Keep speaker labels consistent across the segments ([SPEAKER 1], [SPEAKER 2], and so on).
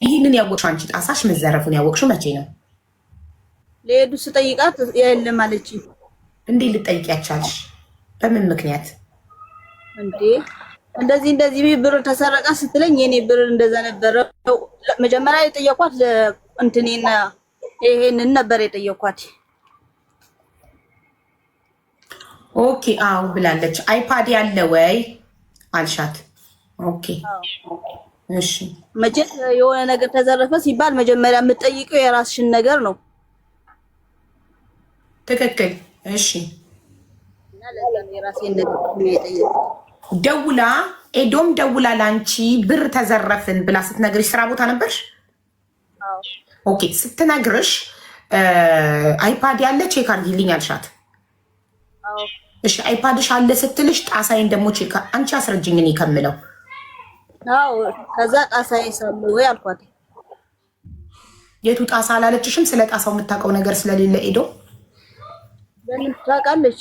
[SPEAKER 1] ይህንን ያወቅሽው አንቺ ጣሳሽ መዘረፉን ያወቅሽው መቼ ነው?
[SPEAKER 2] ለሄዱ ስጠይቃት የለም አለችኝ።
[SPEAKER 1] እንዴ ልጠይቂያቻልሽ? በምን ምክንያት?
[SPEAKER 2] እንዴ እንደዚህ ብር ተሰረቀ ስትለኝ የኔ ብር እንደዛ ነበር። መጀመሪያ የጠየኳት እንትኔና ይሄንን ነበር የጠየኳት።
[SPEAKER 1] ኦኬ አው ብላለች። አይፓድ ያለ ወይ አልሻት? ኦኬ እሺ።
[SPEAKER 2] መቼ የሆነ ነገር ተዘረፈ ሲባል መጀመሪያ የምትጠይቀው የራስሽን ነገር ነው።
[SPEAKER 1] ትክክል። እሺ
[SPEAKER 2] እና ለምን የራሴን ነገር ነው የጠየቀው?
[SPEAKER 1] ደውላ ኤዶም ደውላ ላንቺ ብር ተዘረፍን ብላ ስትነግርሽ ስራ ቦታ ነበርሽ?
[SPEAKER 2] አዎ።
[SPEAKER 1] ኦኬ ስትነግርሽ አይፓድ ያለ ቼክ አድርጊልኝ አልሻት?
[SPEAKER 2] አዎ።
[SPEAKER 1] እሺ አይፓድሽ አለ ስትልሽ ጣሳይን ደግሞ ቼክ አንቺ አስረጅኝ እኔ ከምለው።
[SPEAKER 2] አዎ ከዛ ጣሳይ ሰሙ ወይ አልኳት።
[SPEAKER 1] የቱ ጣሳ አላለችሽም? ስለ ጣሳው የምታውቀው ነገር ስለሌለ ኤዶ
[SPEAKER 2] ለምን ታውቃለች?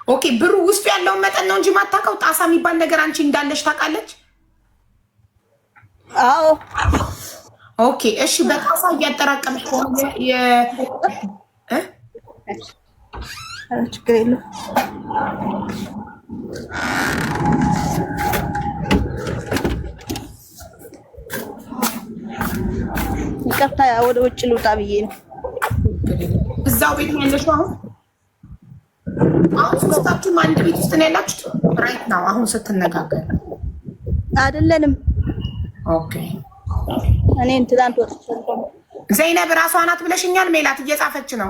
[SPEAKER 1] ኦኬ ብሩ ውስጡ ያለውን መጠን ነው እንጂ ማታውቀው ጣሳ የሚባል ነገር አንቺ እንዳለሽ ታውቃለች?
[SPEAKER 2] አዎ።
[SPEAKER 1] ኦኬ እሺ። በጣሳ እያጠራቀምሽ ከሆነ
[SPEAKER 2] ችግር የለም። ይቅርታ ወደ ውጭ ልውጣ ብዬ ነው።
[SPEAKER 1] እዛው ቤት ነው ያለሽው አሁን? አሁን ሶስታችሁም አንድ ቤት ውስጥ ነው ያላችሁት? ራይት ነው አሁን ስትነጋገር?
[SPEAKER 2] አይደለንም።
[SPEAKER 1] ኦኬ
[SPEAKER 2] እኔ ትናንት ወጥቼ
[SPEAKER 1] ዘይነብ ራሷ ናት ብለሽኛል። ሜላት እየጻፈች ነው።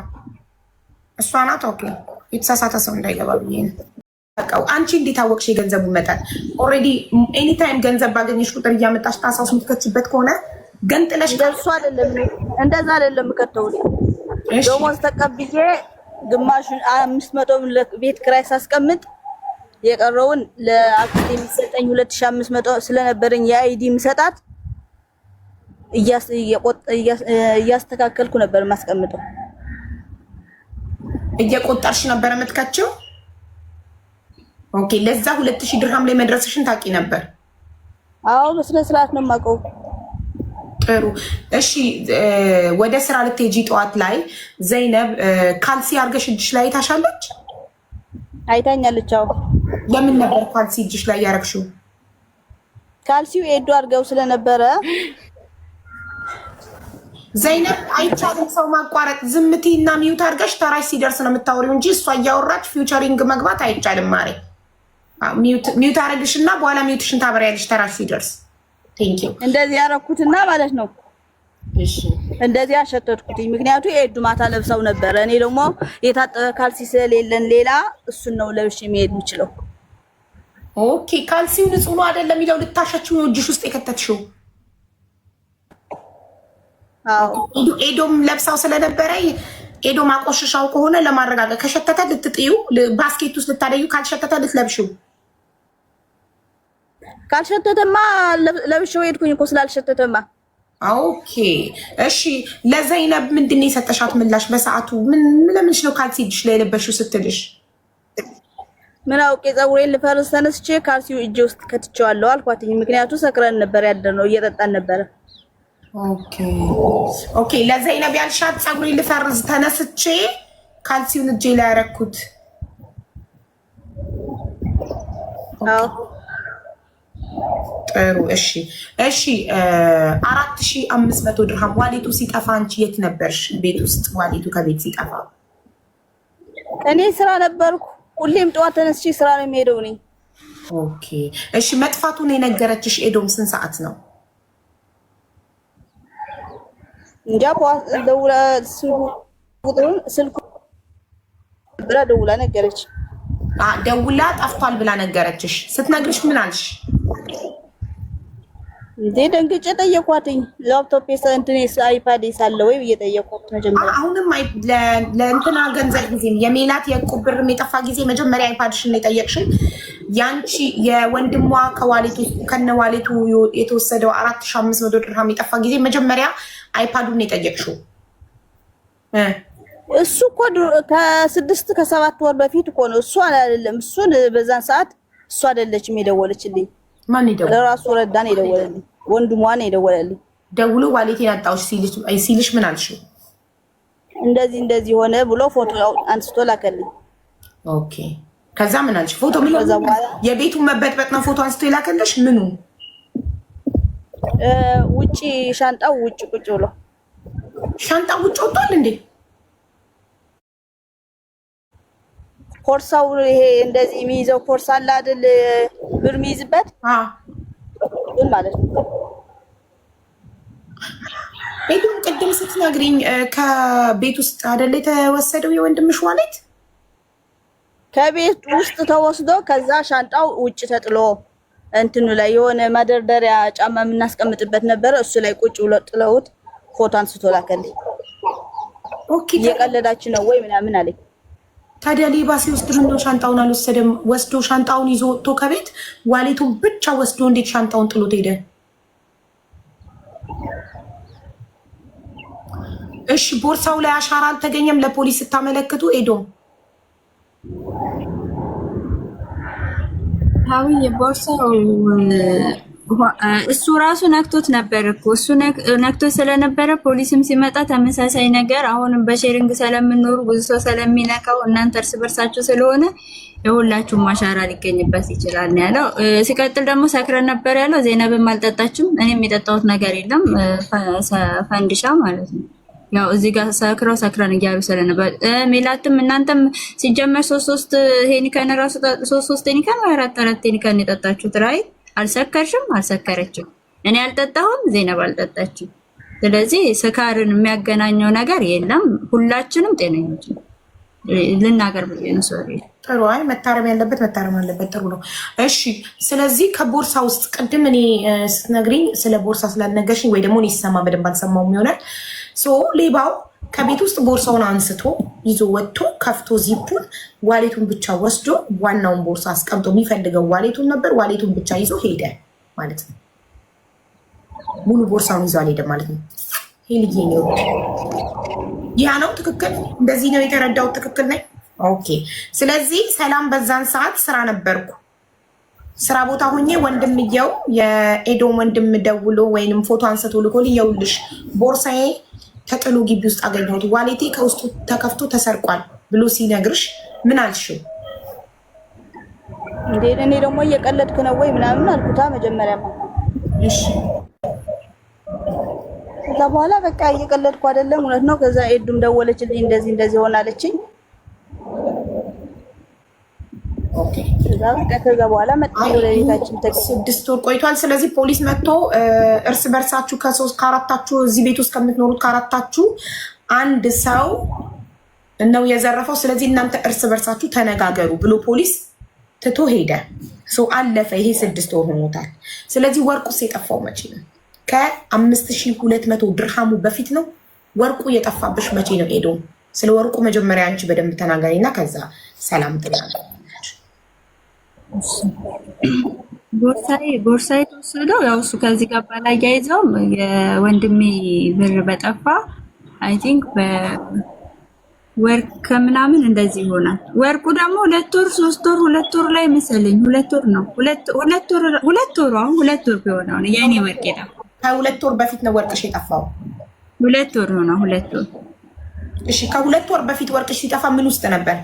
[SPEAKER 1] እሷ ናት። ኦኬ የተሳሳተ ሰው እንዳይገባ ብዬ ነው። በቃ አንቺ እንዴት አወቅሽ የገንዘቡን መጠን? ኦልሬዲ ኤኒ ታይም ገንዘብ ባገኘሽ ቁጥር እያመጣሽ ታሳውስ የምትከችበት ከሆነ ገንጥለሽ
[SPEAKER 2] ደርሶ አይደለም እንደዛ አይደለም ከተው ደሞዝ ተቀብዬ ግማሹን 500 ቤት ክራይ ሳስቀምጥ የቀረውን ለአክቲ የሚሰጠኝ 2500 ስለነበረኝ የአይዲ ምሰጣት እያስተካከልኩ ነበር ማስቀምጠው።
[SPEAKER 1] እየቆጠርሽ ነበር የምትከችው? ኦኬ ለዛ 2000 ድርሃም ላይ መድረስሽን ታውቂ ነበር?
[SPEAKER 2] አዎ በስነ ስርዓት ነው የማውቀው።
[SPEAKER 1] ጥሩ እሺ። ወደ ስራ ልትሄጂ ጠዋት ላይ ዘይነብ ካልሲ አርገሽ እጅሽ ላይ ታሻለች?
[SPEAKER 2] አይታኛለች። አዎ።
[SPEAKER 1] ለምን ነበር ካልሲ እጅሽ ላይ ያረግሽው?
[SPEAKER 2] ካልሲው ኤዶ አርገው ስለነበረ
[SPEAKER 1] ዘይነብ አይቻልም ሰው ማቋረጥ። ዝምቲና ሚውት አርገሽ ተራሽ ሲደርስ ነው የምታወሪው እንጂ እሷ እያወራች ፊውቸሪንግ መግባት አይቻልም። ማሬ ሚውት አረግሽና በኋላ ሚውትሽን ታበሪያለሽ ተራሽ ሲደርስ። ቴንክ ዩ።
[SPEAKER 2] እንደዚህ ያረኩትና ማለት ነው።
[SPEAKER 1] እሺ
[SPEAKER 2] እንደዚህ አሸተትኩት። ምክንያቱም ኤዱ ማታ ለብሰው ነበር። እኔ ደግሞ የታጠበ ካልሲ ስለሌለን ሌላ እሱን ነው ለብሼ መሄድ የምችለው።
[SPEAKER 1] ኦኬ ካልሲው ንጹህ ነው አይደለም የሚለው ልታሸችው ነው እጅሽ ውስጥ የከተትሽው?
[SPEAKER 2] አዎ
[SPEAKER 1] ኤዶም ለብሳው ስለነበረ ኤዶም አቆሽሻው ከሆነ ለማረጋገጥ ከሸተተ ልትጥዩ ባስኬት ውስጥ ልታደዩ፣ ካልሸተተ ልትለብሽው።
[SPEAKER 2] ካልሸተተማ ለብሼው ሄድኩኝ እኮ ስላልሸተተማ።
[SPEAKER 1] ኦኬ እሺ። ለዘይነብ ምንድን ነው የሰጠሻት ምላሽ በሰዓቱ? ምን ለምንሽ ነው ካልሲ እጅሽ ላይ የለበሽው ስትልሽ?
[SPEAKER 2] ምን አውቄ ፀጉሬን ልፈርስ ተነስቼ ካልሲው እጄ ውስጥ ከትቼዋለሁ አልኳት። ምክንያቱ ሰክረን ነበር ያደርነው እየጠጣን ነበረ።
[SPEAKER 1] ኦኬ ኦኬ። ለዘይነብ ያልሻት ፀጉሬን ልፈርስ ተነስቼ ካልሲውን እጄ ላይ ያረኩት።
[SPEAKER 2] አዎ
[SPEAKER 1] ጥሩ እሺ እሺ። 4500 ድርሃም ዋሌቱ ሲጠፋ አንቺ የት ነበርሽ? ቤት ውስጥ ዋሌቱ ከቤት ሲጠፋ?
[SPEAKER 2] እኔ ስራ ነበርኩ። ሁሌም ጠዋት ተነስቼ ስራ ነው የሚሄደው ነኝ።
[SPEAKER 1] ኦኬ እሺ። መጥፋቱን የነገረችሽ ኤዶም ስንት ሰዓት ነው?
[SPEAKER 2] እንጃ ደውላ ስልኩ ብላ ደውላ ነገረች።
[SPEAKER 1] ደውላ ጠፍቷል ብላ ነገረችሽ። ስትነግርሽ ምን አልሽ?
[SPEAKER 2] እንዴ ደንግጬ ጠየኳትኝ። ላፕቶፕ እንትን አይፓድ ሳለ ወይ ብዬ ጠየኳት። መጀመሪያ
[SPEAKER 1] አሁንም ለእንትና ገንዘብ ጊዜ የሜላት የዕቁብ ብር የጠፋ ጊዜ መጀመሪያ አይፓድሽን የጠየቅሽን ያንቺ የወንድሟ ከዋሌቱ ከነዋሌቱ የተወሰደው 4500 ድርሃም የጠፋ ጊዜ መጀመሪያ አይፓዱን የጠየቅሽው?
[SPEAKER 2] እሱ እኮ ከ6 ከ7 ወር በፊት እኮ ነው። እሱ አይደለም። እሱን በዛን ሰዓት እሱ አይደለችም የደወለችልኝ።
[SPEAKER 1] ማን ይደወለ?
[SPEAKER 2] ለራሱ ረዳን የደወለልኝ ወንድሟ ነው የደወለልኝ።
[SPEAKER 1] ደውሎ ዋሌቴን አጣሁሽ ሲልሽ ምን አልሽው?
[SPEAKER 2] እንደዚህ ሆነ ብሎ ፎቶ አንስቶ ላከልኝ።
[SPEAKER 1] ኦኬ ከዛ ምን አልሽ? ፎቶ ምን የቤቱን መበጥበጥ ነው ፎቶ አንስቶ የላከልሽ? ምኑ
[SPEAKER 2] ውጪ ሻንጣው ውጪ ቁጭ ብሎ
[SPEAKER 1] ሻንጣው ውጭ ወጥቷል እንዴ?
[SPEAKER 2] ፖርሳው ይሄ እንደዚህ የሚይዘው ፖርሳ አለ አይደል? ብር የሚይዝበት ምን ማለት ነው?
[SPEAKER 1] ቤቱን ቅድም ስትነግሪኝ ከቤት ውስጥ አይደል የተወሰደው የወንድምሽ ዋሌት?
[SPEAKER 2] ከቤት ውስጥ ተወስዶ ከዛ ሻንጣው ውጭ ተጥሎ እንትኑ ላይ የሆነ ማደርደሪያ ጫማ የምናስቀምጥበት ነበረ። እሱ ላይ ቁጭ ብሎ ጥለውት ፎቶ አንስቶ ላከልኝ።
[SPEAKER 1] ኦኬ
[SPEAKER 2] እየቀለዳች ነው ወይ ምናምን አለኝ።
[SPEAKER 1] ታዲያ ሌባ ሲወስድ ምነው ሻንጣውን አልወሰደም? ወስዶ ሻንጣውን ይዞ ወጥቶ ከቤት ዋሌቱን ብቻ ወስዶ እንዴት ሻንጣውን ጥሎት ሄደ? እሺ ቦርሳው ላይ አሻራ አልተገኘም? ለፖሊስ ስታመለክቱ ኤዶም
[SPEAKER 3] ሀዊ ቦርሳው እሱ ራሱ ነክቶት ነበር እኮ እሱ ነክቶት ስለነበረ ፖሊስም ሲመጣ ተመሳሳይ ነገር አሁንም በሼሪንግ ስለምንኖሩ ብዙ ሰው ስለሚነካው እናንተ እርስ በርሳችሁ ስለሆነ የሁላችሁም አሻራ ሊገኝበት ይችላል ነው ያለው። ሲቀጥል ደግሞ ሰክረን ነበር ያለው። ዜናብም አልጠጣችም። እኔም የጠጣሁት ነገር የለም ፈንዲሻ ማለት ነው። ያው እዚህ ጋር ሰክረን እያሉ ስለነበር ሜላትም እናንተም ሲጀመር ሶስት ሄኒከን ራሱ ሶስት ሄኒከን ወይ አራት ሄኒከን የጠጣችሁት ራይት? አልሰከርሽም፣ አልሰከረችም። እኔ አልጠጣሁም፣ ዜናብ አልጠጣችም። ስለዚህ ስካርን የሚያገናኘው ነገር የለም። ሁላችንም ጤነኞች ነው። ልናገር ብዬ ነው። ሶሪ
[SPEAKER 1] ጥሩ። አይ መታረም ያለበት መታረም አለበት። ጥሩ ነው። እሺ ስለዚህ ከቦርሳ ውስጥ ቅድም እኔ ስትነግሪኝ ስለ ቦርሳ ስላልነገርሽኝ ወይ ደግሞ እኔ ሲሰማ በደንብ አልሰማሁም ይሆናል። ሌባው ከቤት ውስጥ ቦርሳውን አንስቶ ይዞ ወጥቶ ከፍቶ ዚፑን ዋሌቱን ብቻ ወስዶ ዋናውን ቦርሳ አስቀምጦ የሚፈልገው ዋሌቱን ነበር። ዋሌቱን ብቻ ይዞ ሄደ ማለት ነው። ሙሉ ቦርሳውን ይዞ አልሄደም ማለት ነው። ይሄ ልጅ ነው። ያ ነው ትክክል። እንደዚህ ነው የተረዳሁት። ትክክል ነኝ። ኦኬ። ስለዚህ ሰላም በዛን ሰዓት ስራ ነበርኩ። ስራ ቦታ ሆኜ ወንድምየው የኤዶም ወንድም ደውሎ ወይንም ፎቶ አንስቶ ልኮልኝ ይኸውልሽ ቦርሳዬ ተጥሎ ግቢ ውስጥ አገኘሁት፣ ዋሌቴ ከውስጡ ተከፍቶ ተሰርቋል ብሎ ሲነግርሽ ምን አልሽው?
[SPEAKER 2] እንዴ እኔ ደግሞ እየቀለድክ ነው ወይ ምናምን አልኩታ መጀመሪያማ።
[SPEAKER 1] እሺ
[SPEAKER 2] ከዛ በኋላ በቃ እየቀለድኩ አይደለም እውነት ነው። ከዛ ኤዱም ደወለችልኝ እንደዚህ ሆናለችኝ።
[SPEAKER 1] ኦኬ
[SPEAKER 2] ከዛ በኋላ መጣሁ ወደ ቤታችን።
[SPEAKER 1] 6 ወር ቆይቷል። ስለዚህ ፖሊስ መጥቶ እርስ በርሳችሁ ከአራታችሁ እዚህ ቤት ውስጥ ከምትኖሩት ከአራታችሁ አንድ ሰው ነው የዘረፈው። ስለዚህ እናንተ እርስ በርሳችሁ ተነጋገሩ ብሎ ፖሊስ ትቶ ሄደ። አለፈ። ይሄ 6 ወር ሆኖታል። ስለዚህ ወርቁስ የጠፋው መቼ ነው? ከ5200 ድርሃሙ በፊት ነው። ወርቁ የጠፋብሽ መቼ ነው? ኤዶም ስለ ወርቁ መጀመሪያ አንቺ በደንብ ተናገሪ እና ከዛ ሰላም ትላለች።
[SPEAKER 3] ቦርሳዬ ተወሰደው ያው እሱ ከዚህ ጋር ባላያይዘው የወንድሜ ብር በጠፋ አይ ቲንክ በወርቅ ምናምን እንደዚህ ይሆናል። ወርቁ ደግሞ 2 ወር 3 ወር 2 ወር ላይ መሰለኝ 2 ወር ነው 2 ወር ቢሆን ነው የኔ ወርቅ የጠፋው።
[SPEAKER 1] ከ2 ወር በፊት ነው ወርቅሽ የጠፋው?
[SPEAKER 3] 2 ወር ነው 2 ወር።
[SPEAKER 1] እሺ ከ2 ወር በፊት ወርቅሽ ሲጠፋ ምን ውስጥ ነበር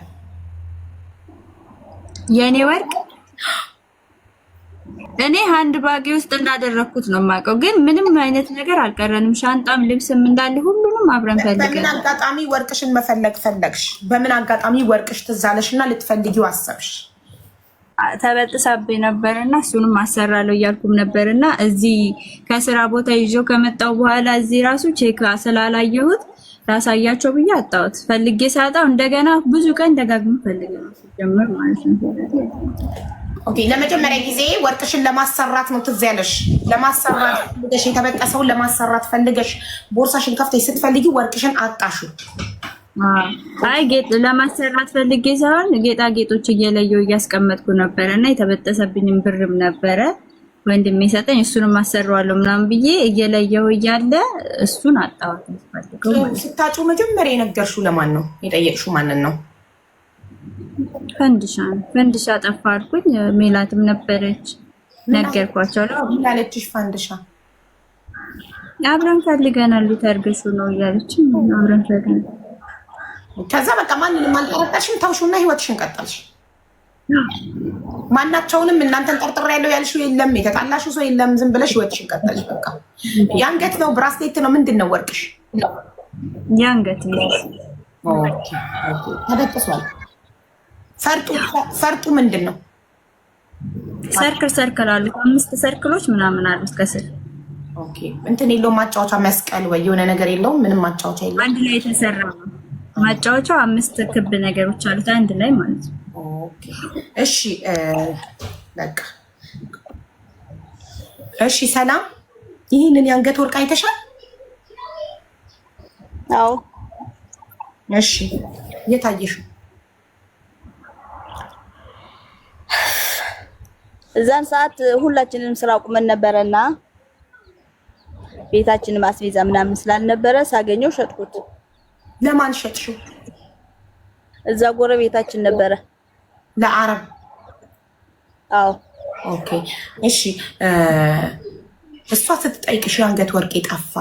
[SPEAKER 3] የኔ ወርቅ? እኔ ሃንድ ባጌ ውስጥ እንዳደረኩት ነው የማውቀው፣ ግን ምንም አይነት ነገር አልቀረንም። ሻንጣም ልብስም እንዳለ ሁሉንም አብረን ፈልገን።
[SPEAKER 1] በምን አጋጣሚ ወርቅሽን ፈለግሽ? በምን አጋጣሚ ወርቅሽ ትዝ አለሽና ልትፈልጊው አሰብሽ?
[SPEAKER 3] ተበጥሳብኝ ነበርና እሱንም አሰራለሁ እያልኩም ነበርና እዚህ ከስራ ቦታ ይዤው ከመጣው በኋላ እዚህ ራሱ ቼክ ስላላየሁት ላሳያቸው ብዬ አጣሁት። ፈልጌ ሳጣው እንደገና ብዙ ቀን ደጋግሞ ፈልጌ ነው ጀመር ማለት ነው።
[SPEAKER 1] ኦኬ ለመጀመሪያ ጊዜ ወርቅሽን ለማሰራት ነው ትዝ ያለሽ? ለማሰራት ፈልገሽ የተበጠሰውን ለማሰራት ፈልገሽ ቦርሳሽን ከፍተሽ ስትፈልጊ ወርቅሽን አጣሹ?
[SPEAKER 3] አይ ጌጥ ለማሰራት ፈልጌ ሳይሆን ጌጣጌጦች እየለየው እያስቀመጥኩ ነበር እና የተበጠሰብኝም ብርም ነበረ ወንድሜ ሰጠኝ። እሱንም አሰራዋለሁ ምናምን ብዬ እየለየው እያለ እሱን አጣሁት።
[SPEAKER 1] ስታጩ መጀመሪያ የነገርሽው ለማን ነው? የጠየቅሽው ማንን ነው?
[SPEAKER 3] ፈንድሻ ጠፋ አልኩኝ። ሜላትም ነበረች ነገርኳቸው።
[SPEAKER 1] ላለችሽ ፈንድሻ
[SPEAKER 3] አብረን ፈልገናል ልታርገሹ ነው እያለች አብረን ፈልገናል።
[SPEAKER 1] ከዛ በቃ ማንንም አልጠረጠርሽም፣ ተውሽውና ህይወትሽን ቀጠልሽ። ማናቸውንም እናንተን ጠርጥሬ ያለው ያልሽው የለም፣ የተጣላሽው ሰው የለም። ዝም ብለሽ ህይወትሽን ቀጠልሽ። በቃ የአንገት ነው ብራስሌት ነው ምንድን ነው ወርቅሽ?
[SPEAKER 3] የአንገት ነው።
[SPEAKER 1] ኦኬ ተበጥሷል። ፈርጡ ምንድን ነው?
[SPEAKER 3] ሰርክል አሉ 5 ሰርክሎች ምናምን አሉት ከስር።
[SPEAKER 1] ኦኬ እንትን የለውም ማጫወቻ መስቀል ወይ የሆነ ነገር የለውም? ምንም ማጫወቻ የለውም።
[SPEAKER 3] አንድ ላይ የተሰራ ነው ማጫወቻው። 5 ክብ ነገሮች አሉት አንድ ላይ ማለት ነው።
[SPEAKER 1] ኦኬ እሺ በቃ እሺ። ሰላም ይህንን የአንገት ወርቅ አይተሻል?
[SPEAKER 2] አዎ።
[SPEAKER 1] እሺ የታየሽው?
[SPEAKER 2] እዛን ሰዓት ሁላችንም ስራ ቁመን ነበረና ቤታችንን ማስቤዛ ምናምን ስላልነበረ ሳገኘው ሸጥኩት።
[SPEAKER 1] ለማን ሸጥሽው?
[SPEAKER 2] እዛ ጎረቤታችን ነበረ።
[SPEAKER 1] ለአረብ?
[SPEAKER 2] አዎ።
[SPEAKER 1] ኦኬ እሺ። እሷ ስትጠይቅሽ የአንገት ወርቄ ጠፋ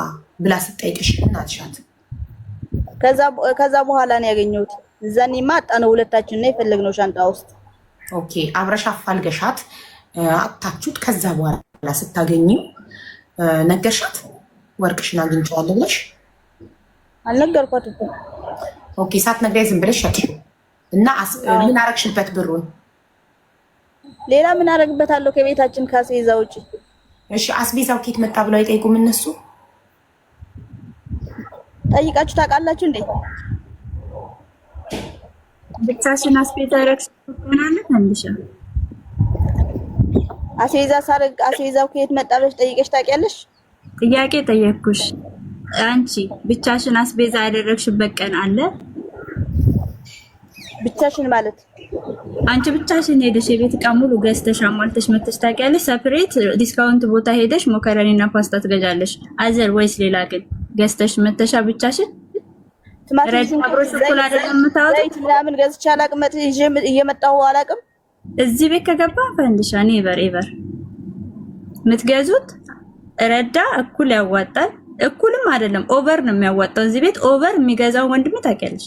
[SPEAKER 1] ብላ ስትጠይቅሽ እናትሻት?
[SPEAKER 2] ከዛ በኋላ ነው ያገኘሁት። እዛኔማ አጣነው ሁለታችን ነው የፈለግነው ሻንጣ ውስጥ።
[SPEAKER 1] ኦኬ አብረሽ አፋልገሻት አጣችሁት። ከዛ በኋላ ስታገኚው ነገርሻት? ወርቅሽን አግኝቼዋለሁ ብለሽ?
[SPEAKER 2] አልነገርኳትም።
[SPEAKER 1] ኦኬ ሳትነግሪኝ ዝም ብለሽ ሸጥሽው እና ምን አረግሽበት ብሩን?
[SPEAKER 2] ሌላ ምን አረግበታለሁ ከቤታችን ከአስቤዛ ውጪ።
[SPEAKER 1] እሺ አስቤዛው ኬት መጣ ብለው አይጠይቁም እነሱ?
[SPEAKER 2] ጠይቃችሁ ታውቃላችሁ እንዴ?
[SPEAKER 3] ብቻሽን አስቤዛ ረክሽ ትሆናለህ አንልሻ።
[SPEAKER 2] አስቤዛው ከየት መጣ ብለሽ ጠይቀሽ ታውቂያለሽ?
[SPEAKER 3] ጥያቄ ጠየቅኩሽ። አንቺ ብቻሽን አስቤዛ ያደረግሽበት ቀን አለ?
[SPEAKER 2] ብቻሽን ማለት
[SPEAKER 3] አንቺ ብቻሽን ሄደሽ የቤት ዕቃ ሙሉ ገዝተሽ አሟልተሽ መተሽ ታውቂያለሽ? ሰፕሬት ዲስካውንት ቦታ ሄደሽ ሞከረኒና ፓስታ ትገዣለሽ? አዘር ወይስ ሌላ ግን ገዝተሽ መተሻ ብቻሽን?
[SPEAKER 2] ዘይት ምናምን ገዝቼ አላቅም። እየመጣሁ አላቅም።
[SPEAKER 3] እዚህ ቤት ከገባ ፈንድሻ ኔቨር ኤቨር የምትገዙት ረዳ እኩል ያዋጣል። እኩልም አይደለም ኦቨር ነው የሚያዋጣው። እዚህ ቤት ኦቨር የሚገዛው ወንድሜ ታውቂያለሽ?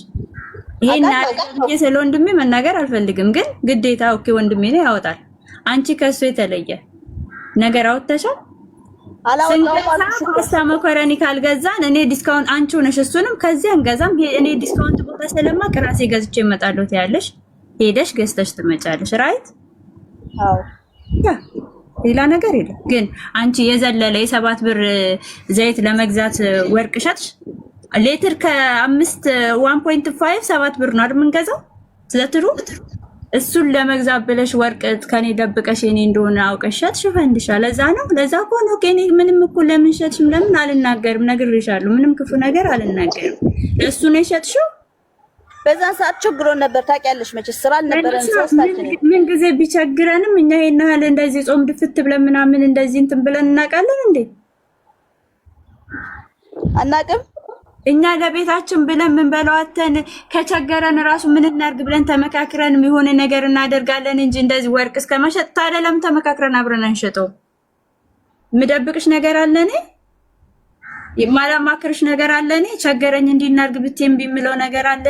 [SPEAKER 3] ይሄን ስለ ወንድሜ መናገር አልፈልግም፣ ግን ግዴታ ኦኬ ወንድሜ ነው ያወጣል። አንቺ ከሱ የተለየ ነገር አወጣሻል? ፓስታ መኮረኒ ካልገዛን እኔ ዲስካውንት አንቺ ሆነሽ እሱንም ከዚህ አንገዛም። እኔ ዲስካውንት ቦታ ስለማቅ ራሴ ገዝቼ እመጣለሁ ትያለሽ። ሄደሽ ገዝተሽ ትመጫለሽ። ራይት?
[SPEAKER 2] አዎ።
[SPEAKER 3] ሌላ ነገር የለም። ግን አንቺ የዘለለ የ7 ብር ዘይት ለመግዛት ወርቅ ሸጥሽ። ሌትር ከ5 1.5 7 ብር ነው አይደል የምንገዛው? ስለትሩ እሱን ለመግዛት ብለሽ ወርቅ ከኔ ደብቀሽ የኔ እንደሆነ አውቀሽ ሸጥሽ ፈንድሻ። ለዛ ነው ለዛ እኮ ነው ከኔ ምንም እኮ ለምን ሸጥሽም ለምን አልናገርም። ነግሬሻለሁ። ምንም ክፉ ነገር አልናገርም። እሱ ነው የሸጥሽው።
[SPEAKER 2] በዛን ሰዓት ችግሮን ነበር ታውቂያለሽ። መቼ ስራ አልነበረን ሶስታችን።
[SPEAKER 3] ምን ጊዜ ቢቸግረንም እኛ ይሄን ያህል እንደዚህ ጾም ድፍት ብለን ምናምን እንደዚህ እንትን ብለን እናውቃለን እንዴ?
[SPEAKER 2] አናውቅም። እኛ
[SPEAKER 3] ለቤታችን ብለን ምን በለዋተን ከቸገረን ራሱ ምን እናርግ ብለን ተመካክረን የሆነ ነገር እናደርጋለን እንጂ እንደዚህ ወርቅ እስከመሸጥ ታዲያ ለምን ተመካክረን አብረን አንሸጠው? ምደብቅሽ ነገር አለ እኔ የማላማክርሽ ነገር አለ እኔ ቸገረኝ እንዲናርግ ብትይም ቢምለው ነገር አለ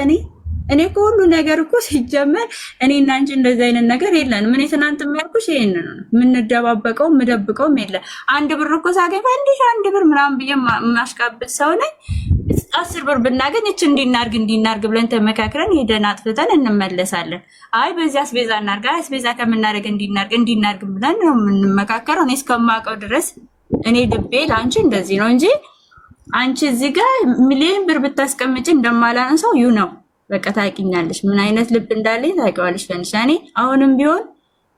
[SPEAKER 3] እኔ ሁሉ ነገር እኮ ሲጀመር እኔና አንቺ እንደዚህ አይነት ነገር የለንም። እኔ ትናንት የሚያልኩሽ ይሄን ነው። የምንደባበቀው የምደብቀውም የለ። 1 ብር እኮ ሳገኝ ፈንዲሽ 1 ብር ምናምን ብዬ ማሽቃብጥ ሰው ነኝ። 10 ብር ብናገኝ እቺ እንዲናርግ ብለን ተመካክረን ሄደን አጥፍተን እንመለሳለን። አይ በዚህ አስቤዛ እናርጋ፣ አስቤዛ ከምናረግ እንዲናርግ ብለን ነው የምንመካከረው። እኔ እስከማውቀው ድረስ እኔ ልቤ ለአንቺ እንደዚህ ነው እንጂ አንቺ እዚህ ጋር ሚሊዮን ብር ብታስቀምጪ እንደማላንሰው ዩ ነው። በቃ ታውቂኛለሽ፣ ምን አይነት ልብ እንዳለኝ ታውቂዋለሽ። ፈንድሻ እኔ አሁንም ቢሆን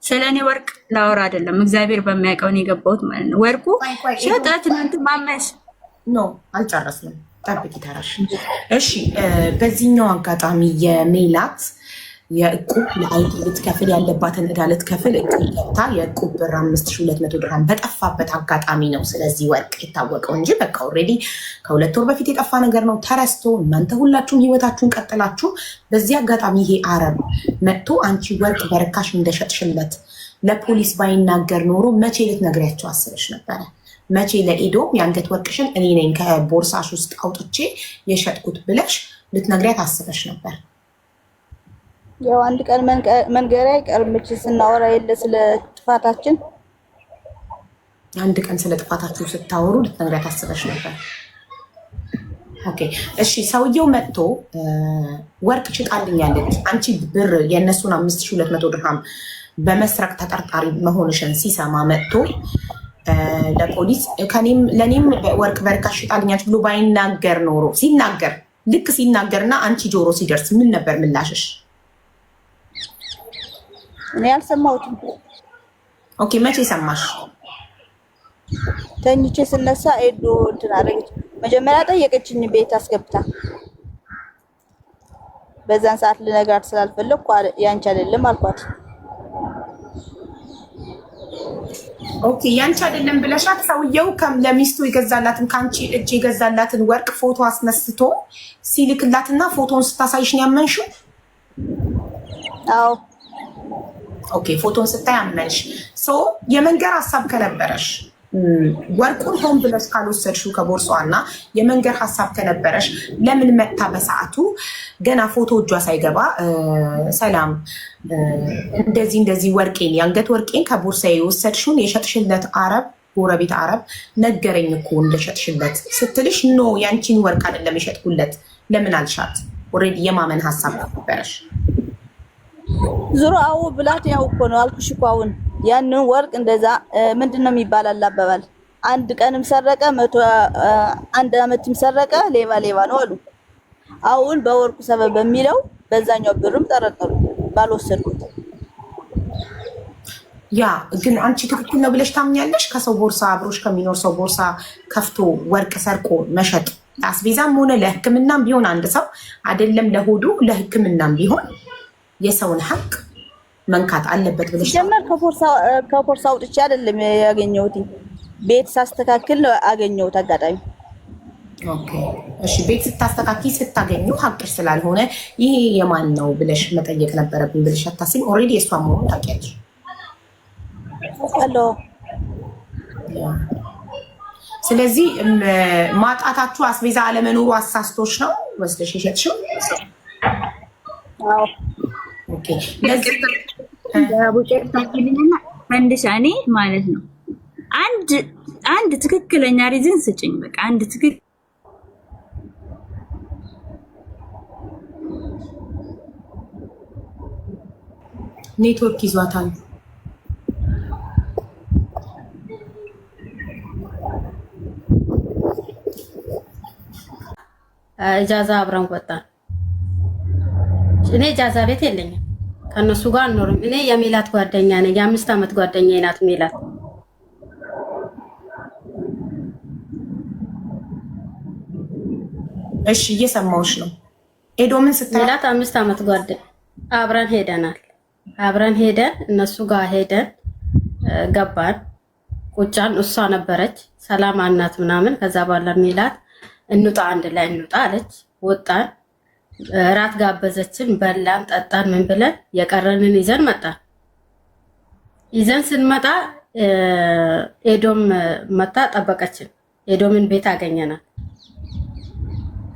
[SPEAKER 3] ስለኔ ወርቅ ላወራ አይደለም፣ እግዚአብሔር በሚያውቀው ነው የገባሁት ማለት ነው። ወርቁ ሸጣት እናንተ ማመሽ
[SPEAKER 1] ኖ አልጨረስንም። ጠብቂ ተራሽ። እሺ በዚህኛው አጋጣሚ የሜላት የእቁብ ለአይዲ ልትከፍል ያለባትን ዕዳ ልትከፍል እቁብ ገብታ የእቁብ ብር 5200 ድርሃም በጠፋበት አጋጣሚ ነው ስለዚህ ወርቅ የታወቀው እንጂ በቃ ኦልሬዲ ከ2 ወር በፊት የጠፋ ነገር ነው ተረስቶ እናንተ ሁላችሁም ህይወታችሁን ቀጥላችሁ በዚህ አጋጣሚ ይሄ አረብ መጥቶ አንቺ ወርቅ በርካሽ እንደሸጥሽለት ለፖሊስ ባይናገር ኖሮ መቼ ልትነግሪያቸው አስበሽ ነበረ? መቼ ለኢዶም የአንገት ወርቅሽን እኔ ነኝ ከቦርሳሽ ውስጥ አውጥቼ የሸጥኩት ብለሽ ልትነግሪያት አስበሽ ነበር?
[SPEAKER 2] ያው አንድ ቀን መንገሪያ አይቀርም ስናወራ የለ ስለ ጥፋታችን።
[SPEAKER 1] አንድ ቀን ስለ ጥፋታችሁ ስታወሩ ልትነግሪያት አስበሽ ነበር? ኦኬ እሺ። ሰውየው መጥቶ ወርቅ ሽጣልኛለች፣ አንቺ ብር የእነሱን 5200 ድርሃም በመስረቅ ተጠርጣሪ መሆንሽን ሲሰማ መጥቶ ለፖሊስ ለእኔም ወርቅ በርካሽ ሽጣልኛለች ብሎ ባይናገር ኖሮ ልክ ሲናገርና አንቺ ጆሮ ሲደርስ ምን ነበር ምላሽሽ?
[SPEAKER 2] እኔ አልሰማሁትም።
[SPEAKER 1] ኦኬ መቼ ሰማሽ?
[SPEAKER 2] ተኝቼ ስነሳ ኤዶ እንትን አደረገች። መጀመሪያ ጠየቀችኝ ቤት አስገብታ። በዛን ሰዓት ልነግራት ስላልፈለኩ ያንቺ አይደለም አልኳት።
[SPEAKER 1] ኦኬ ያንቺ አይደለም ብለሻት ሰውየው ለሚስቱ የገዛላትን ከአንቺ እጅ የገዛላትን ወርቅ ፎቶ አስነስቶ ሲልክላትና ፎቶን ስታሳይሽ ነው ያመንሽው?
[SPEAKER 2] አዎ
[SPEAKER 1] ኦኬ ፎቶን ስታይ አመንሽ። የመንገር ሀሳብ ከነበረሽ ወርቁን ሆን ብለሽ ካልወሰድሽው ከቦርሷ እና የመንገር ሀሳብ ከነበረሽ ለምን መታ በሰዓቱ ገና ፎቶ እጇ ሳይገባ ሰላም እንደዚህ ወርቄን የአንገት ወርቄን ከቦርሳ የወሰድሽውን የሸጥሽለት አረብ ጎረቤት አረብ ነገረኝ እኮ እንደሸጥሽለት ስትልሽ ኖ ያንቺን ወርቅ አይደለም የሸጥኩለት ለምን አልሻት? ኦልሬዲ የማመን ሀሳብ ነበረሽ።
[SPEAKER 2] ዙሮ አዎ ብላት ያው እኮ ነው አልኩሽ እኮ አሁን ያንን ወርቅ እንደዛ ምንድነው የሚባል አላበባል አንድ ቀንም ሰረቀ አንድ አመትም ሰረቀ ሌባ ነው አሉ። አሁን በወርቁ ሰበብ በሚለው በዛኛው ብርም ጠረጠሩ ባልወሰድኩት።
[SPEAKER 1] ያ ግን አንቺ ትክክል ነው ብለሽ ታምኛለሽ? ከሰው ቦርሳ አብሮሽ ከሚኖር ሰው ቦርሳ ከፍቶ ወርቅ ሰርቆ መሸጥ ለአስቤዛም ሆነ ለሕክምናም ቢሆን አንድ ሰው አይደለም ለሆዱ ለሕክምናም ቢሆን የሰውን ሀቅ መንካት አለበት ብለሽ
[SPEAKER 2] ጀመር? ከቦርሳ አውጥቼ አይደለም ያገኘሁት፣ ቤት ሳስተካክል ነው አገኘሁት አጋጣሚ።
[SPEAKER 1] ኦኬ እሺ። ቤት ስታስተካክል ስታገኙ ሀቅሽ ስላልሆነ ይሄ የማን ነው ብለሽ መጠየቅ ነበረብኝ ብለሽ አታስቢም? ኦልሬዲ የእሷ መሆኑን ታውቂያለሽ። ስለዚህ ማጣታችሁ አስቤዛ አለመኖሩ አሳስቶች ነው ወስደሽ የሸጥሽው?
[SPEAKER 2] አዎ
[SPEAKER 1] ኦኬ። ለዚህ
[SPEAKER 3] ፈንድሻ እኔ ማለት ነው አንድ ትክክለኛ ሪዝን ስጭኝ። በቃ አንድ ትክክል
[SPEAKER 1] ኔትወርክ ይዟታል።
[SPEAKER 4] እጃዛ አብረን ወጣን። እኔ እጃዛ ቤት የለኝም፣ ከነሱ ጋር አልኖርም። እኔ የሜላት ጓደኛ ነኝ፣ የ5 ዓመት ጓደኛዬ ናት ሜላት።
[SPEAKER 1] እሺ እየሰማሁሽ ነው። ኤዶምን ስታይ
[SPEAKER 4] ሜላት 5 ዓመት ጓደኛ አብረን ሄደናል። አብረን ሄደን እነሱ ጋር ሄደን ገባን፣ ቁጫን። እሷ ነበረች ሰላም አናት ምናምን። ከዛ በኋላ ሜላት እንውጣ አንድ ላይ እንውጣ አለች። ወጣን፣ እራት ጋበዘችን፣ በላን፣ ጠጣን። ምን ብለን የቀረንን ይዘን መጣን። ይዘን ስንመጣ ኤዶም መታ ጠበቀችን። ኤዶምን ቤት አገኘናል።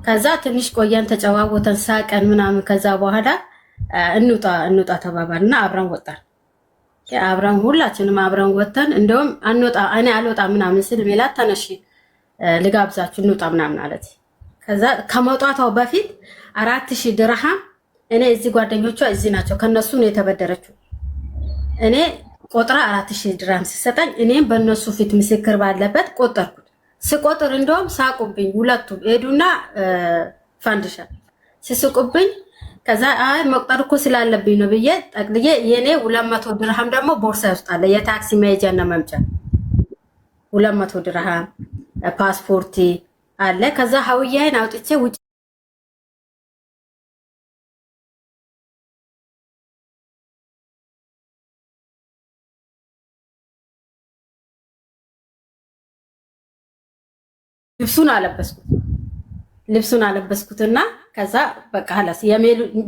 [SPEAKER 4] ከዛ ትንሽ ቆየን፣ ተጨዋወተን፣ ሳቀን ምናምን። ከዛ በኋላ እንውጣ ተባባልና አብረን ወጣን። አብረን ሁላችንም አብረን ወጥተን እንደውም እኔ አልወጣ ምናምን ስል ሜላት ተነሽ ልጋብዛችሁ እንውጣ ምናምን አለች። ከዛ ከመውጣቷው በፊት 4000 ድርሃም እኔ እዚህ ጓደኞቿ እዚህ ናቸው፣ ከነሱ ነው የተበደረችው። እኔ ቆጥራ 4000 ድርሃም ሲሰጠኝ እኔም በእነሱ ፊት ምስክር ባለበት ቆጠርኩት። ስቆጥር እንደውም ሳቁብኝ ሁለቱም፣ ሄዱና ፋንድሻ ሲስቁብኝ። ከዛ አይ መቁጠር እኮ ስላለብኝ ነው ብዬ ጠቅልዬ የኔ 200 ድርሃም ደግሞ ቦርሳ ውስጥ አለ፣ የታክሲ መሄጃና መምጫ 200 ድርሃም ፓስፖርት አለ። ከዛ ሀውያዬን አውጥቼ ውጭ ልብሱን አለበስኩትና ከዛ በቃ ሀላስ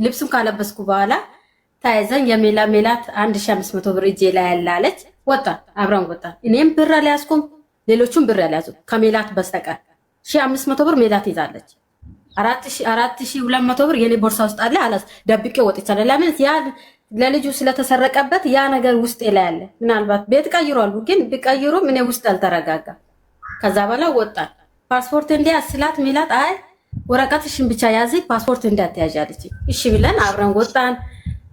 [SPEAKER 4] ልብሱን ካለበስኩ በኋላ ታይዘን ሜላት 1500 ብር እጄ ላይ ያለ አለች። ወጣን፣ አብረን ወጣን። እኔም ብር አልያዝኩም፣ ሌሎቹም ብር ያልያዙ ከሜላት በስተቀር 1500 ብር ሜላት ይዛለች። 4200 ብር የኔ ቦርሳ ውስጥ አለ። አላስ ደብቄ ወጥቻለሁ። ለምን ያ ለልጁ ስለተሰረቀበት ያ ነገር ውስጥ ላይ አለ። ምናልባት ቤት ቀይሯሉ፣ ግን ቢቀይሩም እኔ ውስጥ አልተረጋጋ። ከዛ በኋላ ወጣን። ፓስፖርት እንዲያስላት ሜላት አይ ወረቀትሽን ብቻ ያዚ ፓስፖርት እንዳትያዣለች። እሺ ብለን አብረን ወጣን።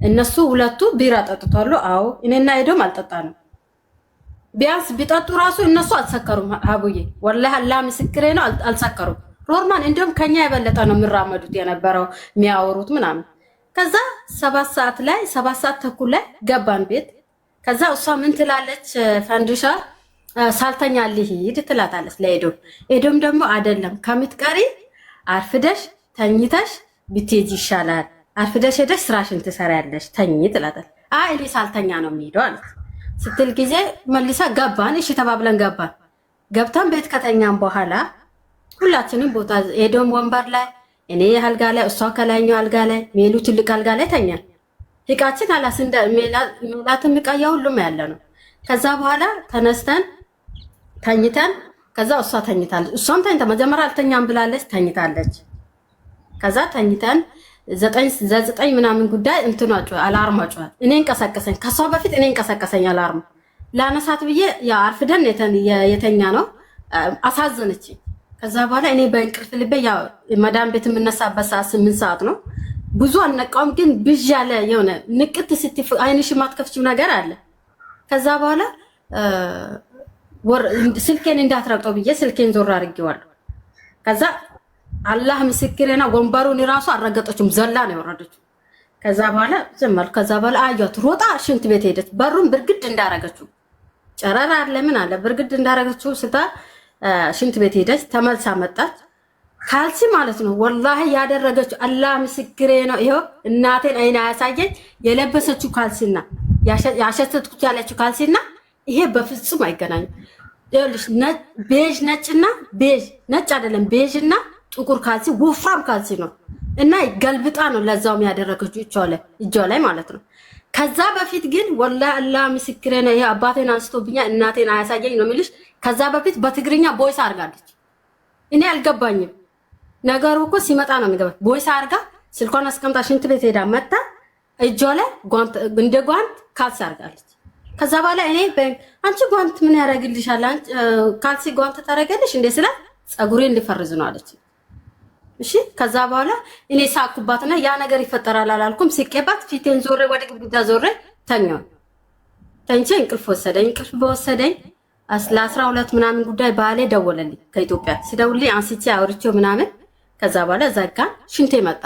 [SPEAKER 4] እነሱ ሁለቱ ቢራ ጠጥቷሉ። አዎ እኔና ሄዶም አልጠጣንም። ቢያንስ ቢጠጡ ራሱ እነሱ አልሰከሩም። አቡዬ ወላሂ አላህ ምስክሬ ነው፣ አልሰከሩም። ሮርማን እንደውም ከኛ የበለጠ ነው የሚራመዱት የነበረው የሚያወሩት ምናምን። ከዛ 7 ሰዓት ተኩል ላይ ገባን ቤት። ከዛ እሷ ምን ትላለች? ፈንድሻ ሳልተኛ ልሂድ ትላታለች ለኤዶም። ኤዶም ደግሞ አይደለም ከምትቀሪ አርፍደሽ ተኝተሽ ብትሄጂ ይሻላል። አርፍደሽ ሄደሽ ስራሽን ትሰሪያለሽ፣ ተኝ ትላታለች። አይ እኔ ሳልተኛ ነው የሚሄደው አለች ስትል ጊዜ መልሳ ገባን። እሺ ተባብለን ገባን። ገብተን ቤት ከተኛን በኋላ ሁላችንም ቦታ ኤዶም ወንበር ላይ፣ እኔ አልጋ ላይ፣ እሷ ከላይኛው አልጋ ላይ፣ ሜሉ ትልቅ አልጋ ላይ ተኛን። እቃችን አላስ እንደ ሜላትም እቃ ሁሉም ያለ ነው። ከዛ በኋላ ተነስተን ተኝተን ከዛ እሷ ተኝታለች። እሷም ተኝታ መጀመሪያ አልተኛም ብላለች፣ ተኝታለች። ከዛ ተኝተን 9 ምናምን ጉዳይ እንትኗጭ አላርማጭ እኔ እንቀሰቀሰኝ። ከሷ በፊት እኔ እንቀሰቀሰኝ አላርም ላነሳት ብዬ ያ አርፍደን የተኛ ነው። አሳዘነች። ከዛ በኋላ እኔ በእንቅልፍ ልቤ ያ መዳም ቤት የምነሳበት ሰዓት 8 ሰዓት ነው። ብዙ አልነቃውም፣ ግን ብዥ ያለ የሆነ ንቅት ስትፍ አይንሽ ማትከፍቺው ነገር አለ። ከዛ በኋላ ስልኬን እንዳትረግጠው ብዬ ስልኬን ዞር አድርጌዋለሁ። ከዛ አላህ ምስክሬና ወንበሩን ራሱ አልረገጠችም፣ ዘላ ነው የወረደችው። ከዛ በኋላ ዘመር ከዛ በኋላ አያት ሮጣ ሽንት ቤት ሄደች። በሩን ብርግድ እንዳረገችው ጨረራ አለ ምን አለ ብርግድ እንዳረገችው ስታ ሽንት ቤት ሄደች። ተመልሳ መጣች። ካልሲ ማለት ነው ወላሂ ያደረገችው አላህ ምስክሬ ነው። ይሄው እናቴን አይና ያሳየኝ የለበሰችው ካልሲና ያሸተትኩት ያለችው ካልሲና ይሄ በፍጹም አይገናኝም። ይኸውልሽ ቤዥ ነጭና ቤዥ ነጭ አይደለም ቤዥና ጥቁር ካልሲ ወፍራም ካልሲ ነው እና ገልብጣ ነው ለዛውም ያደረገችው እጇ ላይ ማለት ነው። ከዛ በፊት ግን ወላሂ አላህ ምስክሬ ነው። ይሄ አባቴን አንስቶብኛል እናቴን አያሳየኝ ነው የሚልሽ። ከዛ በፊት በትግርኛ ቦይስ አርጋለች። እኔ አልገባኝም ነገሩ እኮ ሲመጣ ነው የሚገባኝ። ቦይስ አርጋ ስልኳን አስቀምጣ ሽንት ቤት ሄዳ መጣ እጇ ላይ ጓንት እንደ ጓንት ካልሲ አርጋለች። ከዛ በኋላ እኔ አንቺ ጓንት ምን ያደርግልሻል? አንቺ ካልሲ ጓንት ታረጋለሽ እንዴ ስላ ጸጉሬን ሊፈርዝ ነው አለች። እሺ ከዛ በኋላ እኔ ሳኩባትና ያ ነገር ይፈጠራል አላልኩም። ሲቀባት ፊቴን ዞሬ ወደ ግድግዳ ዞሬ ተኛው። ተንቼ እንቅልፍ ወሰደኝ። እንቅልፍ በወሰደኝ 12 ምናምን ጉዳይ ባሌ ደወለልኝ ከኢትዮጵያ። ሲደውልልኝ አንስቼ አውርቼው ምናምን ከዛ በኋላ ዘጋ። ሽንቴ መጣ።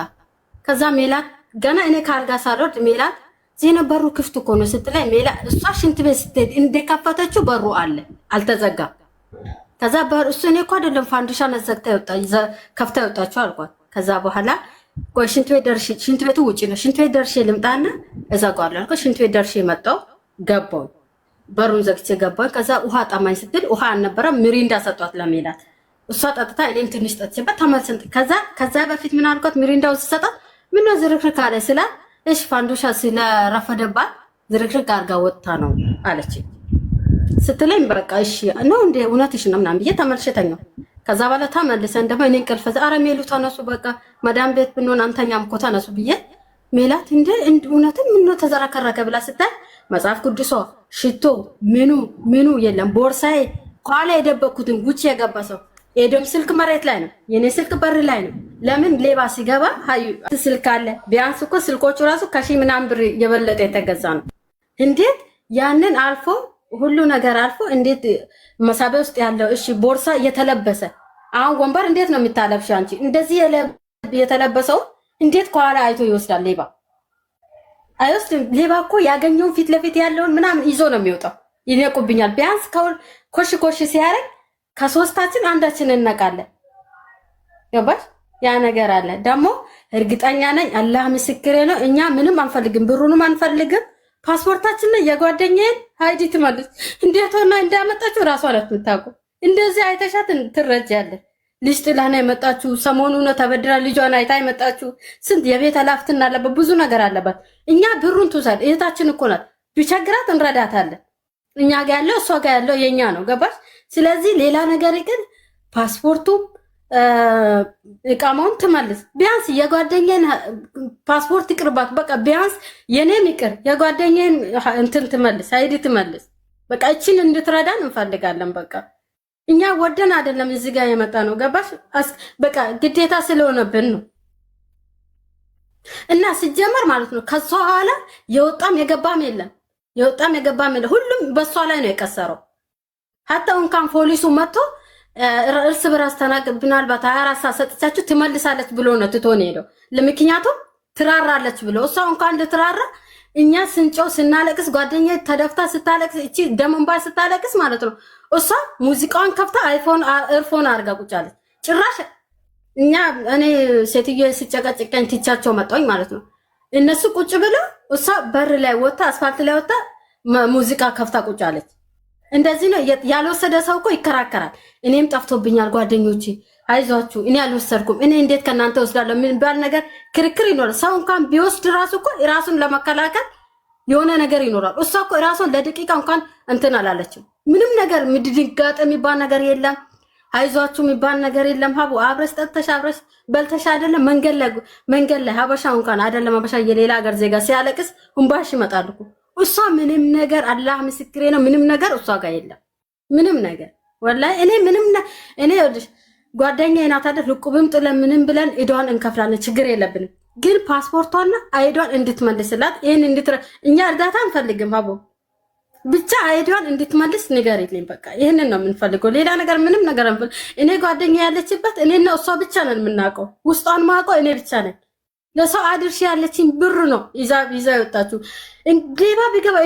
[SPEAKER 4] ከዛ ሜላት ገና እኔ ካልጋ ሳልወርድ ሜላት ዜና በሩ ክፍት እኮ ነው ስትለኝ ሜላት እሷ ሽንት ቤት ስትሄድ እንደከፈተችው በሩ አለ አልተዘጋም። ከዛ በሩ እሱ እኔ እኮ አይደለም ፋንዲሻ ነዘግታ ከፍታ ወጣችሁ አልኳት። ከዛ በኋላ ቆይ ሽንት ቤቱ ውጪ ነው ሽንት ቤት ደርሼ ልምጣና እዘጋዋለሁ አልኳት። ሽንት ቤት ደርሼ መጣሁ ገባሁ። በሩን ዘግቼ ገባሁ። ከዛ ውሃ ጠማኝ ስትል ውሃ አልነበረም ሚሪንዳ ሰጧት ለሜላት። እሷ ጠጥታ እኔም ትንሽ ጠጥቼበት ተመልሰን ከዛ በፊት ምን አልኳት ሚሪንዳውን ስሰጣት ምን ነው ዝርክርክ አለ ስላ እሺ ፋንዲሻ ስለረፈደባት ዝርክርክ አድርጋ ወጥታ ነው አለች ስትለኝ በቃ እሺ ነው እንደ እውነትሽ ነው ምናምን ብዬ ተመልሼ ተኛሁ። ከዛ በኋላ ተመልሰን ደግሞ እኔ እንቅልፍ ኧረ ሜሉ ተነሱ በቃ መዳም ቤት ብንሆን አንተኛም እኮ ተነሱ ብዬ ሜላት እንደ እውነትም ምን ነው ተዘረከረከ ብላ ስታይ መጽሐፍ ቅዱሷ ሽቶ ምኑ የለም። ቦርሳዬ ኋላ የደበኩትን ጉቺ የገባ ሰው ኤዶም ስልክ መሬት ላይ ነው፣ የኔ ስልክ በር ላይ ነው። ለምን ሌባ ሲገባ ሀዩ ስልክ አለ። ቢያንስ እኮ ስልኮቹ ራሱ ከሺ ምናምን ብር የበለጠ የተገዛ ነው። እንዴት ያንን አልፎ ሁሉ ነገር አልፎ እንዴት መሳቢያ ውስጥ ያለው እሺ ቦርሳ የተለበሰ አሁን ወንበር እንዴት ነው የሚታለብሽ አንቺ? እንደዚህ የተለበሰው እንዴት ከኋላ አይቶ ይወስዳል ሌባ? አይወስድም። ሌባ እኮ ያገኘውን ፊት ለፊት ያለውን ምናምን ይዞ ነው የሚወጣው። ይነቁብኛል። ቢያንስ ኮሽ ሲያረግ ከሶስታችን አንዳችን እንነቃለን። ገባሽ? ያ ነገር አለ ደግሞ እርግጠኛ ነኝ አላህ ምስክሬ ነው። እኛ ምንም አንፈልግም፣ ብሩንም አንፈልግም። ፓስፖርታችን ነው የጓደኛዬን አይዲ ትመልስ እንዴት ሆና እንዳመጣችሁ ራሷ ናት የምታውቀው። እንደዚህ አይተሻት ትረጃለሽ። ልጅ ጥላ ነው የመጣችሁ። ሰሞኑን ነው ተበድራ ልጇን አይታ የመጣችሁ። ስንት የቤት ኃላፊነት አለበት፣ ብዙ ነገር አለባት። እኛ ብሩን ትውሰድ፣ እህታችን እኮ ናት። ቢቸግራት እንረዳታለን። እኛ ጋር ያለው እሷ ጋር ያለው የኛ ነው። ገባሽ? ስለዚህ ሌላ ነገር ግን ፓስፖርቱ እቃማውን ትመልስ። ቢያንስ የጓደኛን ፓስፖርት ይቅርባት። በቃ ቢያንስ የኔም ይቅር የጓደኛን እንትን ትመልስ፣ አይዲ ትመልስ። በቃ እቺን እንድትረዳን እንፈልጋለን። በቃ እኛ ወደን አይደለም እዚህ ጋር የመጣ ነው። ገባሽ? በቃ ግዴታ ስለሆነብን ነው። እና ሲጀመር ማለት ነው ከሷ ኋላ የወጣም የገባም የለም፣ የወጣም የገባም የለም። ሁሉም በሷ ላይ ነው የቀሰረው። ሀታ እንኳን ፖሊሱ መጥቶ እርስ በራስ ተናገር ምናልባት 24 ሰዓት ሰጥቻችሁ ትመልሳለች ብሎ ነው ትቶን ሄደው። ለምክንያቱም ትራራለች ብሎ እሷ እንኳን ልትራራ እኛ ስንጮህ ስናለቅስ ጓደኛዬ ተደፍታ ስታለቅስ እቺ ደምንባ ስታለቅስ ማለት ነው እሷ ሙዚቃውን ከፍታ ኤርፎን አድርጋ ቁጭ አለች። ጭራሽ እኔ ሴትዮ ሲጨቀጭቀኝ ትቻቸው መጣኝ ማለት ነው። እነሱ ቁጭ ብለው እሷ በር ላይ ወጣ አስፋልት ላይ ወጣ ሙዚቃ ከፍታ ቁጭ አለች። እንደዚህ ነው ያልወሰደ ሰው እኮ ይከራከራል። እኔም ጠፍቶብኛል ጓደኞቼ አይዟችሁ እኔ አልወሰድኩም እኔ እንዴት ከናንተ ወስዳለሁ ምን ባል ነገር ክርክር ይኖራል። ሰው እንኳን ቢወስድ ራሱ እኮ ራሱን ለመከላከል የሆነ ነገር ይኖራል። እሷ እኮ ራሱን ለደቂቃ እንኳን እንትን አላለችም። ምንም ነገር ምድድጋጥ የሚባል ነገር የለም። አይዟችሁ የሚባል ነገር የለም። ሀቡ አብረሽ ጠጥተሽ አብረሽ በልተሽ አይደለም መንገድ ላይ ሀበሻ እንኳን አይደለም ሀበሻ የሌላ ሀገር ዜጋ ሲያለቅስ ሁምባሽ ይመጣል እኮ። እሷ ምንም ነገር አላህ ምስክሬ ነው ምንም ነገር እሷ ጋር የለም። ምንም ነገር ወላሂ እኔ ወድሽ ጓደኛዬ ናት አይደል ልቁብም ጥለን ምንም ብለን እዷን እንከፍላለን ችግር የለብንም። ግን ፓስፖርቷና አይዷን እንድትመልስላት ይሄን እኛ እርዳታ አንፈልግም። ሀቡ ብቻ አይዷን እንድትመልስ ንገሪልኝ። በቃ ይሄንን ነው የምንፈልገው። ሌላ ነገር ምንም ነገር አንፈልግ። እኔ ጓደኛዬ ያለችበት እኔና እሷ ብቻ ነን የምናውቀው። ውስጧን ማውቀው እኔ ብቻ ነኝ። ለሰው አድርሽ ያለችኝ ብር ነው ይዛ ይወጣችሁ። ሌባ ቢገባ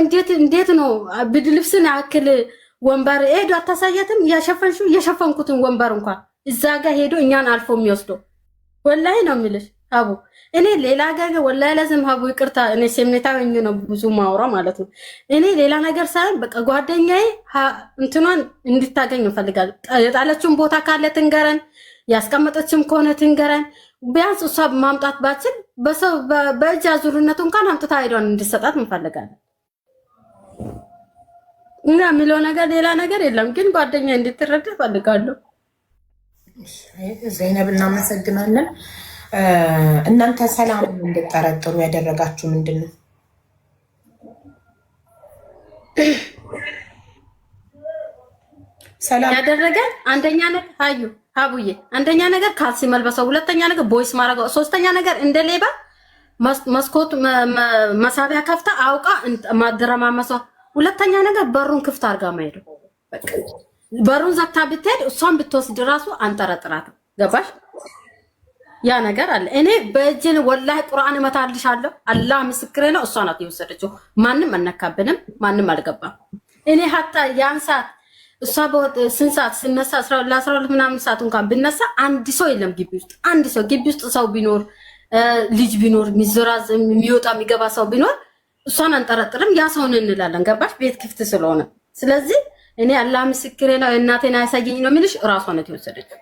[SPEAKER 4] እንዴት ነው ብድ ልብስን ያክል ወንበር ሄዶ አታሳያትም? የሸፈንኩትን ወንበር እንኳን እዛ ጋር ሄዶ እኛን አልፎ የሚወስደው ወላሂ ነው የሚልሽ ሀቡ። እኔ ሌላ ጋር ወላሂ ለዝም ሀቡ ይቅርታ፣ እኔ ስሜታዊ ነው ብዙ ማውራ ማለት ነው። እኔ ሌላ ነገር ሳይሆን በቃ ጓደኛዬ እንትኗን እንድታገኝ እንፈልጋለን። የጣለችውን ቦታ ካለ ትንገረን፣ ያስቀመጠችም ከሆነ ትንገረን። ቢያንስ እሷ ማምጣት ባችል በሰው በእጅ አዙርነቱ እንኳን አምጥታ አይዷን እንድሰጣት እንፈልጋለን። እና የሚለው ነገር ሌላ ነገር የለም፣ ግን ጓደኛ እንድትረዳ እፈልጋለሁ።
[SPEAKER 1] ዘይነብ እናመሰግናለን። እናንተ ሰላም እንድጠረጥሩ ያደረጋችሁ ምንድን ነው? ሰላም
[SPEAKER 4] ያደረገን አንደኛ ነገር ሀቡዬ አንደኛ ነገር ካልሲ መልበሰው፣ ሁለተኛ ነገር ቦይስ ማረገው፣ ሶስተኛ ነገር እንደ ሌባ መስኮት መሳቢያ ከፍታ አውቃ ማደረማመሷ፣ ሁለተኛ ነገር በሩን ክፍት አድርጋ ማሄዱ። በቃ በሩን ዘግታ ብትሄድ እሷን ብትወስድ ራሱ አንጠረጥራትም። ገባሽ? ያ ነገር አለ። እኔ በእጅን ወላሂ ቁርአን እመታልሻለሁ። አላህ ምስክሬ ነው። እሷ ናት የወሰደችው። ማንም አነካብንም፣ ማንም አልገባም። እኔ ሀታ ያን ሰዓት እሷ ስንት ሰዓት ስነሳ 12 ምናምን ሰዓት እንኳን ብነሳ አንድ ሰው የለም ግቢ ውስጥ። አንድ ሰው ግቢ ውስጥ ሰው ቢኖር ልጅ ቢኖር ሚዘራዝ የሚወጣ የሚገባ ሰው ቢኖር እሷን አንጠረጥርም። ያ ሰውን እንላለን። ገባሽ? ቤት ክፍት ስለሆነ። ስለዚህ እኔ አላህ ምስክሬ ነው። እናቴን አያሳየኝ ነው የሚልሽ። እራሷ ናት የወሰደችው።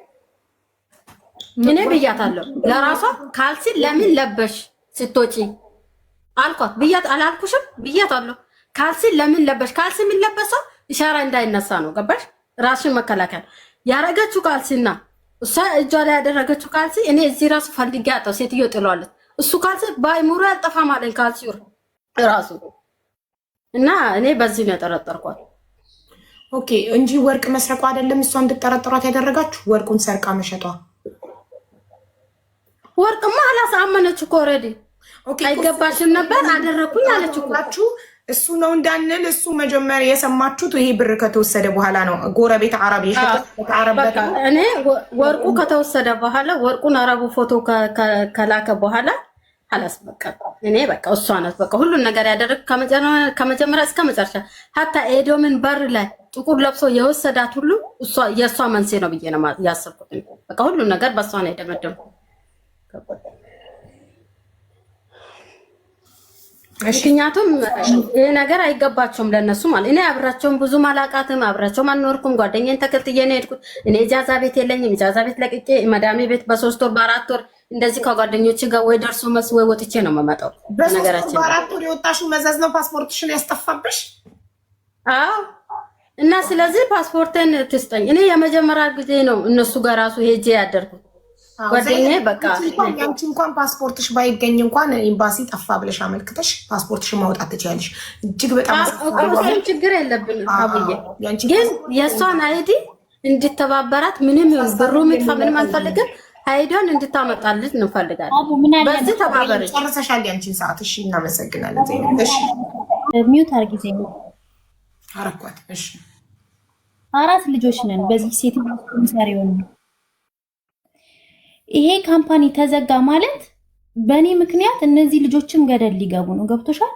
[SPEAKER 4] እኔ ብያታለሁ ለራሷ ካልሲ ለምን ለበሽ ስትወጪ አልኳት። ብያት አላልኩሽም? ብያታለሁ ካልሲ ለምን ለበሽ። ካልሲ የሚለበሰው ኢሻራ እንዳይነሳ ነው። ገባሽ? ራስሽን መከላከል። ያረገችው ካልሲና እሷ እጇ ላይ ያደረገችው ካልሲ እኔ እዚህ ራሱ ፈልጌ አጣው። ሴትዮ ጥሏለች። እሱ ካልሲ ባይሙሩ ያልጠፋም አለኝ ካልሲ ራሱ እና እኔ በዚህ ነው የጠረጠርኳት።
[SPEAKER 1] ኦኬ እንጂ ወርቅ መስረቋ አይደለም እሷ እንድጠረጥሯት ያደረጋችሁ፣ ወርቁን ሰርቃ መሸጧ።
[SPEAKER 4] ወርቅማ አላሳመነች እኮ ኦልሬዲ። አይገባሽም ነበር አደረኩኝ አለች እኮ።
[SPEAKER 1] እሱ ነው እንዳንል እሱ መጀመሪያ የሰማችሁት ይሄ ብር ከተወሰደ በኋላ ነው። ጎረቤት አረብ
[SPEAKER 4] እኔ ወርቁ ከተወሰደ በኋላ ወርቁን አረቡ ፎቶ ከላከ በኋላ አላስበቃ እኔ በቃ እሷ ናት በቃ ሁሉን ነገር ያደረግ ከመጀመሪያ እስከ መጨረሻ። ሀታ ኤዶምን በር ላይ ጥቁር ለብሶ የወሰዳት ሁሉ እሷ የእሷ መንስኤ ነው ብዬ ነው ያሰብኩት። በቃ ሁሉን ነገር በእሷ ነው የደመደምኩት። ምክንያቱም ይሄ ነገር አይገባቸውም ለነሱ ማለት። እኔ አብራቸውም ብዙ ማላቃትም አብራቸውም አልኖርኩም። ጓደኛዬን ተከትዬ ነው የሄድኩት። እኔ ኢጃዛ ቤት የለኝም። ኢጃዛ ቤት ለቅቄ መዳሜ ቤት በ3 ወር በ4 ወር እንደዚህ ከጓደኞች ጋር ወይ ደርሶ መስ ወይ ወጥቼ ነው የምመጣው። ነገራችን
[SPEAKER 1] በ4 ወር የወጣሽው መዘዝ ነው ፓስፖርትሽን ያስጠፋብሽ?
[SPEAKER 4] አዎ እና ስለዚህ ፓስፖርቴን ትስጠኝ። እኔ የመጀመሪያ ጊዜ ነው እነሱ ጋር ራሱ ሄጄ ያደርኩት። ጓደኛዬ በቃ
[SPEAKER 1] ያንቺ እንኳን ፓስፖርትሽ ባይገኝ እንኳን ኤምባሲ ጠፋ ብለሽ አመልክተሽ ፓስፖርትሽን ማውጣት ትችያለሽ። እጅግ በጣም
[SPEAKER 4] ችግር የለብንም አብዬ። ግን የእሷን አይዲ እንድተባበራት ምንም ይሁን ብሩ ምጥፋ ምንም አንፈልግም። አይዲውን እንድታመጣልት እንፈልጋለን። በዚህ ተባበረ።
[SPEAKER 1] ጨርሰሻል ያንቺን ሰዓት። እሺ እናመሰግናለን። ዘይነብ እሺ
[SPEAKER 5] ሚውት አርጊ ዘይነብ።
[SPEAKER 1] አረኳት። እሺ
[SPEAKER 5] 4 ልጆች ነን። በዚህ ሴት ኮሚሳሪው ነው። ይሄ ካምፓኒ ተዘጋ ማለት በእኔ ምክንያት እነዚህ ልጆችም ገደል ሊገቡ ነው። ገብቶሻል?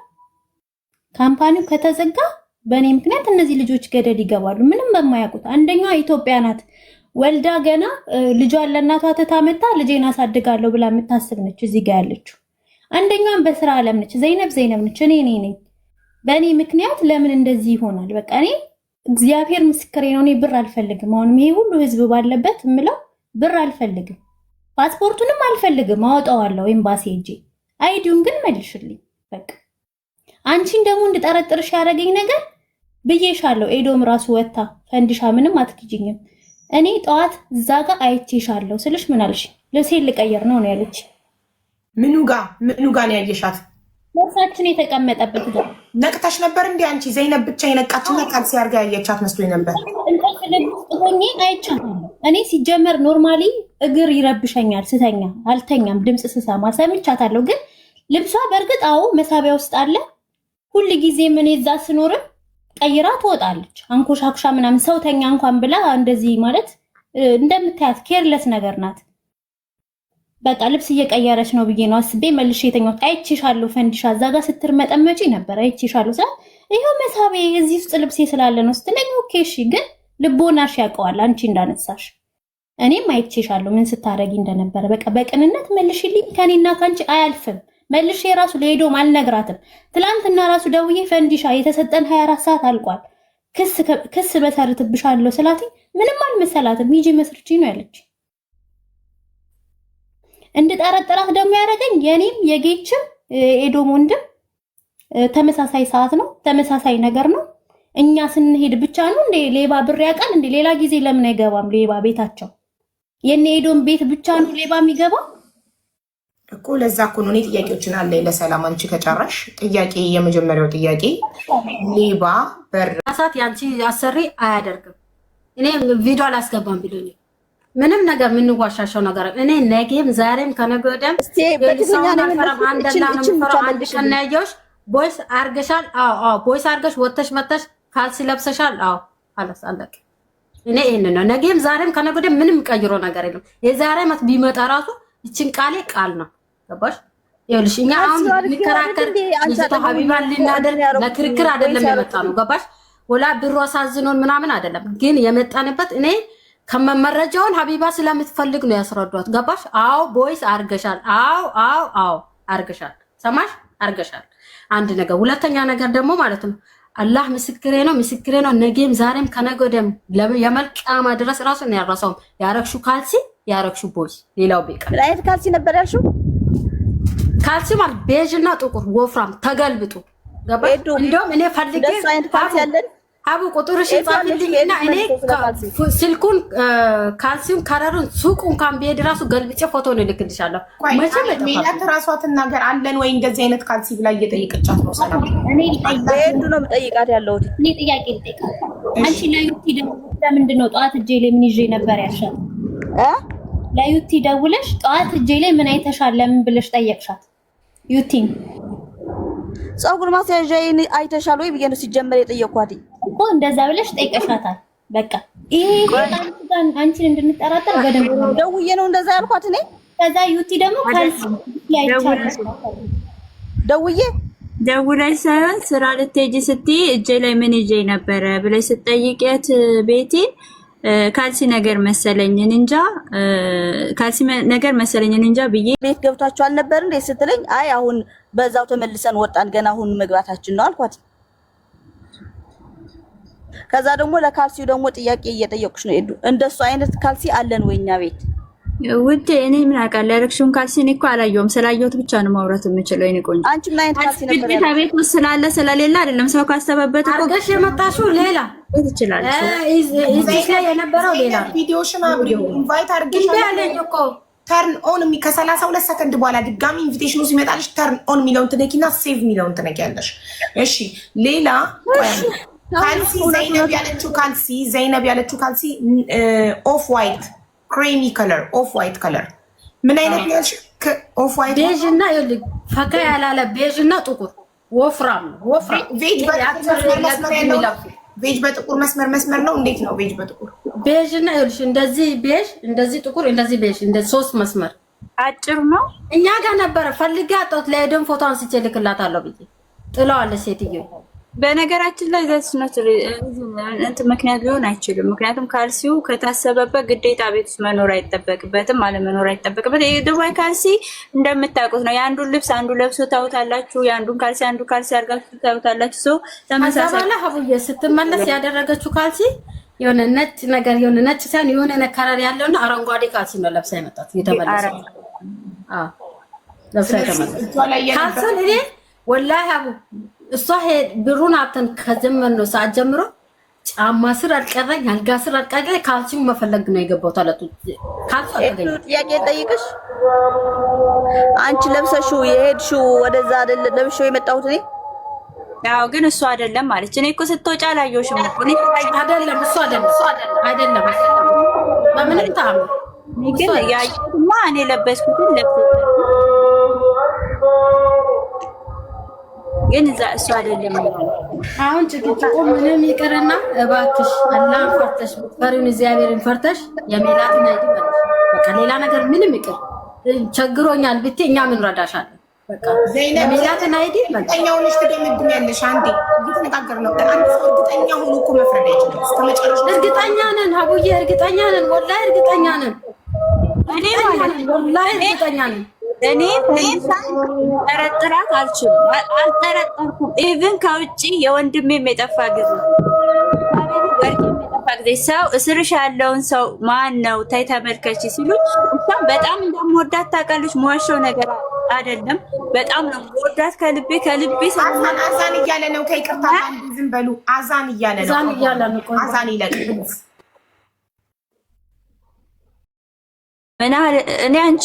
[SPEAKER 5] ካምፓኒው ከተዘጋ በእኔ ምክንያት እነዚህ ልጆች ገደል ይገባሉ። ምንም በማያውቁት። አንደኛዋ ኢትዮጵያ ናት። ወልዳ ገና ልጇን ለእናቷ ተታመጣ ልጄን አሳድጋለሁ ብላ የምታስብ ነች እዚህ ጋር ያለችው። አንደኛዋን በስራ ዓለም ነች። ዘይነብ ነች። እኔ ነኝ። በእኔ ምክንያት ለምን እንደዚህ ይሆናል? በቃ እኔ እግዚአብሔር ምስክሬ ነው። እኔ ብር አልፈልግም። አሁንም ይሄ ሁሉ ህዝብ ባለበት የምለው ብር አልፈልግም። ፓስፖርቱንም አልፈልግም። አወጣዋለሁ ኤምባሲ ሄጄ። አይዲውን ግን መልሽልኝ። በቃ አንቺን ደግሞ እንድጠረጥርሽ ያደረገኝ ነገር ብዬሻለሁ። ኤዶም ራሱ ወጣ ፈንድሻ ምንም አትክጂኝም። እኔ ጠዋት እዛ ጋር አይቼሻለሁ ስልሽ ምን አልሽ? ልብሴን ልቀይር ነው ያለች።
[SPEAKER 1] ምኑ ጋር ነው ያየሻት?
[SPEAKER 5] ቦርሳችን የተቀመጠበት ጋር
[SPEAKER 1] ነቅተሽ ነበር እንዴ አንቺ? ዘይነብ ብቻ የነቃችና ካልሲ አርጋ ያየቻት መስሎኝ ነበር።
[SPEAKER 5] እንቅልፍ ልብስ ሆኜ አይቻታለሁ። እኔ ሲጀመር ኖርማሊ እግር ይረብሸኛል ስተኛ፣ አልተኛም ድምፅ ስሰማ ሰምቻታለሁ። ግን ልብሷ በእርግጥ አዎ መሳቢያ ውስጥ አለ። ሁሉ ጊዜ ምን እዛ ስኖርም ቀይራ ትወጣለች። አንኮሻኩሻ ምናምን ሰውተኛ እንኳን ብላ እንደዚህ ማለት እንደምታያት ኬርለስ ነገር ናት። በቃ ልብስ እየቀየረች ነው ብዬ ነው አስቤ መልሼ የተኛሁት። አይቼሻለሁ ፈንዲሻ እዛ ጋር ስትርመጠመጪ ነበር። አይቼሻለሁ ሰ ይሄው መሳቤ እዚህ ውስጥ ልብሴ ስላለ ነው ስትለኝ ኦኬ እሺ። ግን ልቦናሽ ያውቀዋል አንቺ እንዳነሳሽ። እኔም አይቼሻለሁ ምን ስታረጊ እንደነበረ። በቃ በቅንነት መልሽልኝ። ከኔና ካንቺ አያልፍም። መልሼ ራሱ ለሄዶም አልነግራትም። ትላንትና ራሱ ደውዬ ፈንዲሻ የተሰጠን 24 ሰዓት አልቋል፣ ክስ በሰርትብሻለሁ ስላት ምንም አልመሰላትም። ሂጂ መስርቺ ነው ያለች። እንድጠረጥራት ደግሞ ያደረገኝ የኔም የጌችም ኤዶም ወንድም ተመሳሳይ ሰዓት ነው፣ ተመሳሳይ ነገር ነው። እኛ ስንሄድ ብቻ ነው እንዴ ሌባ ብር ያውቃል እንዴ? ሌላ ጊዜ ለምን አይገባም ሌባ ቤታቸው? የኔ ኤዶም ቤት ብቻ ነው ሌባ የሚገባው
[SPEAKER 1] እኮ። ለዛ እኮ ነው እኔ ጥያቄዎችን አለ ለሰላም። አንቺ ከጨረሽ ጥያቄ የመጀመሪያው ጥያቄ ሌባ በር
[SPEAKER 4] አሳት ያንቺ አሰሪ አያደርግም። እኔ ቪዲዮ አላስገባም ብሎኝ ምንም ነገር የምንዋሻሻው ነገር እኔ ነገም ዛሬም ከነገ ወዲያም አንድ ቀን ያየሁሽ ቦይስ አርገሻል። አዎ ቦይስ አርገሽ ወተሽ መተሽ ካልሲ ለብሰሻል። አዎ አላስ አለቀ። እኔ ይሄን ነው ነገም ዛሬም ከነገ ወዲያም ምንም ቀይሮ ነገር የለም። የዛሬ ዓመት ቢመጣ ራሱ ይችን ቃሌ ቃል ነው። ገባሽ? ይኸውልሽ እኛ አሁን ሊከራከር ልጅቷ ሀቢባን ሊናደር ለክርክር አይደለም የመጣ ነው። ገባሽ? ወላ ብሩ አሳዝኖን ምናምን አይደለም። ግን የመጣንበት እኔ ከመመረጃውን ሀቢባ ስለምትፈልግ ነው ያስረዷት። ገባሽ? አዎ ቦይስ አርገሻል። አዎ አርገሻል። ሰማሽ? አርገሻል። አንድ ነገር። ሁለተኛ ነገር ደግሞ ማለት ነው አላህ ምስክሬ ነው። ነገም ዛሬም ከነገ ወዲያም የመልቂያማ ድረስ ራሱ ነው ያራሳው ያረክሹ ካልሲ ያረክሹ ቦይስ ሌላው ቢቀር
[SPEAKER 2] ላይት ካልሲ ነበር ያልሽው?
[SPEAKER 4] ካልሲ ማለት ቤጅ እና ጥቁር ወፍራም ተገልብጡ። ገባሽ? እንደውም እኔ ፈልጌ አቡ ቁጥርሽን ጻፍልኝና እኔ ስልኩን ካልሲውን ከረሩን ሱቁን ካን ቢሄድ ራሱ ገልብጬ ፎቶ ነው ልክልሻለሁ።
[SPEAKER 1] መቼም ሜላት ራሷ ትናገር አለን ወይ እንደዚህ አይነት ካልሲ ብላ እየጠየቀቻት ነው። ሰላም
[SPEAKER 5] እኔ
[SPEAKER 2] በሄዱ ነው የምጠይቃት ያለሁት።
[SPEAKER 5] እኔ ጥያቄ ልጠይቃት። አንቺ ለዩቲ ለምንድን ነው ጠዋት እጄ ላይ ምን ይዤ ነበር ያልሻት? ለዩቲ ደውለሽ ጠዋት እጄ ላይ ምን አይተሻል ለምን ብለሽ ጠየቅሻት? ዩቲን
[SPEAKER 2] ፀጉር ማስያዣዬን አይተሻል ወይ ብዬ ነው ሲጀመር የጠየኳት
[SPEAKER 5] እኮ። እንደዛ ብለሽ ጠይቀሻታል። በቃ ይሄ አንቺን እንድንጠራጠር በደንብ
[SPEAKER 2] ደውዬ ነው እንደዛ ያልኳት እኔ።
[SPEAKER 5] ከዛ ዩቲ ደግሞ ካልሲ
[SPEAKER 3] ደውለሽ ሳይሆን ስራ ልትሄጂ ስትይ እጄ ላይ ምን ይዤ ነበረ ብለሽ ስትጠይቂያት ቤቴን ካልሲ ነገር መሰለኝን እንጃ ብዬ
[SPEAKER 2] ቤት ገብታችሁ አልነበር እንዴ ስትለኝ አይ አሁን በዛው ተመልሰን ወጣን ገና አሁን መግባታችን ነው አልኳት። ከዛ ደግሞ ለካልሲው ደግሞ ጥያቄ እየጠየቁሽ ነው ሄዱ። እንደሱ አይነት ካልሲ አለን ወይኛ ቤት
[SPEAKER 3] ውዴ እኔ ምን አውቃለሁ? ያረግሽውን ካልሲ እኔ እኮ አላየሁም። ስላየሁት ብቻ ነው ማውራት የምችለው። እኔ ቆንጆ
[SPEAKER 2] አንቺ ምን አይነት ካልሲ ነበር
[SPEAKER 3] ግዴታ ቤት ውስጥ ስላለ ስለሌለ አይደለም። ሰው ካሰበበት እኮ
[SPEAKER 4] አርገሽ የመጣሽው ሌላ
[SPEAKER 3] ይችላል።
[SPEAKER 4] እዚህ ላይ የነበረው ሌላ
[SPEAKER 1] ቪዲዮሽን አብሪው ኢንቫይት አድርገሽ
[SPEAKER 4] ያለኝ እኮ
[SPEAKER 1] ተርን ኦን ከ32 ሰከንድ በኋላ ድጋሚ ኢንቪቴሽኑ ሲመጣልሽ ተርን ኦን የሚለውን ትነኪና ሴቭ የሚለውን ትነኪያለሽ። እሺ ሌላ ካልሲ ዘይነብ ያለችው ካልሲ ኦፍ ዋይት ክሬሚ ከለር ኦፍ ዋይት ከለር ምን አይነት ነው? ኦፍ ዋይት
[SPEAKER 4] ቤዥ እና ይኸውልህ ፈካ ያላለ ቤዥ እና ጥቁር ወፍራም
[SPEAKER 1] ቤጅ በጥቁር መስመር ነው። እንዴት ነው ቤጅ በጥቁር?
[SPEAKER 4] ቤዥ እና ይኸውልሽ እንደዚህ ቤዥ፣ እንደዚህ ጥቁር፣ እንደዚህ ቤዥ፣ እንደዚህ 3 መስመር
[SPEAKER 3] አጭር ነው።
[SPEAKER 4] እኛ ጋር ነበረ ፈልጋ ጦት ለሄደን ፎቶ አንስቼ ልክላታለሁ ብዬ ጥለዋለች ሴትዮ።
[SPEAKER 3] በነገራችን ላይ ዘስነት እንትን ምክንያት ሊሆን አይችልም። ምክንያቱም ካልሲው ከታሰበበት ግዴታ ቤት ውስጥ መኖር አይጠበቅበትም፣ አለመኖር አይጠበቅበት። የዱባይ ካልሲ እንደምታውቁት ነው። የአንዱን ልብስ አንዱ ለብሶ ታውታላችሁ፣ የአንዱን ካልሲ አንዱ ካልሲ አድርጋችሁ ታውታላችሁ። ሰው ተመሳሳይ
[SPEAKER 4] ሀቡዬ ስትመለስ ያደረገችው ካልሲ የሆነ ነጭ ነገር የሆነ ነጭ ሳይሆን የሆነ ነከረር ያለውና አረንጓዴ ካልሲ ነው ለብሳ የመጣት የተመለሰ። ለብሳ የተመለሰ ካልሲውን እኔ ወላሂ ሀቡ እሷ ብሩን አተን ከጀመርነው ሰዓት ጀምሮ ጫማ ስር አልቀረኝ፣ አልጋ ስር አልቀረኝ፣ ካልሲውን መፈለግ ነው የገባው። ታለቱ ካልሲ አልተገኘ።
[SPEAKER 2] ጥያቄ ጠይቅሽ አንቺ ለብሰሽው የሄድሽው ወደዛ አይደለ ለብሽው የመጣሁት እኔ።
[SPEAKER 3] ያው ግን እሱ አይደለም ማለች። እኔ እኮ ስትወጪ አላየሁሽም እኮ እኔ
[SPEAKER 4] አይደለም እሱ አይደለም በምንም ታም
[SPEAKER 3] ግን ያየሁትማ እኔ ለበስኩትን ለብሰ ግን እሱ አይደለም።
[SPEAKER 4] አሁን ጭቅጭቁ ምንም ይቅርና እባክሽ አላህን ፈርተሽ ፈሪውን እግዚአብሔርን ፈርተሽ የሜላትን አይዲ ማለት በቃ ሌላ ነገር ምንም ይቅር ቸግሮኛል ብትይ እኛ ምን ረዳሻለን። በቃ የሜላትን አይዲ
[SPEAKER 1] እርግጠኛው ነሽ ትደምድሚያለሽ። አንዴ እየተነጋገርን ነው። አንድ ሰው እርግጠኛ ሆኖ እኮ መፍረድ አይችልም። እስከመጨረሻው
[SPEAKER 4] እርግጠኛ ነን ሀቡዬ፣ እርግጠኛ ነን፣ ወላሂ እርግጠኛ ነን።
[SPEAKER 3] እኔ ማለት
[SPEAKER 4] ወላሂ እርግጠኛ ነን።
[SPEAKER 3] እኔ ጠረጥራት አልጠረጠርኩም። ኢቭን ከውጪ የወንድሜም የጠፋ ጊዜ ሰው እስርሽ ያለውን ሰው ማን ነው ታይ ተመልከች ሲሉኝ እሷም በጣም እንደምወዳት ታውቃለች። መዋሸው ነገር አይደለም። በጣም ነው የምወዳት ከልቤ
[SPEAKER 1] አዛን እያለ ነው። ከይቅርታ ዝም በሉ። አዛን እያለ ነው። አዛን ይለቅ
[SPEAKER 3] እኔ አንቺ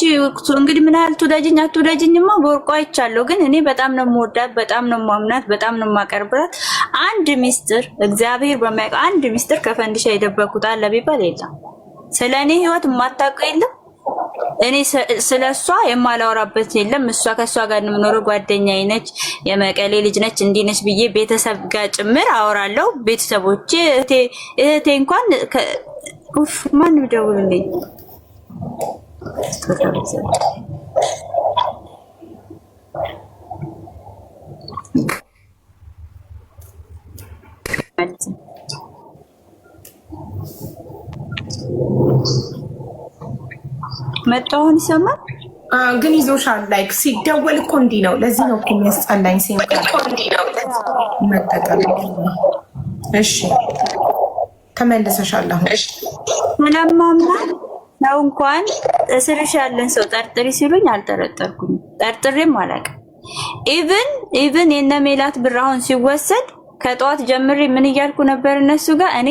[SPEAKER 3] እንግዲህ ምን ያህል ትወዳጅኝ አትወዳጅኝማ በወርቋ አይቻለሁ። ግን እኔ በጣም ነው የምወዳት፣ በጣም ነው የማምናት፣ በጣም ነው የማቀርባት። አንድ ሚስጥር እግዚአብሔር በሚያውቀው አንድ ሚስጥር ከፈንድሻ የደበኩት አለ ቢባል የለም። ስለ እኔ ህይወት የማታውቀው የለም። እኔ ስለሷ የማላወራበት የለም። እሷ ከሷ ጋር የምኖረው ጓደኛዬ ነች፣ የመቀሌ ልጅ ነች፣ እንዲህ ነች ብዬ ቤተሰብ ጋር ጭምር አወራለሁ። ቤተሰቦቼ እህቴ እንኳን ማንም ደውልልኝ መጣሁን ይሰማል።
[SPEAKER 1] ግን ይዞሻል። ላይክ ሲደወል እኮ እንዲህ ነው። ለዚህ ነው እኮ የሚያስጠላኝ መጠቀም። እሺ ተመልሰሻል። አሁን
[SPEAKER 3] ስለማምና ነው እንኳን እስርሽ ያለን ሰው ጠርጥሪ ሲሉኝ አልጠረጠርኩም፣ ጠርጥሬም አላውቅም። ኢቭን የነ ሜላት ብር አሁን ሲወሰድ ከጠዋት ጀምሬ ምን እያልኩ ነበር እነሱ ጋር እኔ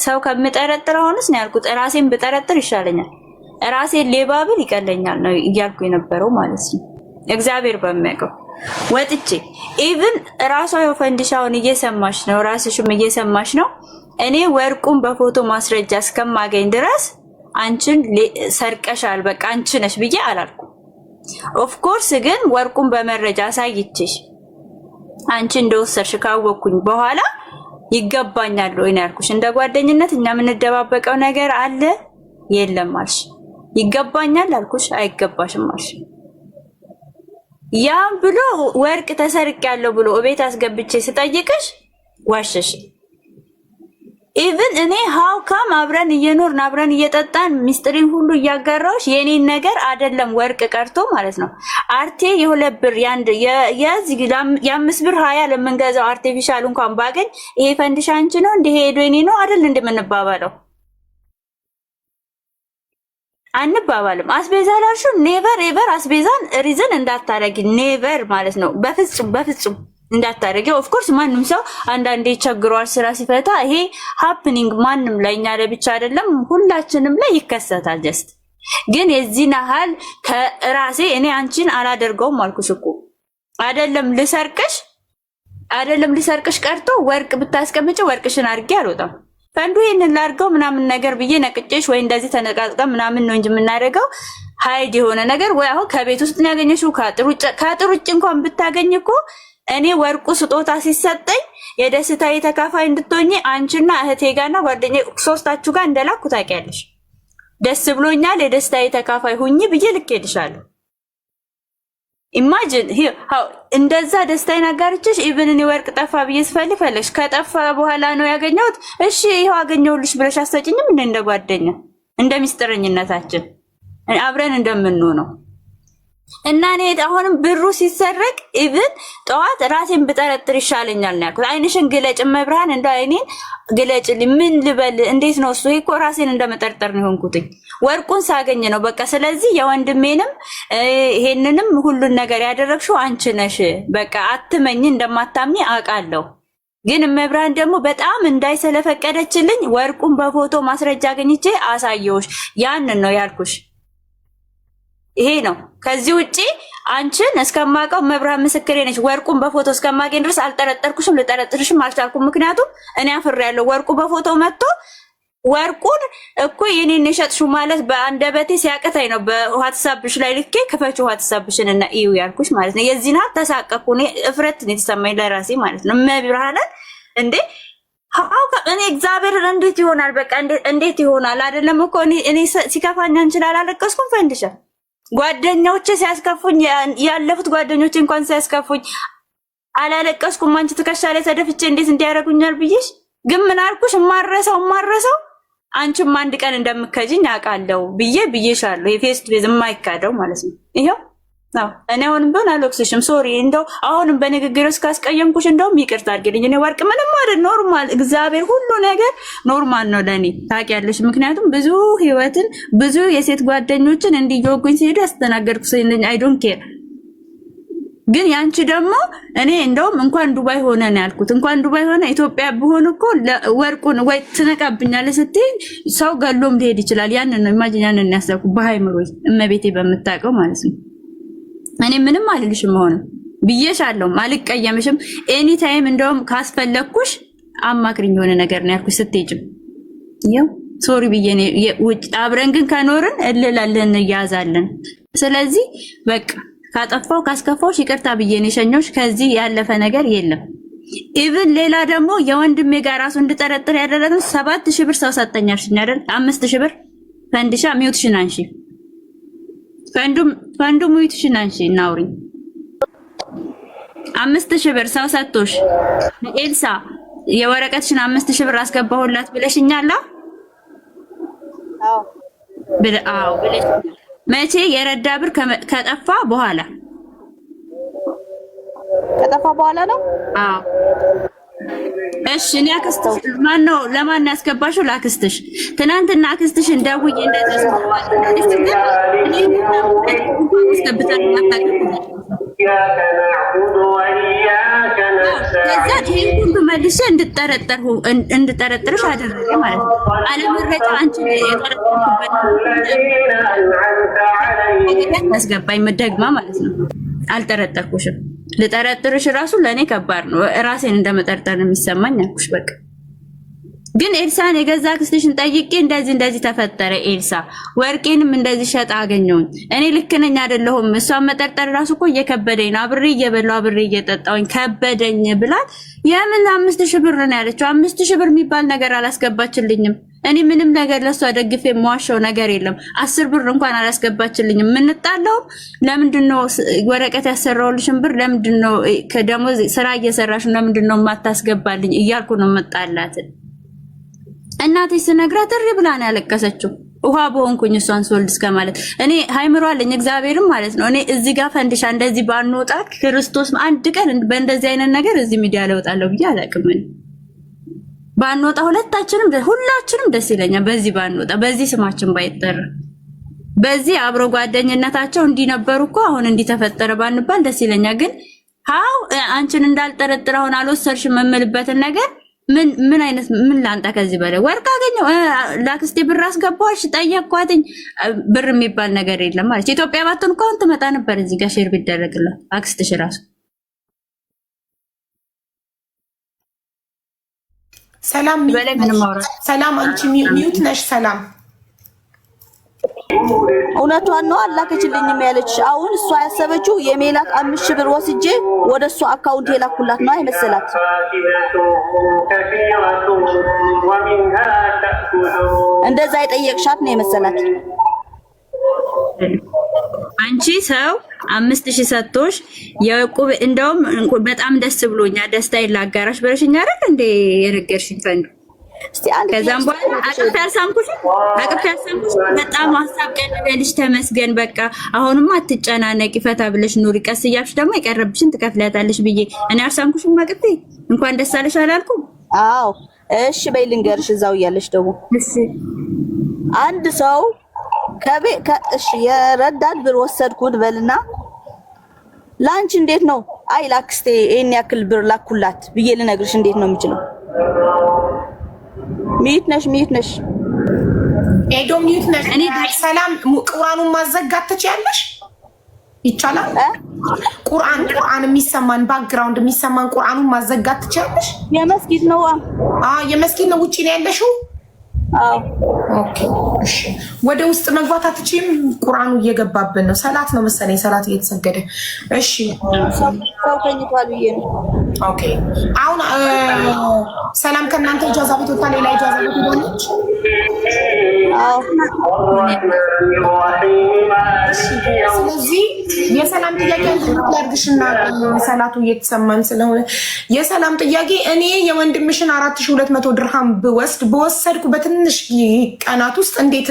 [SPEAKER 3] ሰው ከምጠረጥር አሁንስ ነው ያልኩት፣ ራሴን ብጠረጥር ይሻለኛል፣ ራሴን ሌባ ብል ይቀለኛል ነው እያልኩ የነበረው ማለት ነው። እግዚአብሔር በሚያውቀው ወጥቼ ኢቭን ራሷ ፈንዲሻውን እየሰማሽ ነው፣ ራስሽም እየሰማሽ ነው። እኔ ወርቁን በፎቶ ማስረጃ እስከማገኝ ድረስ አንቺን ሰርቀሻል በቃ አንቺ ነሽ ብዬ አላልኩም። ኦፍ ኮርስ ግን ወርቁን በመረጃ አሳይቼሽ አንቺ እንደወሰድሽ ካወቅኩኝ በኋላ ይገባኛል ወይ ነው ያልኩሽ። እንደ ጓደኝነት እኛ የምንደባበቀው ነገር አለ የለም አልሽ። ይገባኛል አልኩሽ፣ አይገባሽም አልሽ። ያም ብሎ ወርቅ ተሰርቄያለሁ ብሎ እቤት አስገብቼ ስጠይቅሽ ዋሸሽ። ኢቭን እኔ ሃው ካም አብረን እየኖርን አብረን እየጠጣን ሚስጥሪን ሁሉ እያጋራሁሽ የኔን ነገር አይደለም ወርቅ ቀርቶ ማለት ነው። አርቴ የሁለት ብር ያንድ የዚህ የ5 ብር 20 ለምንገዛው አርቲፊሻል እንኳን ባገኝ ይሄ ፈንድሻ አንቺ ነው እንደ ሄዶ የኔ ነው አይደል እንደምንባባለው። አንባባልም። አስቤዛ ላልሽው ኔቨር ኤቨር አስቤዛን ሪዝን እንዳታረጊ ኔቨር ማለት ነው። በፍጹም እንዳታረጊ። ኦፍ ኮርስ ማንም ሰው አንዳንዴ ቸግሯል ስራ ሲፈታ። ይሄ ሃፕኒንግ ማንም ላይ እኛ ላይ ብቻ አይደለም ሁላችንም ላይ ይከሰታል። ጀስት ግን የዚህን ያህል ከራሴ እኔ አንቺን አላደርገውም አልኩሽ እኮ አይደለም ልሰርቅሽ ቀርቶ ወርቅ ብታስቀምጪ ወርቅሽን አድርጌ አልወጣም። ፈንዱ ይሄንን ላድርገው ምናምን ነገር ብዬ ነቅጬሽ ወይ እንደዚህ ተነቃቅቀን ምናምን ነው እንጂ የምናደርገው ሃይድ የሆነ ነገር ወይ አሁን ከቤት ውስጥ ነው ያገኘሽው ከአጥር ውጭ እንኳን ብታገኝ እኮ እኔ ወርቁ ስጦታ ሲሰጠኝ የደስታዬ ተካፋይ እንድትሆኚ አንቺና እህቴ ጋርና ጓደኛዬ ሶስታችሁ ጋር እንደላኩ ታውቂያለሽ። ደስ ብሎኛል የደስታዬ ተካፋይ ሁኚ ብዬ ልኬልሻለሁ። ኢማጂን እንደዛ ደስታዬን አጋርቼሽ ኢቭን እኔ ወርቅ ጠፋ ብዬ ስፈልግ ከጠፋ በኋላ ነው ያገኘሁት። እሺ ይሄው አገኘሁልሽ ብለሽ አሰጭኝም እንደ ጓደኛ እንደ ሚስጥረኝነታችን አብረን እንደምንሆነው እና እኔ አሁንም ብሩ ሲሰረቅ ኢቭን ጠዋት ራሴን ብጠረጥር ይሻለኛል ነው ያልኩት። አይንሽን ግለጭ መብርሃን እንደ አይኔን ግለጭልኝ ምን ልበል እንዴት ነው እሱ እኮ ራሴን እንደመጠርጠር ነው የሆንኩት ወርቁን ሳገኝ ነው በቃ። ስለዚህ የወንድሜንም ይሄንንም ሁሉን ነገር ያደረግሽው አንቺ ነሽ በቃ አትመኝ እንደማታምኒ አውቃለሁ። ግን መብርሃን ደግሞ በጣም እንዳይሰለፈቀደችልኝ ወርቁን በፎቶ ማስረጃ አገኝቼ አሳየውሽ ያንን ነው ያልኩሽ። ይሄ ነው። ከዚህ ውጪ አንቺን እስከማውቀው መብርሃን ምስክሬ ነች። ወርቁን በፎቶ እስከማገኝ ድረስ አልጠረጠርኩሽም፣ ልጠረጥርሽም አልቻልኩም። ምክንያቱም እኔ አፍሬያለሁ። ወርቁ በፎቶ መጥቶ ወርቁን እኮ የኔን የሸጥሽው ማለት በአንደበቴ ሲያቅተኝ ነው በዋትስአፕሽ ላይ ልኬ ክፈችው ዋትስአፕሽን እና እዩ ያልኩሽ ማለት ነው። የዚህን ሀብ ተሳቀቅኩ። እኔ እፍረት ነው የተሰማኝ ለራሴ ማለት ነው። መብርሃንን እንዴ እኔ እግዚአብሔርን እንዴት ይሆናል? በቃ እንዴት ይሆናል? አይደለም እኮ እኔ ሲከፋኝ አንቺን አላለቀስኩም ፈንድሻ ጓደኞቼ ሲያስከፉኝ ያለፉት ጓደኞቼ እንኳን ሲያስከፉኝ አላለቀስኩም። አንቺ ትከሻ ላይ ተደፍቼ እንዴት እንዲያረጉኛል ብዬሽ ግን ምን አልኩሽ? ማረሰው አንቺም አንድ ቀን እንደምከጂኝ አውቃለሁ ብዬሻለሁ። የፌስ ቱ ፌስ የማይካደው ማለት ነው። ይሄው እኔ አሁንም ቢሆን አልወቅስሽም። ሶሪ እንደው አሁንም በንግግር እስካስቀየምኩሽ እንደውም ይቅርታ አድርጊልኝ። እኔ ወርቅ ምንም አይደል፣ ኖርማል እግዚአብሔር ሁሉ ነገር ኖርማል ነው ለኔ ታውቂያለሽ። ምክንያቱም ብዙ ህይወትን ብዙ የሴት ጓደኞችን እንዲጆጉኝ ሲሄዱ ያስተናገድኩ ስለኝ አይ ዶንት ኬር። ግን ያንቺ ደግሞ እኔ እንደውም እንኳን ዱባይ ሆነ ነው ያልኩት። እንኳን ዱባይ ሆነ ኢትዮጵያ ቢሆን እኮ ወርቁን ወይ ትነቃብኛለህ ስትይ ሰው ገሎም ሊሄድ ይችላል። ያንን ነው ኢማጂን ያንን ያሰብኩ በሃይምሮይ እመቤቴ በምታውቀው ማለት ነው። እኔ ምንም አልልሽም ሆነ ብዬሻለሁ፣ አልቀየምሽም። ኤኒ ታይም እንደውም ካስፈለኩሽ አማክሪኝ የሆነ ነገር ነው ያልኩሽ ስትሄጂም ይኸው ሶሪ ብዬ ነው ውጭ አብረን ግን ከኖርን እልላለን እንያዛለን። ስለዚህ በቃ ካጠፋው ካስከፋውሽ ይቅርታ ብዬ ነው የሸኘሁሽ። ከዚህ ያለፈ ነገር የለም። ኢቭን ሌላ ደግሞ የወንድሜ ጋር ራሱ እንድጠረጥር ያደረገው 7000 ብር ሰው ሰጠኛልሽኝ አይደል? 5000 ብር ፈንድሻ ሚውትሽን አንሺ ፈንዱ ሚውትሽን አንሺ እናውሪ። 5000 ብር ሰው ሰጥቶሽ ኤልሳ የወረቀትሽን 5000 ብር አስገባሁላት ብለሽኛል? አዎ ብለሽኛል። መቼ? የረዳ ብር ከጠፋ በኋላ ነው። አዎ እሺ። እኔ አክስትሽ ማነው ለማን ያስገባሽው? ላክስትሽ። ትናንትና አክስትሽን ደውዬ እንደዚህ ከዛ ይሄን ሁሉ መልሼ እንድጠረጥርሽ አደረገ ማለት ነው። አለመረጃ አንቺ የጠረጠርኩበት ያስገባኝ መደግማ ማለት ነው። አልጠረጠርኩሽም። ልጠረጥርሽ ራሱ ለእኔ ከባድ ነው። ራሴን እንደመጠርጠር የሚሰማኝ አልኩሽ በቃ። ግን ኤልሳን የገዛ ክስትሽን ጠይቄ እንደዚህ ተፈጠረ። ኤልሳ ወርቄንም እንደዚህ ሸጣ አገኘውኝ። እኔ ልክ ነኝ አይደለሁም? እሷን መጠርጠር ራሱ እኮ እየከበደኝ ነው። አብሬ እየበላሁ አብሬ እየጠጣሁኝ ከበደኝ ብላት የምን 5000 ብር ነው ያለችው። 5000 ብር የሚባል ነገር አላስገባችልኝም። እኔ ምንም ነገር ለሷ ደግፌ የማዋሸው ነገር የለም። 10 ብር እንኳን አላስገባችልኝም። የምንጣለው ለምንድነው? ወረቀት ያሰራውልሽን ብር ለምንድነው? ከደሞዝ ስራ እየሰራሽ ለምንድነው የማታስገባልኝ እያልኩ ነው መጣላት። እናቴ ስነግራት እሪ ብላ ነው ያለቀሰችው። ውሃ በሆንኩኝ እሷን ስወልድ እስከማለት እኔ ሃይምሮ አለኝ እግዚአብሔርም ማለት ነው። እኔ እዚህ ጋር ፈንድሻ እንደዚህ ባንወጣ ክርስቶስ አንድ ቀን በእንደዚህ አይነት ነገር እዚህ ሚዲያ ላይ ወጣለሁ ብዬ አላውቅም። ባንወጣ ሁላችንም ደስ ይለኛል። በዚህ ባንወጣ በዚህ ስማችን ባይጠራ በዚህ አብሮ ጓደኝነታቸው እንዲነበሩ እኮ አሁን እንዲተፈጠረ ባንባል ደስ ይለኛል። ግን ሃው አንቺን እንዳልጠረጥር አሁን አልወሰድሽም የምልበትን ነገር ምን አይነት ምን ላንጣ ከዚህ በላይ ወርቅ አገኘው ላክስቴ ብር አስገባሽ ጠየቅኳትኝ ብር የሚባል ነገር የለም ማለት ኢትዮጵያ ባትሆን እኮ አሁን ትመጣ ነበር እዚህ ጋር ሼር ቢደረግላት አክስትሽ ራሱ
[SPEAKER 1] ሰላም ሰላም አንቺ ሚዩት ነሽ ሰላም
[SPEAKER 2] እውነቷን ነው አላከችልኝም ያለች አሁን እሷ ያሰበችው የሜላት 5000 ብር ወስጄ ወደ እሷ አካውንት የላኩላት ነው አይመስላት እንደዛ የጠየቅሻት ነው የመሰላት
[SPEAKER 3] አንቺ ሰው 5000 ሰጥቶሽ የቁብ እንደውም በጣም ደስ ብሎኛል ደስታዬን ላጋራሽ ብለሽኝ አይደል እንዴ የነገርሽኝ ፈንዱ እስቲ አንድ ከዛም በኋላ አቅፍ ያልሳምኩሽ በጣም ሐሳብ ቀለበልሽ ተመስገን በቃ አሁንማ አትጨናነቂ ፈታ ብለሽ ኑሪ ቀስ እያልሽ ደግሞ የቀረብሽን ትከፍላታለሽ ብዬ እኔ አልሳምኩሽም አቅፌ እንኳን ደስ አለሽ አላልኩም
[SPEAKER 2] አዎ እሺ በይ ልንገርሽ እዛው እያለሽ ደግሞ
[SPEAKER 3] እሺ
[SPEAKER 2] አንድ ሰው እሺ የረዳት ብር ወሰድኩት በልና ላንቺ እንዴት ነው አይ ላክስቴ ይሄን ያክል ብር ላኩላት ብዬ ልነግርሽ እንዴት ነው የምችለው ሚት ነሽ
[SPEAKER 1] ኤዶ ሚት ነሽ እኔ ሰላም ቁርአኑን ማዘጋት ትችያለሽ ይቻላል ቁርአን የሚሰማን ባክግራውንድ የሚሰማን ቁርአኑን ማዘጋት ትችያለሽ
[SPEAKER 2] የመስጊድ ነው
[SPEAKER 1] የመስጊድ ነው ውጪ ነው ያለሽው ኦኬ እሺ ወደ ውስጥ መግባት አትችይም ቁርአኑ እየገባብን ነው ሰላት ነው መሰለኝ ሰላት እየተሰገደ እሺ
[SPEAKER 2] ሰው ተኝቷል ብዬ ነው
[SPEAKER 1] ኦኬ አሁን ሰላም ከእናንተ ኢጃዛ ቤት ወጣ ሌላ ኢጃዛ ቤት ሆነች ስለዚህ የሰላም ጥያቄ ያርግሽና ሰላቱ እየተሰማን ስለሆነ የሰላም ጥያቄ እኔ የወንድምሽን 4200 ድርሃም በወሰድኩ በትንሽ ቀናት ውስጥ እንዴት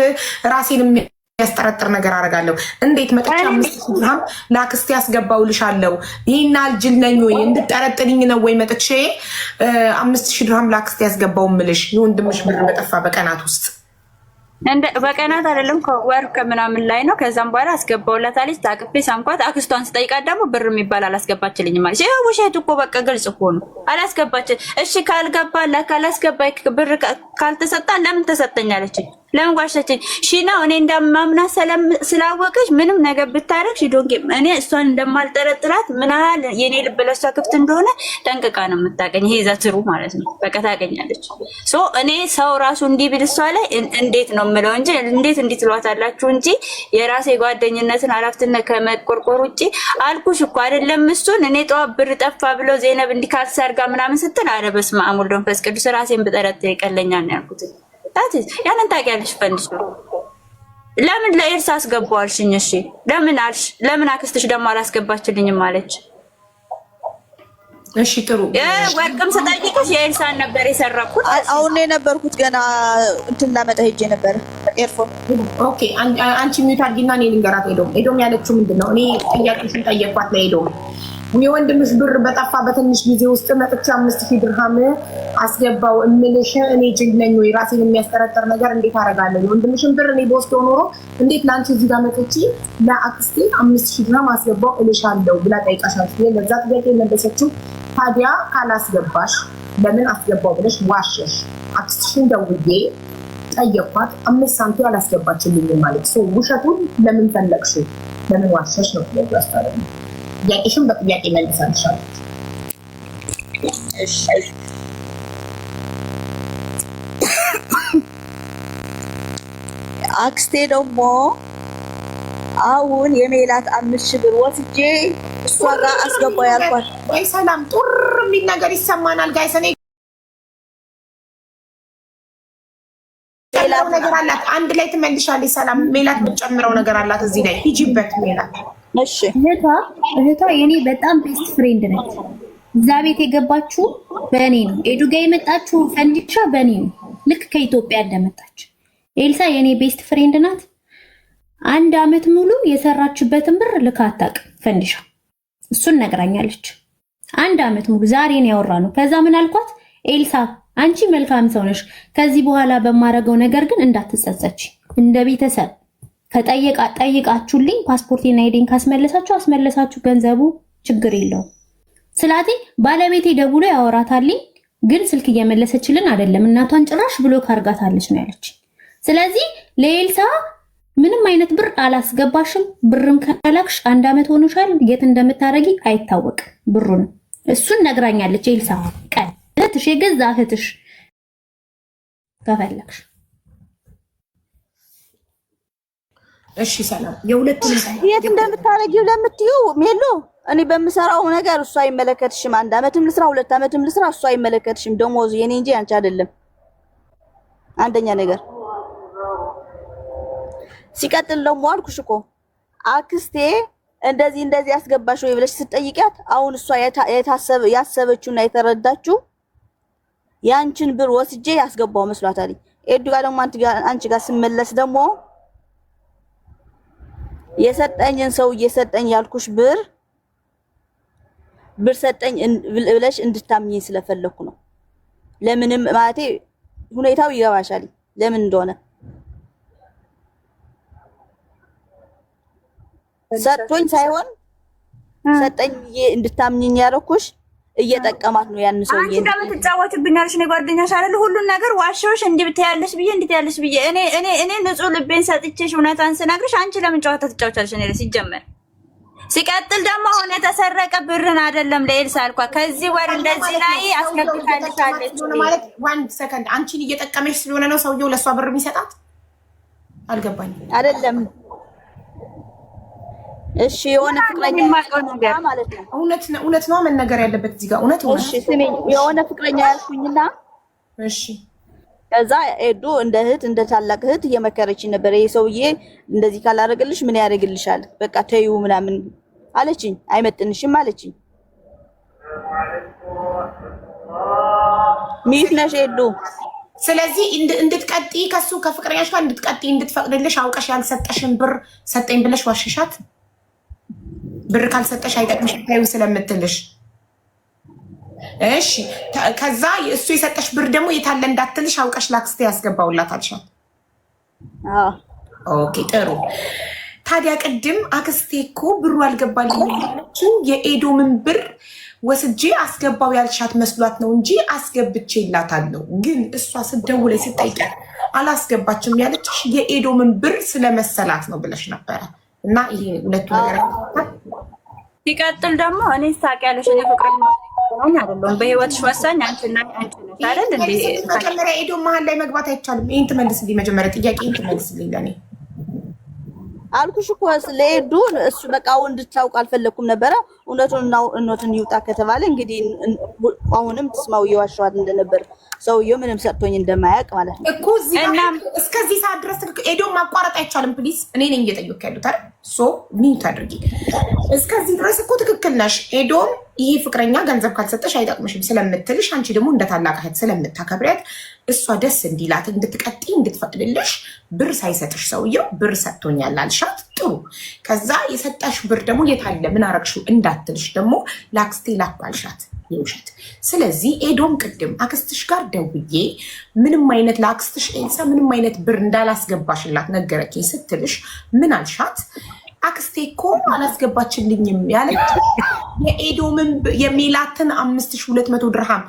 [SPEAKER 1] ራሴን የሚያስጠረጥር ነገር አደርጋለሁ እንዴት መጥቻ 5000 ድርሃም ላክስቴ ያስገባውልሻለሁ ይሄን አልጅል ነኝ ወይ እንድጠረጥልኝ ነው ወይ መጥቼ 5000 ድርሃም ላክስቴ ያስገባውምልሽ የወንድምሽ ብር በጠፋ በቀናት ውስጥ
[SPEAKER 3] እንደ በቀናት አይደለም ከወር ከምናምን ላይ ነው ከዛም በኋላ አስገባውላታለች ታቅፌ ሳምኳት አክስቷን ስጠይቃት ደግሞ ብር የሚባል አላስገባችልኝም ማለት ይሄ ውሸት እኮ በቃ ግልጽ እኮ ነው አላስገባች እሺ ካልገባ ካላስገባይ ብር ካልተሰጣ ለምን ተሰጠኛለች ለምን ዋሸችኝ ሺናው እኔ እንደማምና ስላወቀች ምንም ነገር ብታረግ ዶንጌ እኔ እሷን እንደማልጠረጥራት ምናል የኔ ልብ ለሷ ክፍት እንደሆነ ጠንቅቃ ነው የምታቀኝ ይሄ ዘትሩ ማለት ነው በቃ ታገኛለች ሶ እኔ ሰው ራሱ እንዲብል እሷ ላይ እንዴት ነው ምለው እንጂ እንዴት እንዲትሏታላችሁ እንጂ የራሴ ጓደኝነትን አላፍትነት ከመቆርቆር ውጪ አልኩሽ እኮ አይደለም እሱን እኔ ጠዋት ብር ጠፋ ብሎ ዜነብ እንዲካሰርጋ ምናምን ስትል አረ በስመ አብ ወልድ ወመንፈስ ቅዱስ ራሴን ብጠረጥር ይቀለኛል ነው ያልኩት ያንን ታውቂያለሽ ፈንድሽ ለምን ለኤልሳ አስገባዋልሽኝ እሺ ለምን አልሽ ለምን አክስትሽ ደግሞ አላስገባችልኝም ማለች
[SPEAKER 1] እሺ ጥሩ
[SPEAKER 3] ወርቅም ስጠይቅሽ የኤልሳን ነበር የሰረኩት
[SPEAKER 2] አሁን የነበርኩት ገና እንትን ላመጣ ሄጄ ነበር ኤርፎን
[SPEAKER 1] ኦኬ አንቺ ሚዩት አድርጊና እኔ ልንገራት ሄዶም ያለችው ምንድነው እኔ ጥያቄሽን ጠየቅኳት ለሄዶም የወንድምሽ ብር በጠፋ በትንሽ ጊዜ ውስጥ መጥቼ 5000 ድርሃም አስገባው እምልሽ እኔ ጅል ነኝ ወይ ራሴን የሚያስጠረጥር ነገር እንዴት አደርጋለሁ የወንድምሽን ብር እኔ በወስደው ኖሮ እንዴት ላንቺ እዚህ ጋር መጥቼ ለአክስቴ 5000 ድርሃም አስገባው እልሻለሁ ብላ ጠይቃሻለች ለዛ ጥያቄ መለሰችው ታዲያ ካላስገባሽ ለምን አስገባው ብለሽ ዋሸሽ አክስትሽን ደውዬ ጠየቅኳት 5 ሳንቲም አላስገባችልኝም ማለት ነው ውሸቱን ለምን ፈለግሽ ለምን ዋሸሽ ነው ያስተላልፈው ያቂሽም በጥያቄ መልሳልሻለሁ
[SPEAKER 2] እሺ አክስቴ ደግሞ አሁን የሜላት 5000 ብር ወስጄ እሷ ጋር አስገባው ያልኳት
[SPEAKER 1] ወይ ሰላም ጡር የሚል ነገር ይሰማናል ጋይስ እኔ ሌላው ነገር አላት አንድ ላይ ትመልሻለች ሰላም ሜላት የምትጨምረው ነገር አላት እዚህ ላይ ሂጂበት ሜላት
[SPEAKER 2] እሺ
[SPEAKER 5] እህቷ የኔ በጣም ቤስት ፍሬንድ ነች እዛ ቤት የገባችው በእኔ ነው ኤዱ ጋር የመጣችው ፈንዲሻ በእኔ ነው ልክ ከኢትዮጵያ እንደመጣች ኤልሳ የኔ ቤስት ፍሬንድ ናት 1 አመት ሙሉ የሰራችበትን ብር ልካ አታውቅም ፈንዲሻ እሱን ነግራኛለች 1 አመት ሙሉ ዛሬ ነው ያወራነው ከዛ ምን አልኳት ኤልሳ አንቺ መልካም ሰው ነሽ ከዚህ በኋላ በማረገው ነገር ግን እንዳትጸጸች እንደ ቤተሰብ ጠይቃችሁልኝ ፓስፖርቴና አይዲን ካስመለሳችሁ አስመለሳችሁ፣ ገንዘቡ ችግር የለውም። ስላቴ ባለቤቴ ደውሎ ያወራታልኝ፣ ግን ስልክ እየመለሰችልን አይደለም። እናቷን ጭራሽ ብሎክ አርጋታለች ነው ያለች። ስለዚህ ለኤልሳ ምንም አይነት ብር አላስገባሽም። ብርም ከላክሽ 1 ዓመት ሆኖሻል። የት እንደምታረጊ አይታወቅም። ብሩን እሱን ነግራኛለች ኤልሳ። ቀን እህትሽ የገዛ እህትሽ ከፈለግሽ
[SPEAKER 1] እሺ ሰላም። የሁለቱንም
[SPEAKER 2] የት እንደምታረጊው ለምትዩ ሜሎ እኔ በምሰራው ነገር እሱ አይመለከትሽም። 1 ዓመትም ልስራ 2 ዓመትም ልስራ እሱ አይመለከትሽም። ደሞዙ የኔ እንጂ አንቺ አይደለም። አንደኛ ነገር ሲቀጥል ደግሞ አልኩሽ እኮ አክስቴ እንደዚህ ያስገባሽ ወይ ብለሽ ስትጠይቂያት አሁን እሷ ያሰበችውና የተረዳችው ያንቺን ብር ወስጄ ያስገባው መስሏታል። ኤዱ ጋር ደግሞ አንቺ ጋር ስመለስ ደግሞ የሰጠኝን ሰው እየሰጠኝ ያልኩሽ ብር ሰጠኝ ብለሽ እንድታምኚ ስለፈለኩ ነው። ለምንም ማለቴ ሁኔታው ይገባሻል ለምን እንደሆነ። ሰጥቶኝ ሳይሆን ሰጠኝ እንድታምኚኝ ያረኩሽ እየጠቀማት ነው ያን ሰውዬ።
[SPEAKER 3] አንቺ ጋር ትጫወችብኛለሽ ነው ጓደኛሽ አይደል? ሁሉን ነገር ዋሽሽ እንዲህ ብታያለሽ ብዬ እንድታያለሽ ብዬ እኔ ንጹህ ልቤን ሰጥቼሽ እውነታን ስነግርሽ አንቺ ለምን ጨዋታ ትጫወቻለሽ? እኔ ሲጀመር ሲቀጥል ደግሞ አሁን የተሰረቀ ብርን አይደለም ለኤልሳ አልኳት። ከዚህ ወር እንደዚህ ላይ አስገብታለች
[SPEAKER 1] ማለት 1 ሰከንድ አንቺን እየጠቀመሽ ስለሆነ ነው ሰውየው ለሷ ብር የሚሰጣት። አልገባኝም።
[SPEAKER 2] አይደለም እሺ የሆነ ፍቅረኛ ማለት ነው።
[SPEAKER 1] እውነት ነው መነገር ያለበት እዚህ ጋር እውነት ነው።
[SPEAKER 2] እሺ ስሜኝ የሆነ ፍቅረኛ ያልኩኝና
[SPEAKER 1] እሺ
[SPEAKER 2] ከዛ ኤዱ እንደ እህት እንደ ታላቅ እህት እየመከረችኝ ነበር። ይሄ ሰውዬ እንደዚህ ካላደረግልሽ ምን ያደርግልሻል? በቃ ተይው ምናምን አለችኝ። አይመጥንሽም አለችኝ። ሚት ነሽ ኤዱ።
[SPEAKER 1] ስለዚህ እንድትቀጥይ ከሱ ከፍቅረኛሽ ጋር እንድትቀጥይ እንድትፈቅድልሽ አውቀሽ ያልሰጠሽን ብር ሰጠኝ ብለሽ ዋሽሻት። ብር ካልሰጠሽ አይጠቅምሽ ታዩ ስለምትልሽ እሺ። ከዛ እሱ የሰጠሽ ብር ደግሞ የታለ እንዳትልሽ አውቀሽ ላክስቴ ያስገባውላት አልሻት። ኦኬ ጥሩ። ታዲያ ቅድም አክስቴ እኮ ብሩ አልገባልኝ ያለችው የኤዶምን ብር ወስጄ አስገባው ያልሻት መስሏት ነው እንጂ አስገብቼላታለሁ። ግን እሷ ስትደውል ስትጠይቃት አላስገባችም ያለችሽ የኤዶምን ብር ስለመሰላት ነው ብለሽ ነበረ። እና ይሄ ሁለቱ ነገር
[SPEAKER 3] ሲቀጥል ደግሞ እኔ ታውቂያለሽ እኔ ፍቅረኛ ነኝ አይደለም በህይወትሽ ወሳኝ አንቺና አንቺ ነሽ አይደል እንዴ?
[SPEAKER 1] መጀመሪያ ኤዶ መሀል ላይ መግባት አይቻልም። ይሄን ትመልስልኝ መጀመሪያ ጥያቄን ትመልስልኝ ለኔ
[SPEAKER 2] አልኩሽ እኮ ለኤዱ እሱ በቃው እንድታውቅ አልፈለኩም ነበረ። እውነቱን ይውጣ ከተባለ እንግዲህ አሁንም ትስማው እየዋሸዋት እንደነበር ሰውየው ምንም ሰጥቶኝ እንደማያውቅ ማለት ነው
[SPEAKER 1] እኮ እስከዚህ ሰዓት ድረስ ኤዶ ማቋረጥ አይቻልም። ፕሊዝ እኔ ነኝ እየጠየኩ ያሉት አይደል? ሶ ሚዩት አድርጊ። እስከዚህ ድረስ እኮ ትክክል ነሽ። ኤዶም ይሄ ፍቅረኛ ገንዘብ ካልሰጠሽ አይጠቅምሽም ስለምትልሽ አንቺ ደግሞ እንደ ታላቅ እህት ስለምታከብሪያት እሷ ደስ እንዲላት እንድትቀጥይ እንድትፈቅድልሽ ብር ሳይሰጥሽ ሰውየው ብር ሰጥቶኛል አልሻት። ጥሩ። ከዛ የሰጠሽ ብር ደግሞ የታለ ምን አረግሽው እንዳትልሽ ደግሞ ለአክስቴ ላኩ አልሻት የውሸት። ስለዚህ ኤዶም ቅድም አክስትሽ ጋር ደውዬ ምንም አይነት ለአክስትሽ ኤልሳ ምንም አይነት ብር እንዳላስገባሽላት ነገረችኝ ስትልሽ ምን አልሻት? አክስቴ እኮ አላስገባችልኝም ያለች የኤዶምን የሜላትን 5200 ድርሃም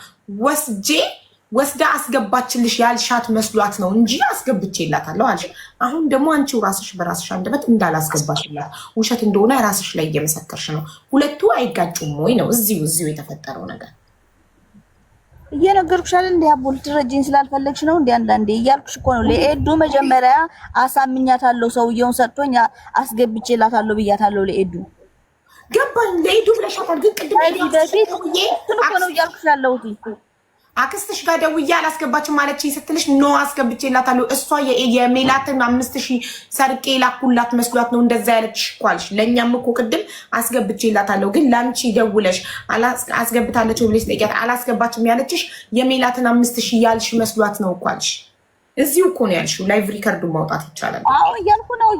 [SPEAKER 1] ወስዳ አስገባችልሽ ያልሻት መስሏት ነው እንጂ አስገብቼላታለሁ አልሽ። አሁን ደግሞ አንቺው ራስሽ በራስሽ አንደበት እንዳላስገባሽላት ውሸት እንደሆነ ራስሽ ላይ እየመሰከርሽ ነው። ሁለቱ አይጋጩም ወይ ነው እዚሁ የተፈጠረው ነገር?
[SPEAKER 2] እየነገርኩሽ አይደል እንዴ? አቦል ትረጂኝ ስላልፈለግሽ ነው እንዴ? አንዳንዴ እያልኩሽ እኮ ነው። ለኤዱ መጀመሪያ አሳምኛታለሁ፣ ሰውየውን ሰጥቶኝ አስገብቼላታለሁ ብያታለሁ ለኤዱ።
[SPEAKER 1] ገባኝ። ለኤዱ ብለሻታል። ግን ቅድም
[SPEAKER 2] በፊት እኮ ነው እያልኩሽ ያለሁት።
[SPEAKER 1] አክስትሽ ጋር ደውዬ አላስገባችም ማለችኝ ስትልሽ ኖ አስገብቼላታለሁ፣ እሷ የሜላትን 5000 ሰርቄ ላኩላት መስሏት ነው እንደዛ ያለችሽ እኮ አልሽ። ለእኛም እኮ ቅድም አስገብቼላታለሁ፣ ግን ለአንቺ ደውለሽ አስገብታለች ብለሽ ጠይቂያት አላስገባችም ያለችሽ የሜላትን 5000 ያልሽ መስሏት ነው እኮ አልሽ። እዚሁ እኮ ነው ያልሽው። ላይቭ ሪከርዱን ማውጣት ይቻላል።
[SPEAKER 2] አዎ እያልኩ ነው።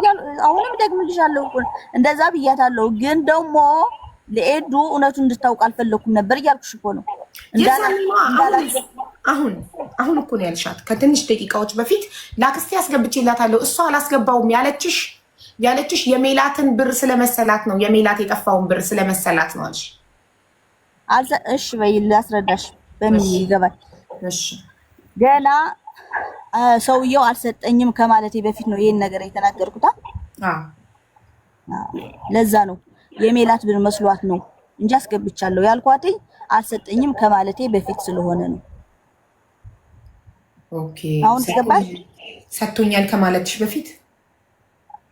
[SPEAKER 2] አሁንም ደግምልሻለሁ እኮ እንደዛ ብያታለሁ፣ ግን ደግሞ ለኤዱ እውነቱን እንድታውቅ አልፈለኩም ነበር እያልኩሽ እኮ ነው።
[SPEAKER 1] አሁን እኮ ነው ያልሻት ከትንሽ ደቂቃዎች በፊት ለአክስቴ አስገብቼላታለሁ እሷ አላስገባውም ያለችሽ ያለችሽ የሜላትን ብር ስለመሰላት ነው። የሜላት የጠፋውን ብር ስለመሰላት ነው አልሽ።
[SPEAKER 2] እሺ በይ ላስረዳሽ በምን ይገባል።
[SPEAKER 1] እሺ
[SPEAKER 2] ገና ሰውየው አልሰጠኝም ከማለቴ በፊት ነው ይሄን ነገር የተናገርኩት። ለዛ ነው የሜላት ብር መስሏት ነው እንጂ አስገብቻለሁ ያልኳት አልሰጠኝም ከማለቴ በፊት ስለሆነ ነው።
[SPEAKER 1] ኦኬ
[SPEAKER 2] አሁን ተገባሽ?
[SPEAKER 1] ሰጥቶኛል ከማለትሽ በፊት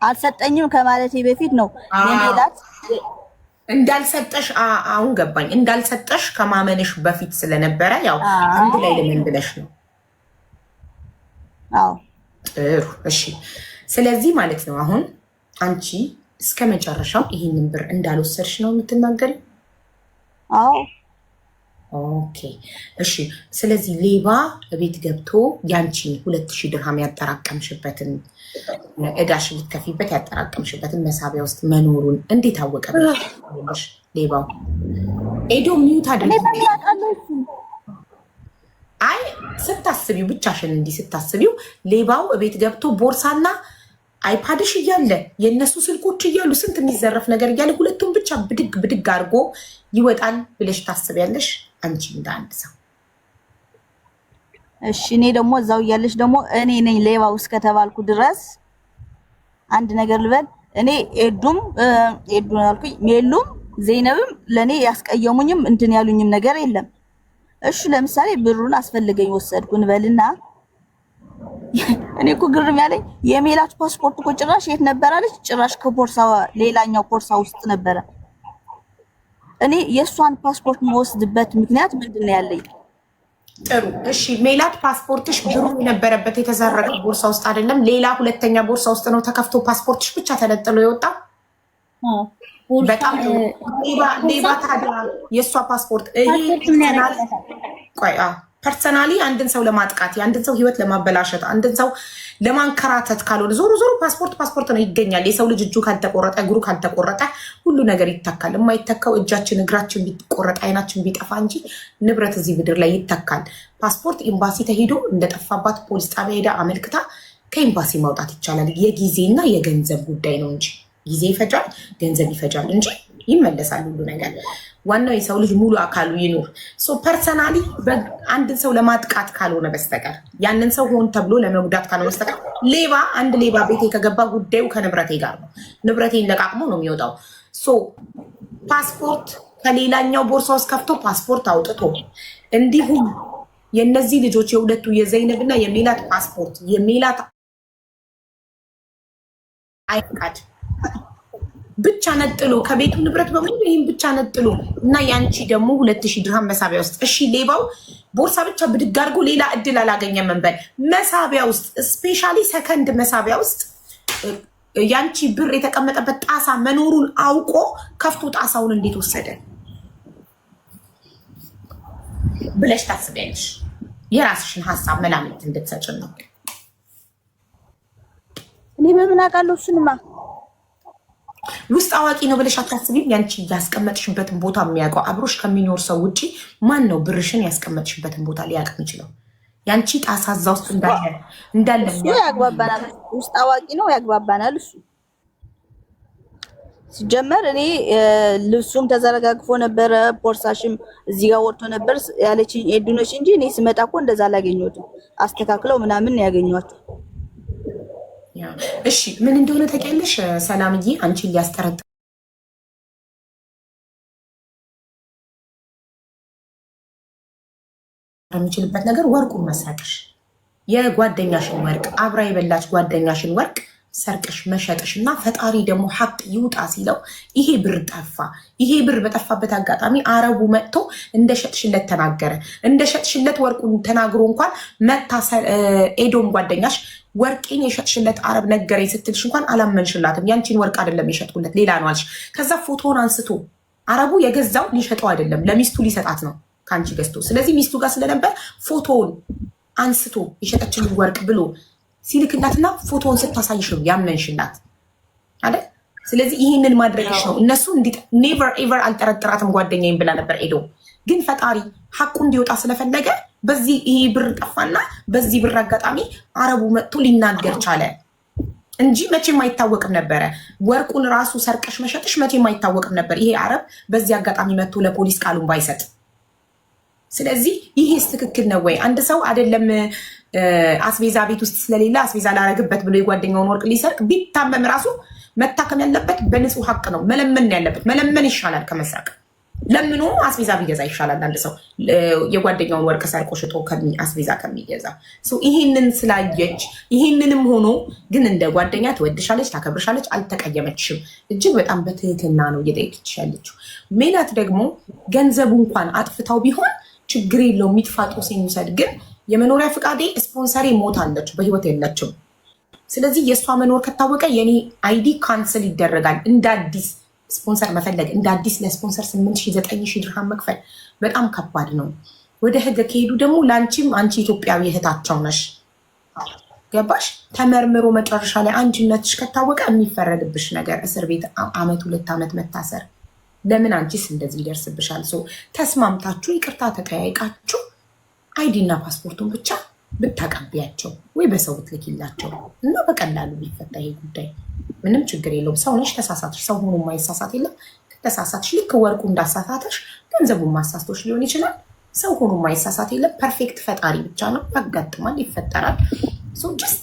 [SPEAKER 2] አልሰጠኝም ከማለቴ በፊት ነው የሜላት
[SPEAKER 1] እንዳልሰጠሽ አሁን ገባኝ። እንዳልሰጠሽ ከማመንሽ በፊት ስለነበረ ያው አንድ ላይ ለምን ብለሽ ነው።
[SPEAKER 2] አዎ
[SPEAKER 1] ጥሩ እሺ። ስለዚህ ማለት ነው አሁን አንቺ እስከ መጨረሻው ይሄንን ብር እንዳልወሰድሽ ነው የምትናገሪው?
[SPEAKER 2] አዎ
[SPEAKER 1] ኦኬ እሺ። ስለዚህ ሌባ ቤት ገብቶ ያንቺን 2000 ድርሃም ያጠራቀምሽበትን እዳሽ ልትከፊበት ያጠራቀምሽበትን መሳቢያ ውስጥ መኖሩን እንዴት አወቀብሽ ሌባው? ኤዶ ሚዩት አድርጊ። አይ ስታስቢው ብቻሽን እንዲህ ስታስቢው ሌባው ቤት ገብቶ ቦርሳና አይፓድሽ እያለ የእነሱ ስልኮች እያሉ ስንት የሚዘረፍ ነገር እያለ ሁለቱም ብቻ ብድግ ብድግ አድርጎ ይወጣል ብለሽ ታስቢያለሽ? አንቺ እንደ አንድ ሰው
[SPEAKER 2] እሺ። እኔ ደግሞ እዛው እያለሽ ደግሞ እኔ ነኝ ሌባው እስከተባልኩ ድረስ አንድ ነገር ልበል። እኔ ኤዱን አልኩኝ ሜሉም ዘይነብም ለኔ ያስቀየሙኝም እንትን ያሉኝም ነገር የለም። እሺ ለምሳሌ ብሩን አስፈልገኝ ወሰድኩ እንበልና እኔ እኮ ግርም ያለኝ የሜላት ፓስፖርት እኮ ጭራሽ የት ነበር አለች። ጭራሽ ከፖርሳ ሌላኛው ፖርሳ ውስጥ ነበረ። እኔ የእሷን ፓስፖርት መወስድበት ምክንያት ምንድን ነው ያለኝ?
[SPEAKER 1] ጥሩ እሺ። ሜላት ፓስፖርትሽ ብሩ የነበረበት የተዘረቀ ቦርሳ ውስጥ አይደለም፣ ሌላ ሁለተኛ ቦርሳ ውስጥ ነው ተከፍቶ ፓስፖርትሽ ብቻ ተለጥሎ የወጣው። በጣም ሌባ ታዲያ የእሷ ፓስፖርት ፐርሰናሊ አንድን ሰው ለማጥቃት የአንድን ሰው ህይወት ለማበላሸት አንድን ሰው ለማንከራተት ካልሆነ ዞሮ ዞሮ ፓስፖርት ነው ይገኛል። የሰው ልጅ እጁ ካልተቆረጠ እግሩ ካልተቆረጠ ሁሉ ነገር ይተካል። የማይተካው እጃችን እግራችን ቢቆረጥ አይናችን ቢጠፋ እንጂ ንብረት እዚህ ምድር ላይ ይተካል። ፓስፖርት ኤምባሲ ተሄዶ እንደጠፋባት ፖሊስ ጣቢያ ሄዳ አመልክታ ከኤምባሲ ማውጣት ይቻላል። የጊዜና የገንዘብ ጉዳይ ነው እንጂ ጊዜ ይፈጃል፣ ገንዘብ ይፈጃል እንጂ ይመለሳል ሁሉ ነገር። ዋናው የሰው ልጅ ሙሉ አካሉ ይኑር። ፐርሰናሊ አንድን ሰው ለማጥቃት ካልሆነ በስተቀር ያንን ሰው ሆን ተብሎ ለመጉዳት ካልሆነ በስተቀር አንድ ሌባ ቤቴ ከገባ ጉዳዩ ከንብረቴ ጋር ነው። ንብረቴን ለቃቅሞ ነው የሚወጣው። ፓስፖርት ከሌላኛው ቦርሳ ውስጥ ከፍቶ ፓስፖርት አውጥቶ እንዲሁም የነዚህ ልጆች የሁለቱ የዘይነብና የሜላት ፓስፖርት የሜላት አይፈቃድ ብቻ ነጥሎ ከቤቱ ንብረት በሙሉ ይህን ብቻ ነጥሎ እና ያንቺ ደግሞ 2000 ድርሃም መሳቢያ ውስጥ እሺ፣ ሌባው ቦርሳ ብቻ ብድግ አድርጎ ሌላ እድል አላገኘም መንበል መሳቢያ ውስጥ ስፔሻሊ ሰከንድ መሳቢያ ውስጥ ያንቺ ብር የተቀመጠበት ጣሳ መኖሩን አውቆ ከፍቶ ጣሳውን እንዴት ወሰደ ብለሽ ታስቢያለሽ? የራስሽን ሀሳብ መላምት እንድትሰጭን ነው።
[SPEAKER 2] እኔ በምን አውቃለሁ? እሱንማ
[SPEAKER 1] ውስጥ አዋቂ ነው ብለሽ አታስቢም? ያንቺ ያስቀመጥሽበትን ቦታ የሚያውቀው አብሮሽ ከሚኖር ሰው ውጪ ማን ነው ብርሽን ያስቀመጥሽበትን ቦታ ሊያውቅ የሚችለው? ያንቺ ጣሳ እዛ ውስጥ እንዳለ
[SPEAKER 2] እሱ ያግባባናል። ውስጥ አዋቂ ነው ያግባባናል። እሱ ሲጀመር እኔ ልብሱም ተዘረጋግፎ ነበረ፣ ቦርሳሽም እዚህ ጋር ወጥቶ ነበር ያለችኝ ኤዱነሽ እንጂ እኔ ስመጣ እኮ እንደዛ አላገኘሁትም። አስተካክለው ምናምን ያገኘኋቸው።
[SPEAKER 1] እሺ ምን እንደሆነ ታውቂያለሽ ሰላምዬ? አንቺን ሊያስጠረጥር የሚችልበት ነገር ወርቁን መስረቅሽ፣ የጓደኛሽን ወርቅ አብራ የበላች ጓደኛሽን ወርቅ ሰርቅሽ መሸጥሽ እና ፈጣሪ ደግሞ ሀቅ ይውጣ ሲለው ይሄ ብር ጠፋ። ይሄ ብር በጠፋበት አጋጣሚ አረቡ መጥቶ እንደሸጥሽለት ተናገረ። እንደሸጥሽለት ወርቁን ተናግሮ እንኳን መታ ኤዶም ጓደኛሽ ወርቄን የሸጥሽለት አረብ ነገረኝ ስትልሽ እንኳን አላመንሽላትም። ያንቺን ወርቅ አይደለም የሸጥኩለት ሌላ ነው አልሽ። ከዛ ፎቶውን አንስቶ አረቡ የገዛው ሊሸጠው አይደለም ለሚስቱ ሊሰጣት ነው ከአንቺ ገዝቶ። ስለዚህ ሚስቱ ጋር ስለነበር ፎቶውን አንስቶ የሸጠችልን ወርቅ ብሎ ሲልክላትና ፎቶውን ስታሳይሽ ነው ያመንሽላት አይደል? ስለዚህ ይህንን ማድረግሽ ነው። እነሱ ኔቨር ኤቨር አልጠረጥራትም ጓደኛዬን ብላ ነበር ኤዶ። ግን ፈጣሪ ሀቁ እንዲወጣ ስለፈለገ በዚህ ይሄ ብር ጠፋና በዚህ ብር አጋጣሚ አረቡ መጥቶ ሊናገር ቻለ። እንጂ መቼም አይታወቅም ነበረ። ወርቁን ራሱ ሰርቀሽ መሸጥሽ መቼም አይታወቅም ነበር። ይሄ አረብ በዚህ አጋጣሚ መጥቶ ለፖሊስ ቃሉን ባይሰጥ። ስለዚህ ይሄስ ትክክል ነው ወይ? አንድ ሰው አይደለም አስቤዛ ቤት ውስጥ ስለሌለ አስቤዛ ላረግበት ብሎ የጓደኛውን ወርቅ ሊሰርቅ ቢታመም ራሱ መታከም ያለበት በንጹህ ሀቅ ነው። መለመን ያለበት መለመን ይሻላል ከመስረቅ። ለምኑ አስቤዛ ቢገዛ ይሻላል። አንድ ሰው የጓደኛውን ወርቅ ሰርቆ ሽጦ አስቤዛ ከሚገዛ። ይሄንን ስላየች ይሄንንም ሆኖ ግን እንደ ጓደኛ ትወድሻለች፣ ታከብርሻለች፣ አልተቀየመችሽም። እጅግ በጣም በትህትና ነው እየጠየቀችሽ ያለችው። ሜላት ደግሞ ገንዘቡ እንኳን አጥፍታው ቢሆን ችግር የለው የሚጥፋጡ ሲንውሰድ፣ ግን የመኖሪያ ፍቃዴ ስፖንሰሬ ሞታለች፣ በህይወት የለችም። ስለዚህ የእሷ መኖር ከታወቀ የኔ አይዲ ካንስል ይደረጋል። እንደ አዲስ ስፖንሰር መፈለግ፣ እንደ አዲስ ለስፖንሰር 8,000-9,000 ድርሃም መክፈል በጣም ከባድ ነው። ወደ ህግ ከሄዱ ደግሞ ለአንቺም አንቺ ኢትዮጵያዊ እህታቸው ነሽ። ገባሽ? ተመርምሮ መጨረሻ ላይ አንቺነትሽ ከታወቀ የሚፈረድብሽ ነገር እስር ቤት 1-2 ዓመት መታሰር። ለምን አንቺስ እንደዚህ ይደርስብሻል? ተስማምታችሁ ይቅርታ ተጠያይቃችሁ አይዲ እና ፓስፖርቱን ብቻ ብታቀቢያቸው ወይ በሰው ብትልኪላቸው እና በቀላሉ ሊፈታ ይሄ ጉዳይ። ምንም ችግር የለውም። ሰው ነሽ፣ ተሳሳትሽ። ሰው ሆኖ የማይሳሳት የለም። ተሳሳትሽ፣ ልክ ወርቁ እንዳሳሳተሽ ገንዘቡን ማሳስቶች ሊሆን ይችላል። ሰው ሆኖ የማይሳሳት የለም። ፐርፌክት ፈጣሪ ብቻ ነው። ያጋጥማል፣ ይፈጠራል። ጀስት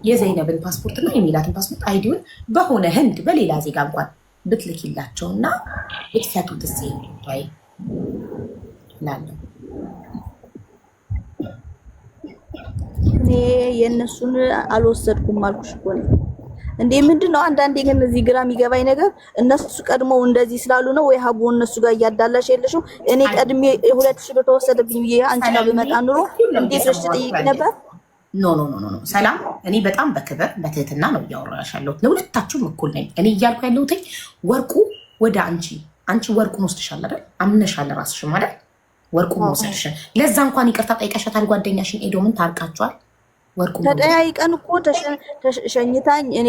[SPEAKER 1] የዘይነብን ፓስፖርት እና የሚላትን ፓስፖርት አይዲውን በሆነ ህንድ በሌላ ዜጋ እንኳን ብትልኪላቸው እና ብትፈቱት ስ ጉዳይ ላለው
[SPEAKER 2] እኔ የእነሱን አልወሰድኩም አልኩሽ እኮ ነው እንዴ። ምንድነው አንዳንዴ ግን እዚህ ግራ የሚገባኝ ነገር እነሱ ቀድመው እንደዚህ ስላሉ ነው ወይ ሀቡ እነሱ ጋር እያዳላሽ የለሽም? እኔ ቀድሜ 2,000 ብር ተወሰደብኝ ብዬ አንቺ ጋር ብመጣ ኑሮ እንዴት ብለሽ ትጠይቂ ነበር?
[SPEAKER 1] ኖ ሰላም፣ እኔ በጣም በክብር በትህትና ነው እያወራሽ ያለሁት። ለሁለታችሁም እኩል ነኝ። እኔ እያልኩ ያለሁት ወርቁ ወደ አንቺ ወርቁን ወስደሻል አይደል? አምነሻል ራስሽም አይደል? ወርቁን ወስደሻል። ለዛ እንኳን ይቅርታ ጠይቀሻታል። ጓደኛሽን ኤዶምን ታርቃችኋል። ወርቁ
[SPEAKER 2] ተጠያይቀን እኮ ተሸኝታኝ እኔ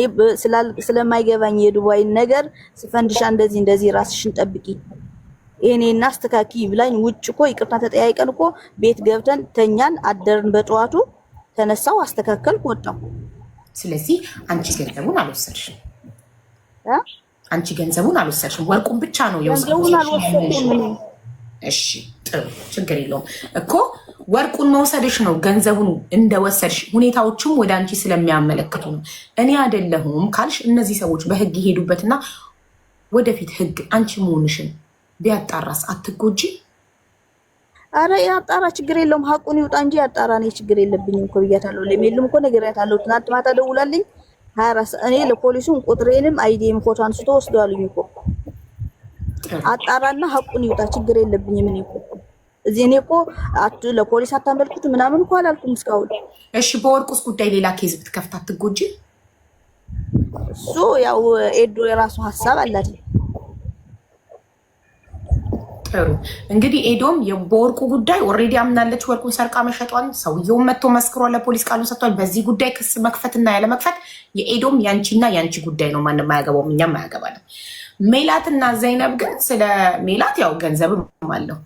[SPEAKER 2] ስለማይገባኝ የዱባይን ነገር ስፈንድሻ እንደዚህ ራስሽን ጠብቂ እኔና አስተካኪ ብላኝ ውጭ እኮ ይቅርታ ተጠያይቀን እኮ ቤት ገብተን ተኛን አደርን። በጠዋቱ ተነሳው አስተካከልኩ ወጣው።
[SPEAKER 1] ስለዚህ አንቺ ገንዘቡን አልወሰድሽም። አንቺ ገንዘቡን አልወሰድሽም። ወርቁን ብቻ ነው የወሰድሽው። እሺ ጥሩ፣ ችግር የለውም እኮ ወርቁን መውሰድሽ ነው። ገንዘቡን እንደወሰድሽ ሁኔታዎቹም ወደ አንቺ ስለሚያመለክቱ ነው። እኔ አይደለሁም ካልሽ እነዚህ ሰዎች በህግ ይሄዱበትና ወደፊት ህግ አንቺ መሆንሽን ቢያጣራስ አትጎጂ?
[SPEAKER 2] አረ ያጣራ፣ ችግር የለውም። ሀቁን ይውጣ እንጂ ያጣራ። እኔ ችግር የለብኝም እኮ ብያታለሁ። ለሚልም እኮ ነግሬያታለሁ። ትናንት ማታ ደውላልኝ 24 እኔ ለፖሊሱን ቁጥሬንም አይዲም ፎቶ አንስቶ ወስደዋልኝ እኮ። አጣራና ሀቁን ይውጣ፣ ችግር የለብኝም። እኔ እኮ እዚህ እኔ እኮ ለፖሊስ አታመልክቱ ምናምን እኮ አላልኩም እስካሁን።
[SPEAKER 1] እሺ በወርቁስ ጉዳይ ሌላ ኬዝ ብትከፍት አትጎጂ?
[SPEAKER 2] እሱ ያው ኤዶ የራሱ ሀሳብ አላት።
[SPEAKER 1] ጥሩ እንግዲህ ኤዶም በወርቁ ጉዳይ ኦልሬዲ አምናለች። ወርቁን ሰርቃ መሸጧን ሰውየውን መጥቶ መስክሯል፣ ለፖሊስ ቃሉን ሰጥቷል። በዚህ ጉዳይ ክስ መክፈትና ያለመክፈት የኤዶም ያንቺና ያንቺ ጉዳይ ነው። ማንም አያገባውም፣ እኛም አያገባንም። ሜላትና ዘይነብ ግን ስለ ሜላት ያው ገንዘብም አለው፣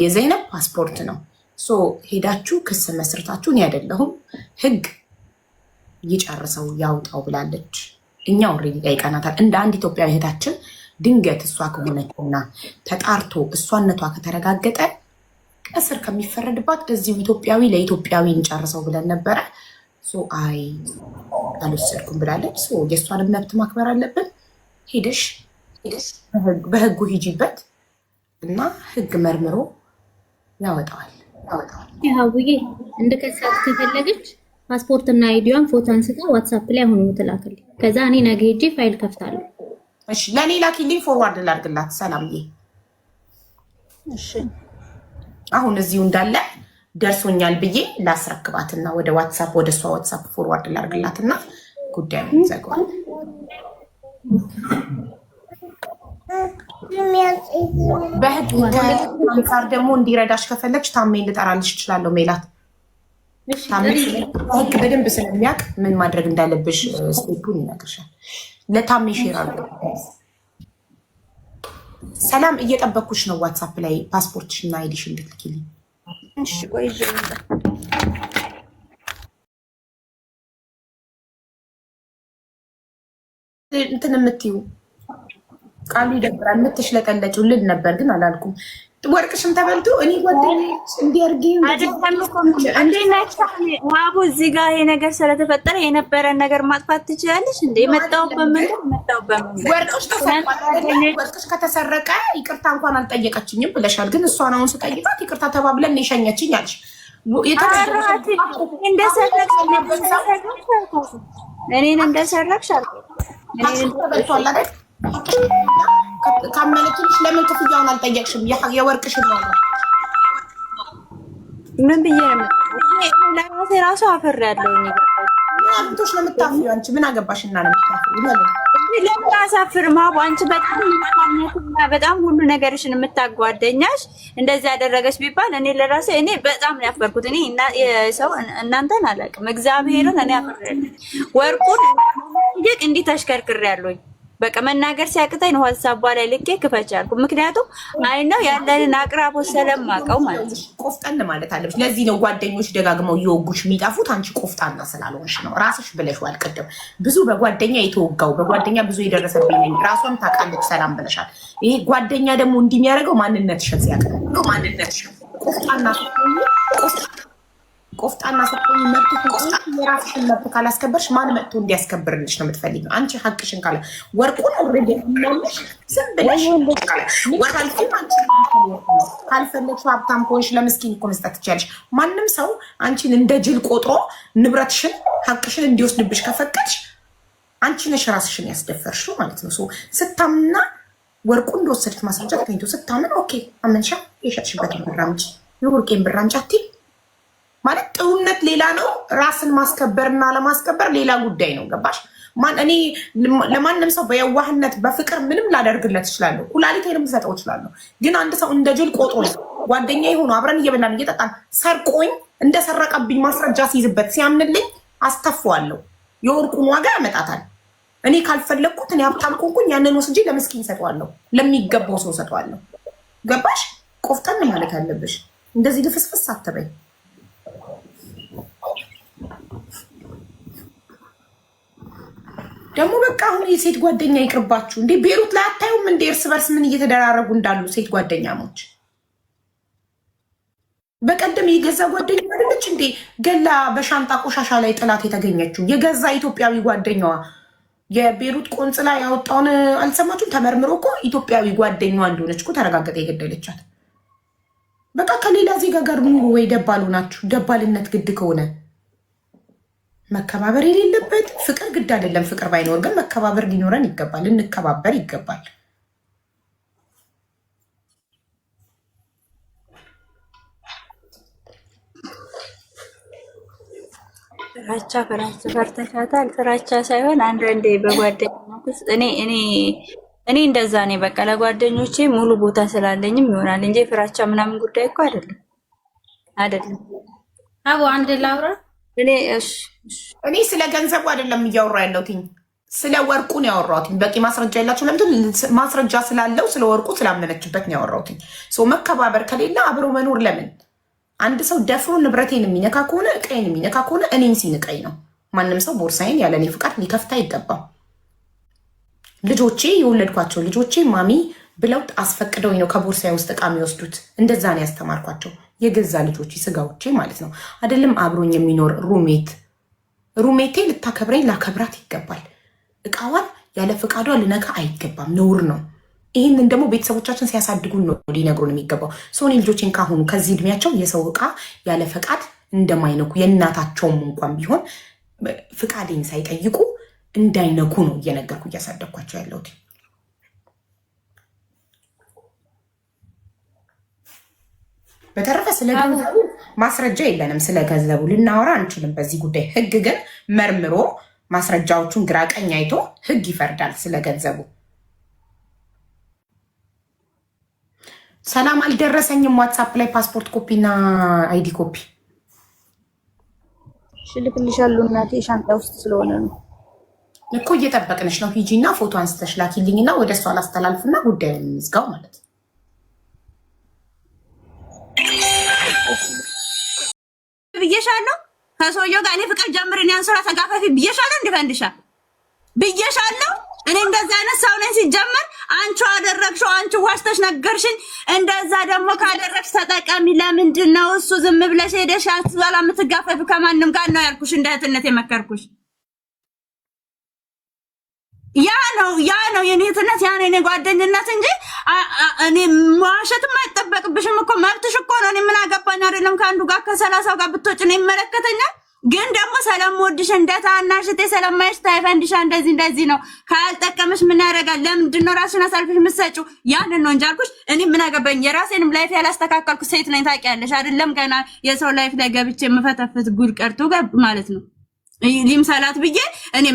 [SPEAKER 1] የዘይነብ ፓስፖርት ነው። ሄዳችሁ ክስ መስርታችሁ እኔ አይደለሁም ህግ ይጨርሰው ያውጣው ብላለች። እኛ ኦልሬዲ ጠይቀናታል። እንደ አንድ ኢትዮጵያዊ እህታችን ድንገት እሷ ከሆነችና ተጣርቶ እሷነቷ ከተረጋገጠ እስር ከሚፈረድባት እዚሁ ኢትዮጵያዊ ለኢትዮጵያዊ እንጨርሰው ብለን ነበረ። አይ አልወሰድኩም ብላለች። የእሷንም መብት ማክበር አለብን። ሄደሽ በህጉ ሂጂበት እና ህግ መርምሮ ያወጣዋል።
[SPEAKER 5] ሀቡዬ እንድከሳት ከፈለገች ፓስፖርትና አይዲዋን ፎቶ አንስታ ዋትሳፕ ላይ አሁን ትላክልኝ። ከዛ እኔ ነገ ሄጄ ፋይል ከፍታለሁ።
[SPEAKER 1] እሺ ለኔ ላኪልኝ፣ ፎርዋርድ ላድርግላት። ሰላምዬ
[SPEAKER 2] እሺ
[SPEAKER 1] አሁን እዚሁ እንዳለ ደርሶኛል ብዬ ላስረክባትና ወደ ዋትሳፕ ወደ እሷ ዋትሳፕ ፎርዋርድ ላድርግላትና ጉዳዩን ዘጋዋል። በህግ አንጻር ደግሞ እንዲረዳሽ ከፈለግሽ ታሜን ልጠራልሽ እችላለሁ። ሜላት ህግ በደንብ ስለሚያውቅ ምን ማድረግ እንዳለብሽ ስቴፑን ይነግርሻል። ለታሜ ሼር አድርገ። ሰላም እየጠበኩሽ ነው። ዋትሳፕ ላይ ፓስፖርትሽና አይዲሽ እንድትልኪልኝ።
[SPEAKER 2] እሺ ቆይ
[SPEAKER 1] እንትን የምትይው ቃሉ ይደብራል። የምትሽለጠለጪው ልል ነበር ግን አላልኩም። ወርቅሽም ተበልቶ እኔ ጓደኛዬ እንዲያርጊ
[SPEAKER 3] ዋቡ እዚህ ጋር ይሄ ነገር ስለተፈጠረ የነበረን ነገር ማጥፋት ትችላለሽ እንዴ? የመጣሁበት መንገድ
[SPEAKER 1] ወርቅሽ ከተሰረቀ ይቅርታ እንኳን አልጠየቀችኝም ብለሻል። ግን እሷን አሁን ስጠይቃት ይቅርታ ተባብለን የሸኘችኝ አልሽ።
[SPEAKER 3] እኔን እንደሰረቅሽ
[SPEAKER 1] ተበልቷል አይደል? ካመነችልሽ ለምን ክፍያውን አልጠየቅሽም? የወርቅሽን ነው
[SPEAKER 3] ምን ብዬ ነው ለራሴ ራሱ አፍሬያለሁ።
[SPEAKER 1] ምን አግኝቶሽ ነው የምታፍሪው? አንቺ ምን አገባሽና ነው የምታፍሪው?
[SPEAKER 3] ለምን አሳፍርም? አቡ አንቺ በጣም ሁሉ ነገርሽን የምታጓደኛሽ እንደዚህ ያደረገች ቢባል እኔ ለራሴ እኔ በጣም ነው ያፈርኩት። እኔ ሰው እናንተን አላውቅም፣ እግዚአብሔርን እኔ አፍሬያለሁ። ወርቁን ይቅ እንዲህ ተሽከርክሬያለሁኝ። በቃ መናገር ሲያቅተኝ ነው ሀሳብ ላይ ልኬ ክፈቻልኩ። ምክንያቱም አይ ነው ያለንን አቅራቦት ስለማውቀው ማለት ነው።
[SPEAKER 1] ቆፍጠን ማለት አለብሽ። ለዚህ ነው ጓደኞች ደጋግመው እየወጉሽ የሚጠፉት። አንቺ ቆፍጣና ስላልሆንሽ ነው። ራስሽ ብለሽዋል ቅድም። ብዙ በጓደኛ የተወጋው በጓደኛ ብዙ የደረሰብኝ ነኝ። ራሷን ታውቃለች። ሰላም ብለሻል። ይሄ ጓደኛ ደግሞ እንዲህ የሚያደርገው ማንነትሽን ሲያውቅ ነው። ማንነትሽን ቆፍጣና ስትሆኚ መብት የራስሽን መብት ካላስከበርሽ ማን መጥቶ እንዲያስከብርልሽ ነው የምትፈልጊው? አንቺ ሀቅሽን ካለ ወርቁን ኦልሬዲ ያለሽ ዝም ብለሽ ካልፈለግሽ ሀብታም ከሆንሽ ለምስኪን እኮ መስጠት ትችያለሽ። ማንም ሰው አንቺን እንደ ጅል ቆጥሮ ንብረትሽን ሀቅሽን እንዲወስድብሽ ከፈቀድሽ አንቺ ነሽ ራስሽን ያስደፈርሽው ማለት ነው። ስታምና ወርቁ እንደወሰድሽ ማስረጃ ተገኝቶ ስታምን ኦኬ አመንሻ የሸጥሽበትን ብር አምጪ የወርቄን ብር አምጪ አትይም ማለት ጥሩነት ሌላ ነው። ራስን ማስከበርና ለማስከበር ሌላ ጉዳይ ነው። ገባሽ? እኔ ለማንም ሰው በየዋህነት በፍቅር ምንም ላደርግለት እችላለሁ። ኩላሊቴንም ልሰጠው እችላለሁ። ግን አንድ ሰው እንደ ጅል ቆጥሮ ጓደኛ የሆኑ አብረን እየበላን እየጠጣን ሰርቆኝ እንደሰረቀብኝ ማስረጃ ሲይዝበት ሲያምንልኝ አስተፋዋለሁ። የወርቁን ዋጋ ያመጣታል። እኔ ካልፈለግኩት እኔ ሀብታም ኮንኩኝ ያንን ወስጄ ለምስኪን ሰጠዋለሁ፣ ለሚገባው ሰው ሰጠዋለሁ። ገባሽ? ቆፍጠን ማለት አለብሽ። እንደዚህ ልፍስፍስ አትበይ። ደግሞ በቃ አሁን የሴት ጓደኛ ይቅርባችሁ እንዴ! ቤሩት ላይ አታዩም እንዴ እርስ በርስ ምን እየተደራረጉ እንዳሉ ሴት ጓደኛሞች? በቀደም የገዛ ጓደኛ አይደለች እንዴ ገላ በሻንጣ ቆሻሻ ላይ ጥላት የተገኘችው የገዛ ኢትዮጵያዊ ጓደኛዋ የቤሩት ቆንጽላ ያወጣውን አልሰማችሁም? ተመርምሮ እኮ ኢትዮጵያዊ ጓደኛዋ እንደሆነች እኮ ተረጋገጠ። የገደለቻት በቃ ከሌላ ዜጋ ጋር ኑሩ ወይ ደባሉ ናችሁ። ደባልነት ግድ ከሆነ መከባበር የሌለበት ፍቅር ግድ አይደለም። ፍቅር ባይኖር ግን መከባበር ሊኖረን ይገባል። ልንከባበር ይገባል።
[SPEAKER 3] ፍራቻ ፈርተሻታል። ፍራቻ ሳይሆን አንዳንዴ በጓደኞች ውስጥ እኔ እንደዛ ነኝ። በቃ ለጓደኞቼ ሙሉ ቦታ ስላለኝም ይሆናል እንጂ ፍራቻ ምናምን ጉዳይ እኮ አይደለም።
[SPEAKER 4] አቡ አንድ ላውራ
[SPEAKER 1] እኔ ስለ ገንዘቡ አይደለም እያወራ ያለሁት፣ ስለ ወርቁ ነው ያወራሁት። በቂ ማስረጃ የላችሁ። ለምን? ማስረጃ ስላለው ስለ ወርቁ ስላመነችበት ነው ያወራሁት። መከባበር ከሌለ አብሮ መኖር ለምን? አንድ ሰው ደፍሮ ንብረቴን የሚነካ ከሆነ እቃዬን የሚነካ ከሆነ እኔን ሲንቀኝ ነው። ማንም ሰው ቦርሳዬን ያለ እኔ ፍቃድ ሊከፍት አይገባም። ልጆቼ የወለድኳቸው ልጆቼ ማሚ ብለው አስፈቅደውኝ ነው ከቦርሳዬ ውስጥ እቃ የሚወስዱት። እንደዛ ነው ያስተማርኳቸው። የገዛ ልጆች ስጋዎቼ ማለት ነው። አይደለም አብሮኝ የሚኖር ሩሜቴ ልታከብረኝ ላከብራት ይገባል። እቃዋን ያለ ፈቃዷ ልነካ አይገባም፣ ነውር ነው። ይህንን ደግሞ ቤተሰቦቻችን ሲያሳድጉን ነው ሊነግሩን የሚገባው። እኔ ልጆቼን ካሁኑ ከዚህ እድሜያቸው የሰው እቃ ያለ ፈቃድ እንደማይነኩ የእናታቸውም እንኳን ቢሆን ፍቃዴን ሳይጠይቁ እንዳይነኩ ነው እየነገርኩ እያሳደግኳቸው ያለሁት። በተረፈ ስለ ገንዘቡ ማስረጃ የለንም። ስለ ገንዘቡ ልናወራ አንችልም በዚህ ጉዳይ። ህግ ግን መርምሮ ማስረጃዎቹን ግራ ቀኝ አይቶ ህግ ይፈርዳል ስለ ገንዘቡ። ሰላም አልደረሰኝም። ዋትሳፕ ላይ ፓስፖርት ኮፒ እና አይዲ ኮፒ
[SPEAKER 2] ልክልሻለሁ እናቴ፣ ሻንጣ ውስጥ ስለሆነ ነው
[SPEAKER 1] እኮ እየጠበቅንሽ ነው። ሂጂና ፎቶ አንስተሽ ላኪልኝና ወደ እሷ ላስተላልፍና ጉዳዩን እንዝጋው ማለት ነው።
[SPEAKER 3] ብዬሻለሁ ከሰውየው ጋር እኔ ፍቅር ጀምርን ያን ስራ ተጋፋፊ ብዬሻለሁ። እንድፈንድሻ ብዬሻለሁ። እኔ እንደዛ አይነት ሰው ነኝ ሲጀመር። አንቺ አደረግሽው፣ አንቺ ዋሽተሽ ነገርሽኝ። እንደዛ ደግሞ ካደረግሽ ተጠቀሚ። ለምንድን ነው እሱ ዝም ብለሽ ሄደሽ አትበላ የምትጋፈፊ? ከማንም ጋር ነው ያልኩሽ፣ እንደ እህትነት የመከርኩሽ። ያ ነው የኔ እህትነት፣ ያ ነው የኔ ጓደኝነት እንጂ እኔ መዋሸትም አይጠበቅብሽም እኮ፣ መብትሽ እኮ ነው። እኔ ምን አገባኝ አይደለም ከአንዱ ጋር ከ30 ጋር ብትወጪ ነው ይመለከተኛል። ግን ደግሞ ስለምወድሽ እንደ ታናሽቴ ስለማይሽ ታይፈንድሻ እንደዚህ ነው። ካልጠቀመሽ ምን ያደርጋል? ለምንድን ነው ራስሽን አሳልፈሽ የምትሰጪው? ያንን ነው እንጂ አልኩሽ። እኔ ምን አገባኝ? የራሴንም ላይፍ ያላስተካከልኩ ሴት ነኝ ታውቂያለሽ አይደለም? ገና የሰው ላይፍ ላይ ገብቼ የምፈተፍት ጉድ ቀርቶ ማለት ነው ሊምሰላት ብዬ እኔ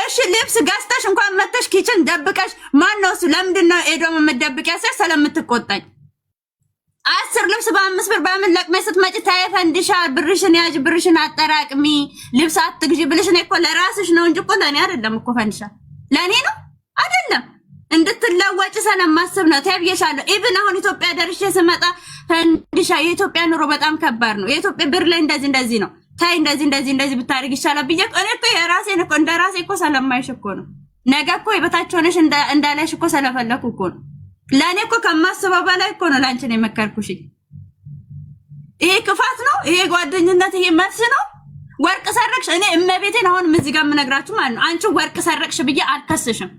[SPEAKER 3] እሺ ልብስ ገዝተሽ እንኳን መተሽ ኪችን ደብቀሽ ማነው እሱ? ለምንድን ነው ኤዶም የምትደብቂያ? ስለምትቆጣኝ 10 ልብስ በ5 ብር በምን ለቅመሽ ስትመጪ ታይፈንድሻ። ብርሽን ያዥ፣ ብርሽን አጠራቅሚ፣ ልብስ አትግዢ ብልሽ እኔ እኮ ለራስሽ ነው እንጂ እኮ ለኔ አይደለም እኮ። ፈንድሻ ለኔ ነው አይደለም፣ እንድትለወጪ ስለማስብ ነው። ተብየሻለሁ። ኢቭን አሁን ኢትዮጵያ ደርሼ ስመጣ ፈንድሻ የኢትዮጵያ ኑሮ በጣም ከባድ ነው። የኢትዮጵያ ብር ላይ እንደዚህ ነው። ታይ እንደዚህ ብታደርግ ይሻላል ብዬ እኔ እኮ የራሴን እኮ እንደ ራሴ እኮ ስለማይሽ እኮ ነው። ነገ እኮ የበታች ሆነሽ እንዳላይሽ እኮ ስለፈለኩ እኮ ነው። ለኔ እኮ ከማስበው በላይ እኮ ነው ላንቺ ነው የመከርኩሽ። ይሄ ክፋት ነው? ይሄ ጓደኝነት? ይሄ መልስ ነው? ወርቅ ሰረቅሽ? እኔ እመቤቴን አሁን እዚህ ጋር የምነግራችሁ ማለት ነው አንቺ ወርቅ ሰረቅሽ ብዬ አልከስሽም።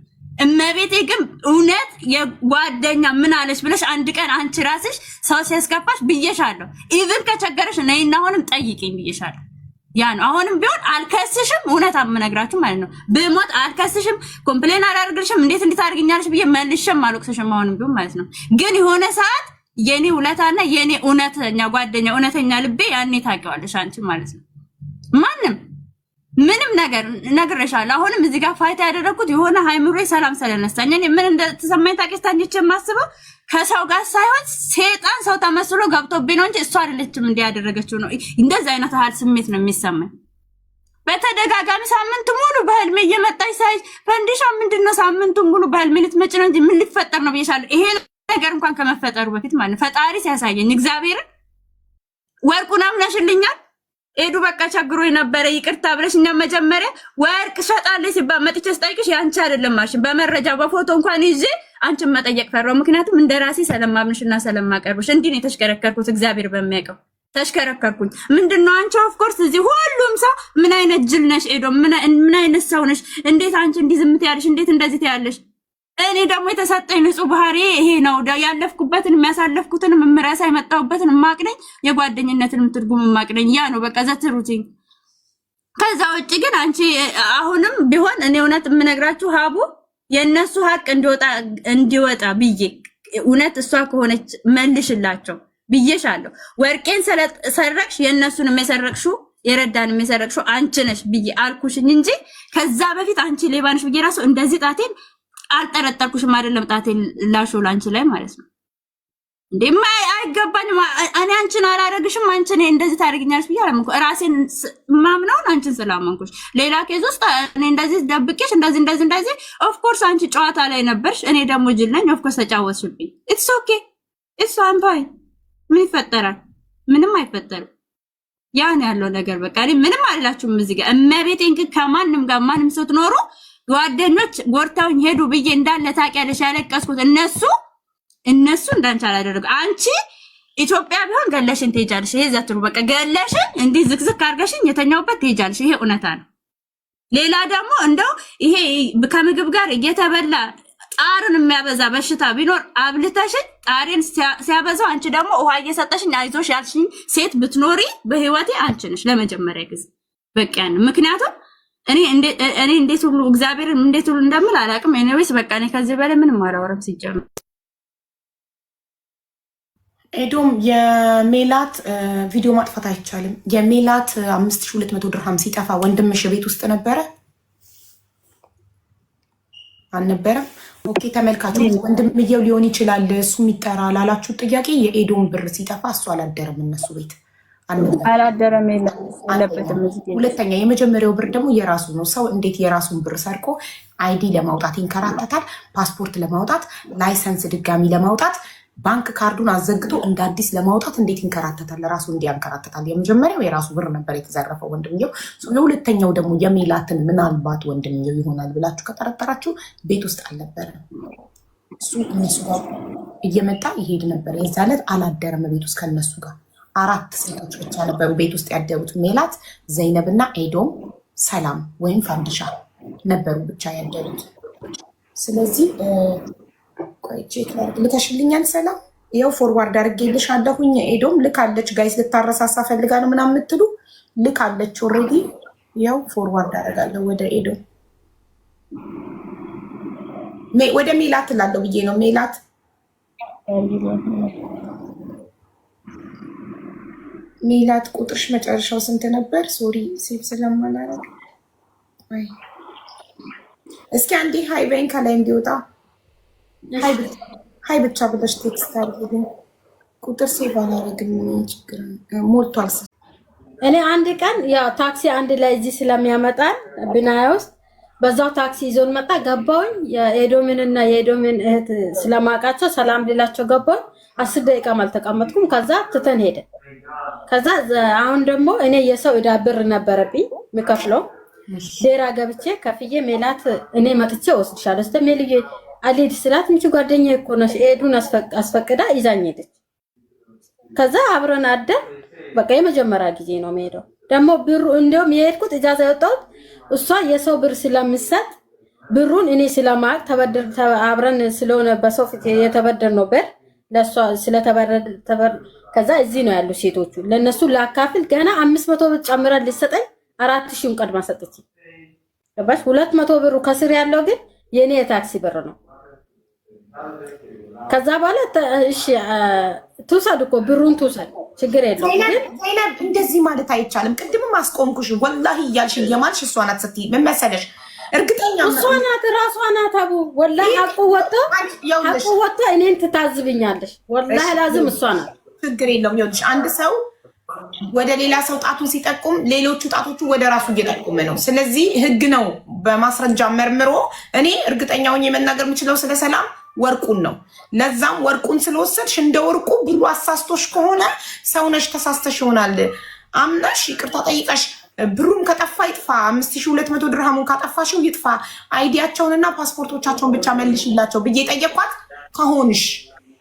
[SPEAKER 3] እመቤቴ ግን እውነት የጓደኛ ምን አለሽ ብለሽ አንድ ቀን አንቺ ራስሽ ሰው ሲያስከፋሽ ብዬሻለሁ። ኢቭን ከቸገረሽ ነይና አሁንም ጠይቂኝ ብዬሻለሁ። ያ ነው። አሁንም ቢሆን አልከስሽም፣ እውነት አምነግራችሁ ማለት ነው። ብሞት አልከስሽም፣ ኮምፕሌን አላደርግልሽም፣ እንዴት አድርግኛለሽ ብዬ መልሽም አልወቅስሽም። አሁንም ቢሆን ማለት ነው። ግን የሆነ ሰዓት የኔ ውለታና የኔ እውነተኛ ጓደኛ እውነተኛ ልቤ ያኔ ታውቂዋለሽ አንቺ ማለት ነው። ማንም ምንም ነገር ነግሬሻለሁ። አሁንም እዚህ ጋር ፋይታ ያደረኩት የሆነ ሃይምሮዬ ሰላም ስለነሳኝ እኔ ምን እንደተሰማኝ ታውቂያለሽ? ታንቺ የማስበው ከሰው ጋር ሳይሆን ሴጣን ሰው ተመስሎ ገብቶብኝ ነው እንጂ እሷ አይደለችም እንዲያደረገችው ነው። እንደዚህ አይነት ሀል ስሜት ነው የሚሰማኝ። በተደጋጋሚ ሳምንት ሙሉ በህልሜ እየመጣች ሳይ ፈንዲሻ ምንድነው ሳምንቱ ሙሉ በህልሜ ልትመጪ ነው እንጂ ምን ሊፈጠር ነው ብዬሻለሁ። ይሄ ነገር እንኳን ከመፈጠሩ በፊት ማለት ፈጣሪ ሲያሳየኝ እግዚአብሔርን ወርቁን አምነሽልኛል ኤዱ በቃ ቸግሮ የነበረ ይቅርታ ብለሽኛ መጀመሪያ ወርቅ ሸጣለች ሲባል መጥቼ ስጠይቅሽ ያንቺ አይደለም ማሽ በመረጃ በፎቶ እንኳን ይዤ አንቺን መጠየቅ ፈራው። ምክንያቱም እንደራሴ ሰለማምንሽና ሰለማቀርብሽ እንዲህ ነው የተሽከረከርኩት። እግዚአብሔር በሚያውቀው ተሽከረከርኩኝ። ምንድነው አንቺ ኦፍ ኮርስ እዚህ ሁሉም ሰው ምን አይነት ጅል ነሽ ኤዶ፣ ምን አይነት ሰው ነሽ? እንዴት አንቺ እንዲህ ዝም ትያለሽ? እንዴት እንደዚህ ትያለሽ? እኔ ደግሞ የተሰጠኝ ንጹህ ባህሪ ይሄ ነው። ያለፍኩበትን የሚያሳለፍኩትን ምምራሳ የመጣሁበትን ማቅነኝ የጓደኝነትን ትርጉም ማቅነኝ ያ ነው በቃ ዘትሩቲንግ። ከዛ ውጪ ግን አንቺ አሁንም ቢሆን እኔ እውነት የምነግራችሁ ሀቡ የነሱ ሀቅ እንዲወጣ ብዬ እውነት እሷ ከሆነች መልሽላቸው ብዬሻለሁ። ወርቄን ሰረቅሽ የነሱን የሰረቅሽው የረዳን የሰረቅሽው አንቺ ነሽ ብዬ አልኩሽኝ እንጂ ከዛ በፊት አንቺ ሌባ ነሽ ብዬ ራሱ እንደዚህ ጣቴን አልጠረጠርኩሽም። አይደለም ጣቴን ላሾል አንቺ ላይ ማለት ነው እንዴ አይገባኝም። እኔ አንቺን አላረግሽም፣ አንቺ ነኝ እንደዚህ ታደርጊኛለሽ ብዬ አላመንኩ። ራሴን ማምነውን አንቺን ስላመንኩሽ ሌላ ኬዝ ውስጥ እኔ እንደዚህ ደብቄሽ እንደዚህ ኦፍ ኮርስ አንቺ ጨዋታ ላይ ነበርሽ፣ እኔ ደግሞ ጅል ነኝ። ኦፍ ኮርስ ተጫወትሽብኝ። ኢትስ ኦኬ ኢትስ ፋይን። ምን ይፈጠራል? ምንም አይፈጠርም። ያን ያለው ነገር በቃ እኔ ምንም አላችሁም እዚህ ጋር እመቤቴን። ግን ከማንም ጋር ማንም ሰው ትኖሩ ጓደኞች ጎርታውኝ ሄዱ ብዬ እንዳለ ታውቂያለሽ ያለቀስኩት እነሱ እንዳንቺ አላደረጉ። አንቺ ኢትዮጵያ ቢሆን ገለሽን ትሄጃለሽ። ይሄ ዘትሩ በቃ ገለሽን እንዲህ ዝክዝክ አድርገሽኝ የተኛውበት ትሄጃለሽ። ይሄ እውነታ ነው። ሌላ ደግሞ እንደው ይሄ ከምግብ ጋር እየተበላ ጣርን የሚያበዛ በሽታ ቢኖር አብልተሽኝ ጣሬን ሲያበዛው አንቺ ደግሞ ውሃ እየሰጠሽኝ አይዞሽ ያልሽኝ ሴት ብትኖሪ በህይወቴ አንቺ ነሽ ለመጀመሪያ ጊዜ በቃ ነው። ምክንያቱም እኔ እንዴት ሁሉ እግዚአብሔርን እንዴት ሁሉ እንደምል አላውቅም። ኤኒዌይስ በቃ እኔ ከዚህ በላይ ምንም አላወራም ሲጀምር።
[SPEAKER 1] ኤዶም የሜላት ቪዲዮ ማጥፋት አይቻልም። የሜላት 5200 ድርሃም ሲጠፋ ወንድምሽ ቤት ውስጥ ነበረ አልነበረም? ኦኬ ተመልካቾች፣ ወንድምየው ሊሆን ይችላል እሱ የሚጠራ ላላችሁ ጥያቄ የኤዶም ብር ሲጠፋ እሱ አላደረም እነሱ ቤት
[SPEAKER 3] አላደረም የለበትም።
[SPEAKER 1] ሁለተኛ የመጀመሪያው ብር ደግሞ የራሱ ነው። ሰው እንዴት የራሱን ብር ሰርቆ አይዲ ለማውጣት ይንከራተታል? ፓስፖርት ለማውጣት፣ ላይሰንስ ድጋሚ ለማውጣት፣ ባንክ ካርዱን አዘግቶ እንደ አዲስ ለማውጣት እንዴት ይንከራተታል? ራሱ እንዲያንከራተታል። የመጀመሪያው የራሱ ብር ነበር የተዘረፈው ወንድምየው። የሁለተኛው ደግሞ የሚላትን ምናልባት ወንድምየው ይሆናል ብላችሁ ከጠረጠራችሁ ቤት ውስጥ አልነበረም። እሱ እነሱ ጋር እየመጣ ይሄድ ነበር። የዛ ዕለት አላደረም ቤት ውስጥ ከነሱ ጋር 4 ሴቶች ብቻ ነበሩ ቤት ውስጥ ያደሩት። ሜላት፣ ዘይነብና ኤዶም፣ ሰላም ወይም ፋንዲሻ ነበሩ ብቻ ያደሩት። ስለዚህ ልከሽልኛል ሰላም፣ ይኸው ፎርዋርድ አድርጌልሻለሁኝ። ኤዶም ልካለች። ጋይስ ልታረሳሳ ፈልጋ ነው ምናምን የምትሉ ልካለች ኦልሬዲ። ይኸው ፎርዋርድ አደርጋለሁ ወደ ኤዶም። ወደ ሜላት እላለሁ ብዬ ነው። ሜላት ሜላት ቁጥርሽ መጨረሻው ስንት ነበር? ሶሪ ሴቭ ስለማላረግ እስኪ አንዴ ሀይ በይኝ ከላይ እንዲወጣ። ሀይ ብቻ ብለሽ ቴክስት አድርጊልኝ። ቁጥር ሴቭ አላረግም ችግር ሞልቷል።
[SPEAKER 4] እኔ አንድ ቀን ያው ታክሲ አንድ ላይ እዚህ ስለሚያመጣን ብናያ ውስጥ በዛው ታክሲ ይዞን መጣ። ገባውኝ የኤዶምንና የኤዶምን እህት ስለማውቃቸው ሰላም ሌላቸው ገባውኝ። 10 ደቂቃም አልተቀመጥኩም። ከዛ ትተን ሄደ። ከዛ አሁን ደግሞ እኔ የሰው ዕዳ ብር ነበረብኝ ምከፍለው ዴራ ገብቼ ከፍዬ ሜላት እኔ መጥቼ ወስድሻለሁ እስተ ሜልዬ አልሄድ ስላት እንጂ ጓደኛዬ እኮ ነሽ ኤዱን አስፈቅዳ ይዛኝ ሄደች። ከዛ አብረን አደን። በቃ የመጀመሪያ ጊዜ ነው የምሄደው። ደግሞ ብሩ እንደውም የሄድኩት እጃዛ የወጣሁት እሷ የሰው ብር ስለምሰጥ ብሩን እኔ ስለማቅ ተበደር አብረን ስለሆነ በሰው ፊት የተበደርነው ብር ለሷ ስለተበደር ከዛ እዚህ ነው ያሉ ሴቶቹ ለነሱ ላካፍል ገና 500 ብር ጨምረን ልሰጠኝ 4000 ቀድማ ሰጠች። ገባሽ? 200 ብሩ ከስር ያለው ግን የኔ የታክሲ ብር ነው። ከዛ በኋላ እሺ ትውሰድ እኮ ብሩን ትውሰድ ችግር የለውም።
[SPEAKER 1] ዘይነብ እንደዚህ ማለት አይቻልም። ቅድምም አስቆምኩሽ ወላሂ እያልሽ የማልሽ እሷ ናት ስትይ ምን መሰለሽ እርግጠኛ
[SPEAKER 4] እሷ ናት ራሷ ናት። አቡ ወላሂ ሐቁ ወጥቶ እኔን ትታዝብኛለሽ። ወላሂ ላዝም እሷ ናት።
[SPEAKER 1] ችግር የለውም። ይኸውልሽ አንድ ሰው ወደ ሌላ ሰው ጣቱን ሲጠቁም ሌሎቹ ጣቶቹ ወደ ራሱ እየጠቁም ነው። ስለዚህ ህግ ነው በማስረጃ መርምሮ። እኔ እርግጠኛውን የመናገር የምችለው ስለ ሰላም ወርቁን ነው። ለዛም ወርቁን ስለወሰድሽ እንደ ወርቁ ብሩ አሳስቶሽ ከሆነ ሰውነሽ ተሳስተሽ ይሆናል አምነሽ ይቅርታ ጠይቀሽ ብሩም ከጠፋ ይጥፋ 5200 ድርሃሙን ካጠፋሽው ይጥፋ አይዲያቸውንና ፓስፖርቶቻቸውን ብቻ መልሽላቸው ብዬ ጠየኳት። ከሆንሽ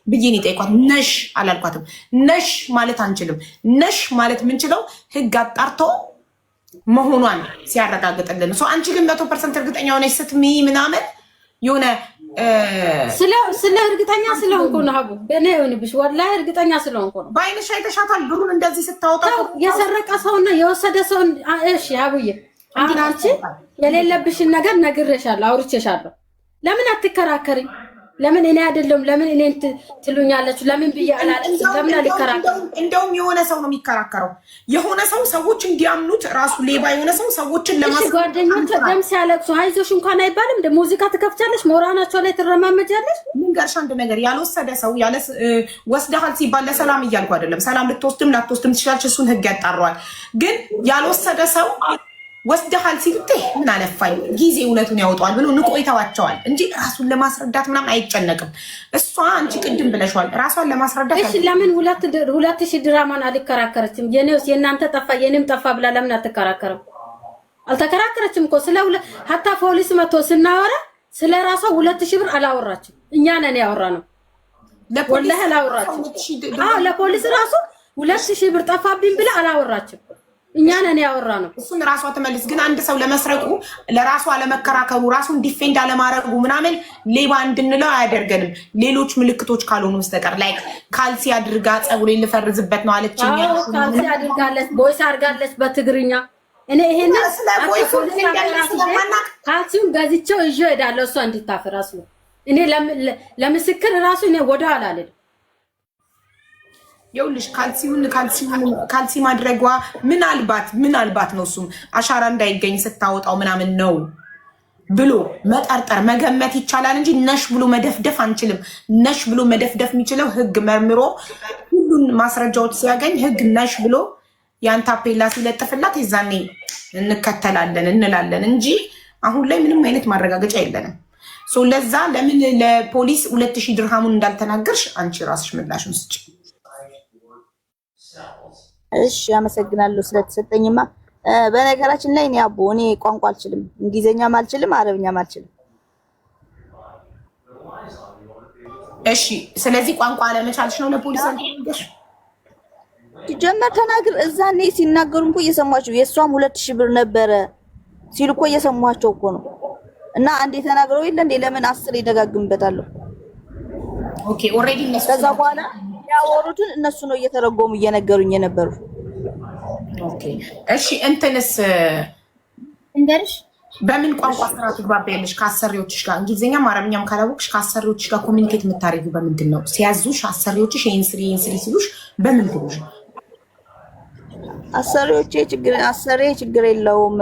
[SPEAKER 1] ብዬ ነው ጠይቋት። ነሽ አላልኳትም። ነሽ ማለት አንችልም። ነሽ ማለት ምንችለው ህግ አጣርቶ መሆኗን ሲያረጋግጥልን። አንቺ ግን 100% እርግጠኛ ሆነሽ ስትሚ ምናምን የሆነ
[SPEAKER 4] ስለ እርግጠኛ ስለሆንኩ ነው። ሀቡ በእኔ ይሁንብሽ ወላሂ እርግጠኛ ስለሆንኩ ነው።
[SPEAKER 1] በአይንሽ አይተሻታል ብሩን እንደዚህ ስታወጣው
[SPEAKER 4] የሰረቀ ሰውና የወሰደ ሰው። እሺ ሀቡዬ አሁን አንቺ የሌለብሽን ነገር ነግሬሻለሁ፣ አውርቼሻለሁ። ለምን አትከራከሪ? ለምን እኔ አይደለም ለምን እኔ ትሉኛለች? ለምን ብዬ አላለች? ለምን አልከራከር?
[SPEAKER 1] እንደውም የሆነ ሰው ነው የሚከራከረው። የሆነ ሰው ሰዎች እንዲያምኑት ራሱ ሌባ የሆነ ሰው ሰዎችን ለማስ
[SPEAKER 4] ጓደኞች ደም ሲያለቅሱ አይዞሽ እንኳን አይባልም። እንደ ሙዚቃ ትከፍቻለሽ፣ ሞራናቸው ላይ ትረማመጃለሽ።
[SPEAKER 1] ምን ጋርሽ አንድ ነገር ያልወሰደ ሰው ያለ ወስደሃል ሲባል ለሰላም እያልኩ አይደለም። ሰላም ልትወስድም ላትወስድም ትችላለች። እሱን ህግ ያጣራዋል። ግን ያልወሰደ ሰው ወስደሃል ሲሉት ምን አለፋኝ ጊዜ እውነቱን ያወጣዋል ብሎ ንቆ ይተዋቸዋል እንጂ ራሱን ለማስረዳት ምናምን አይጨነቅም። እሷ አንቺ ቅድም ብለሽዋል ራሷን ለማስረዳት።
[SPEAKER 4] እሺ ለምን 2000 ድራማን አልከራከረችም? የኔውስ የእናንተ ጠፋ የኔም ጠፋ ብላ ለምን አትከራከረም? አልተከራከረችም እኮ ስለ ሀታ ፖሊስ መጥቶ ስናወራ ስለ ራሷ 2000 ብር አላወራችም። እኛ ነን ያወራነው። ወላሂ አላወራችም። ለፖሊስ ራሱ 2000 ብር ጠፋብኝ ብላ አላወራችም። እኛ ነን ያወራነው።
[SPEAKER 1] እሱን ራሷ ትመልስ። ግን አንድ ሰው ለመስረቁ ለራሷ አለመከራከሩ ራሱን ዲፌንድ አለማድረጉ ምናምን ሌባ እንድንለው አያደርገንም ሌሎች ምልክቶች ካልሆኑ በስተቀር። ላይ ካልሲ አድርጋ ፀጉሬን ልፈርዝበት ነው አለችኝ።
[SPEAKER 4] ካልሲ አድርጋለች፣ ቦይስ አድርጋለች በትግርኛ። እኔ ይሄን ካልሲውን ገዝቼው ይዤ እሄዳለሁ እሷ እንድታፈራስ ነው። እኔ ለምስክር ራሱ እኔ ወደኋላ አልልም።
[SPEAKER 1] ይኸውልሽ ካልሲ ማድረጓ ምናልባት ነው እሱም አሻራ እንዳይገኝ ስታወጣው ምናምን ነው ብሎ መጠርጠር መገመት ይቻላል እንጂ ነሽ ብሎ መደፍደፍ አንችልም። ነሽ ብሎ መደፍደፍ የሚችለው ህግ መርምሮ ሁሉን ማስረጃዎች ሲያገኝ ህግ ነሽ ብሎ ያን ታፔላ ሲለጥፍላት የዛኔ እንከተላለን እንላለን እንጂ አሁን ላይ ምንም አይነት ማረጋገጫ የለንም። ለዛ ለምን ለፖሊስ 2000 ድርሃሙን እንዳልተናገርሽ አንቺ ራስሽ ምላሽን ስጪ።
[SPEAKER 2] እሺ አመሰግናለሁ ስለተሰጠኝማ። በነገራችን ላይ እኔ እኔ ቋንቋ አልችልም፣ እንግሊዘኛም አልችልም፣ አረብኛም አልችልም።
[SPEAKER 1] እሺ ስለዚህ ቋንቋ አለመቻልሽ ነው ለፖሊስ አንተሽ
[SPEAKER 2] ሲጀመር ተናግር። እዛኔ ሲናገሩ እኮ እየሰማችሁ የሷም 2000 ብር ነበረ ሲሉ እኮ እየሰማቸው እኮ ነው። እና አንዴ ተናግረው የለ እንዴ ለምን 10 ይደጋግምበታለሁ?
[SPEAKER 1] ኦኬ ኦሬዲ እነሱ
[SPEAKER 2] ከዛ በኋላ ያወሩትን እነሱ ነው እየተረጎሙ እየነገሩኝ የነበሩ።
[SPEAKER 1] ኦኬ እሺ እንትንስ
[SPEAKER 5] እንደርሽ
[SPEAKER 1] በምን ቋንቋ ስራ ትግባቢያለሽ ከአሰሪዎችሽ ጋር? እንግሊዝኛም አረብኛም ካላወቅሽ ከአሰሪዎችሽ ጋር ኮሚኒኬት የምታደርጊው በምንድን ነው? ሲያዙሽ አሰሪዎችሽ ይሄን ስሪ ሲሉሽ በምንድን ነው?
[SPEAKER 2] አሰሪዎቼ ችግር የለውም።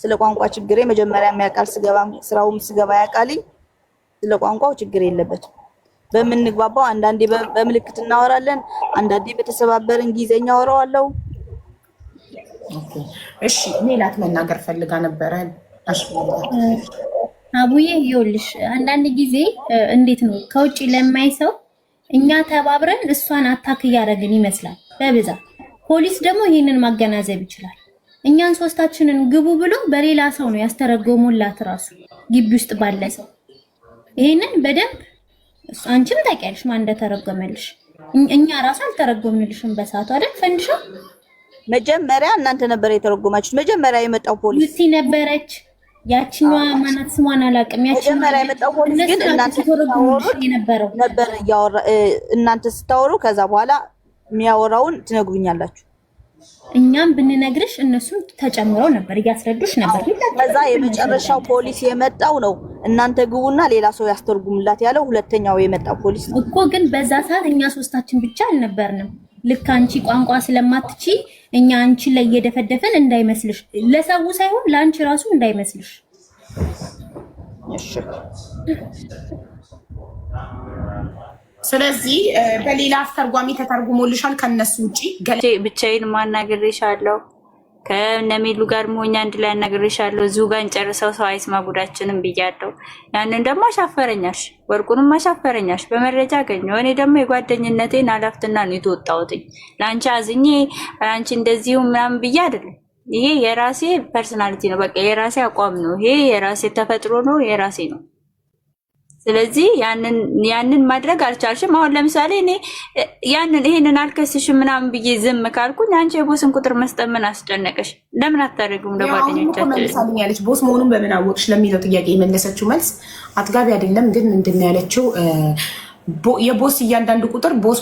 [SPEAKER 2] ስለ ቋንቋ ችግሬ መጀመሪያ የሚያውቃል፣ ስራውም ስገባ ያውቃልኝ። ስለ ቋንቋው ችግር የለበትም። በምንግባባው አንዳንዴ በምልክት እናወራለን፣ አንዳንዴ በተሰባበረ እንግሊዝኛ አወራዋለሁ።
[SPEAKER 1] እሺ ሜላት መናገር ፈልጋ ነበረ።
[SPEAKER 5] አቡዬ ይኸውልሽ አንዳንድ ጊዜ እንዴት ነው ከውጭ ለማይ ሰው እኛ ተባብረን እሷን አታክ እያደረግን ይመስላል በብዛት። ፖሊስ ደግሞ ይሄንን ማገናዘብ ይችላል። እኛን ሶስታችንን ግቡ ብሎ በሌላ ሰው ነው ያስተረጎሙላት ራሱ ግቢ ውስጥ ባለ ሰው። ይሄንን በደንብ አንቺም ታውቂያለሽ ማን እንደተረጎመልሽ። እኛ ራሱ አልተረጎምንልሽም በሰዓቱ አይደል ፈንድሻ?
[SPEAKER 2] መጀመሪያ እናንተ ነበር የተረጎማችሁት። መጀመሪያ የመጣው ፖሊስ
[SPEAKER 5] እዚህ ነበረች። ያቺኛዋ ማናት ስሟን አላውቅም።
[SPEAKER 2] መጀመሪያ የመጣው ፖሊስ ግን እናንተ ተረጎሙልሽ የነበረው ነበር ያወራ። እናንተ ስታወሩ ከዛ በኋላ የሚያወራውን ትነግሩኛላችሁ።
[SPEAKER 5] እኛም ብንነግርሽ እነሱም ተጨምረው ነበር እያስረዱሽ ነበር።
[SPEAKER 2] ከዛ የመጨረሻው ፖሊስ የመጣው ነው እናንተ ግቡና ሌላ ሰው ያስተርጉምላት ያለው ሁለተኛው የመጣው ፖሊስ ነው
[SPEAKER 5] እኮ። ግን በዛ ሰዓት እኛ ሶስታችን ብቻ አልነበርንም። ልክ አንቺ ቋንቋ ስለማትቺ እኛ አንቺ ላይ እየደፈደፈን እንዳይመስልሽ፣ ለሰው ሳይሆን ለአንቺ ራሱ እንዳይመስልሽ።
[SPEAKER 2] እሺ
[SPEAKER 1] ስለዚህ በሌላ አስተርጓሚ ተተርጉሞልሻል ከነሱ ውጪ?
[SPEAKER 3] ብቻዬን ማናገርሻለሁ ከነሚሉ ጋር ሞኛ አንድ ላይ አናግሬሻለሁ። እዚሁ ጋር እንጨርሰው፣ ሰው አይስማ ጉዳችንን ብያለሁ። ያንን ደግሞ አሻፈረኛሽ፣ ወርቁንም አሻፈረኛሽ። በመረጃ አገኘው። እኔ ደግሞ የጓደኝነቴን አላፍትና ነው የተወጣሁትኝ። ለአንቺ አዝኜ አንቺ እንደዚሁ ምናምን ብዬ አይደለም። ይሄ የራሴ ፐርሰናሊቲ ነው፣ በቃ የራሴ አቋም ነው። ይሄ የራሴ ተፈጥሮ ነው፣ የራሴ ነው። ስለዚህ ያንን ማድረግ አልቻልሽም። አሁን ለምሳሌ እኔ ይሄንን አልከስሽም ምናምን ብዬ ዝም ካልኩኝ አንቺ የቦስን ቁጥር መስጠት ምን አስጨነቀሽ? ለምን አታደርጉም? ለጓደኞቻችን
[SPEAKER 1] ያለች ቦስ መሆኑን በምን አወቅሽ ለሚለው ጥያቄ የመለሰችው መልስ አጥጋቢ አይደለም። ግን ምንድን ነው ያለችው? የቦስ እያንዳንዱ ቁጥር ቦስ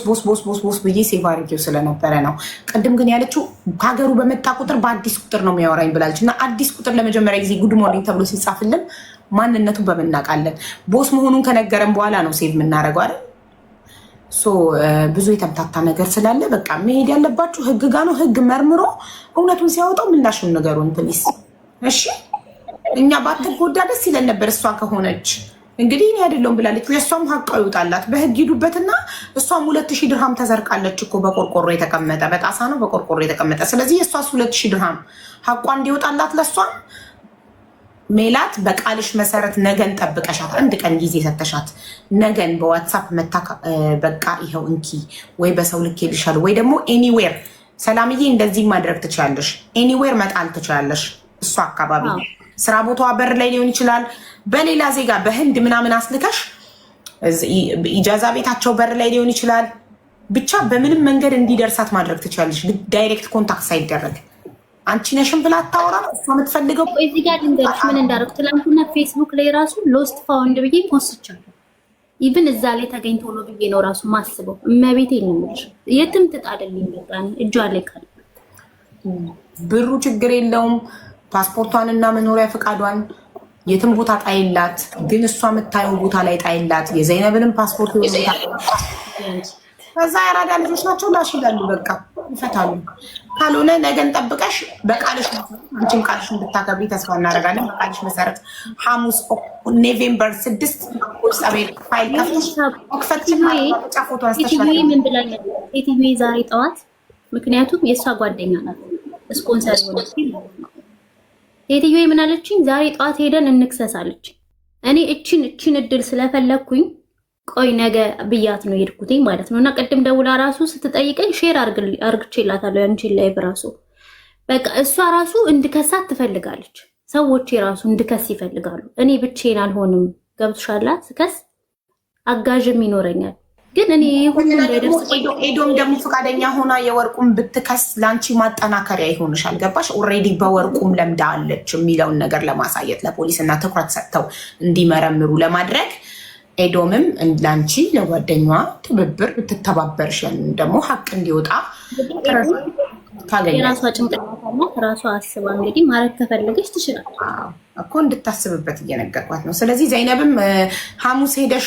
[SPEAKER 1] ብዬ ሴቭ አድርጌው ስለነበረ ነው። ቅድም ግን ያለችው ከሀገሩ በመጣ ቁጥር በአዲስ ቁጥር ነው የሚያወራኝ ብላለች። እና አዲስ ቁጥር ለመጀመሪያ ጊዜ ጉድ ሞርኒንግ ተብሎ ሲጻፍልን ማንነቱን በምናውቃለን። ቦስ መሆኑን ከነገረን በኋላ ነው ሴቭ የምናደርገው አይደል? ብዙ የተምታታ ነገር ስላለ በቃ መሄድ ያለባችሁ ህግ ጋር ነው። ህግ መርምሮ እውነቱን ሲያወጣው ምላሹን ነገሩን ፕሊስ። እሺ እኛ ባትጎዳ ደስ ይለን ነበር እሷ ከሆነች። እንግዲህ እኔ አይደለሁም ብላለች። የእሷም ሀቃ ይወጣላት። በህግ ሂዱበትና እሷም 2000 ድርሃም ተዘርቃለች እኮ በቆርቆሮ የተቀመጠ በጣሳ ነው በቆርቆሮ የተቀመጠ። ስለዚህ የእሷስ 2000 ድርሃም ሀቋ እንዲወጣላት ለእሷ ሜላት በቃልሽ መሰረት ነገን ጠብቀሻት፣ አንድ ቀን ጊዜ ሰተሻት ነገን በዋትሳፕ መታ በቃ ይኸው እንኪ ወይ በሰው ልክ ይልሻል ወይ ደግሞ ኤኒዌር ሰላምዬ እንደዚህ ማድረግ ትችላለሽ። ኤኒዌር መጣል ትችላለሽ። እሷ አካባቢ ስራ ቦታዋ በር ላይ ሊሆን ይችላል። በሌላ ዜጋ በህንድ ምናምን አስልከሽ ኢጃዛ ቤታቸው በር ላይ ሊሆን ይችላል። ብቻ በምንም መንገድ እንዲደርሳት ማድረግ ትችላለሽ። ዳይሬክት ኮንታክት ሳይደረግ አንቺ ነሽም ብላ አታወራ። እሷ የምትፈልገው
[SPEAKER 5] እዚህ ጋር ድንገት ምን እንዳደረኩ ትላንትና ፌስቡክ ላይ ራሱ ሎስት ፋውንድ ብዬ ፖስቻለሁ። ኢቭን እዛ ላይ ተገኝቶ ነው ብዬ ነው ራሱ ማስበው። እመቤቴ ነው የምልሽ የትም ትጣደልኝ በቃ እጇ ላይ ካለ
[SPEAKER 1] ብሩ ችግር የለውም። ፓስፖርቷንና መኖሪያ ፈቃዷን የትም ቦታ ጣይላት። ግን እሷ የምታየው ቦታ ላይ ጣይላት። የዘይነብንም ፓስፖርት ከዛ የራዳ ልጆች ናቸው ላሽ ይላሉ። በቃ ይፈታሉ። ካልሆነ ነገን ጠብቀሽ በቃልሽ አንቺም ቃልሽ እንድታከብሪ ተስፋ እናደርጋለን። በቃልሽ መሰረት ሐሙስ ኖቬምበር 6 ቁልጸቤል ፋይል ከፍተሽ ፎቶ
[SPEAKER 5] ሴትዮ ምን ብላኛለች? ሴትዮ ዛሬ ጠዋት ምክንያቱም የእሷ ጓደኛ ናት ስፖንሰር ሆነች። ሴትዮ ምን አለችኝ? ዛሬ ጠዋት ሄደን እንክሰሳለች። እኔ እቺን እድል ስለፈለኩኝ ቆይ ነገ ብያት ነው የሄድኩትኝ ማለት ነው። እና ቅድም ደውላ ራሱ ስትጠይቀኝ ሼር አርግቼላታለሁ ያንቺን ላይ ብራሱ በቃ እሷ ራሱ እንድከሳት ትፈልጋለች። ሰዎች ራሱ እንድከስ ይፈልጋሉ። እኔ ብቻዬን አልሆንም። ገብቶሻል? ስከስ አጋዥም ይኖረኛል። ግን እኔ ሁሉ እንደደርስ
[SPEAKER 1] ኤዶም ደግሞ ፈቃደኛ ሆና የወርቁም ብትከስ ላንቺ ማጠናከሪያ ይሆንሻል። ገባሽ? ኦልሬዲ በወርቁም ለምዳ አለች የሚለውን ነገር ለማሳየት ለፖሊስና ትኩረት ሰጥተው እንዲመረምሩ ለማድረግ ኤዶምም ላንቺ ለጓደኛዋ ትብብር ብትተባበርሽን ደግሞ ሀቅ እንዲወጣ
[SPEAKER 5] የራሷ ጭንቅላትና ራሷ አስባ እንግዲህ ማድረግ ከፈለገች ትችላለች
[SPEAKER 1] እኮ እንድታስብበት እየነገርኳት ነው። ስለዚህ ዘይነብም ሐሙስ ሄደሽ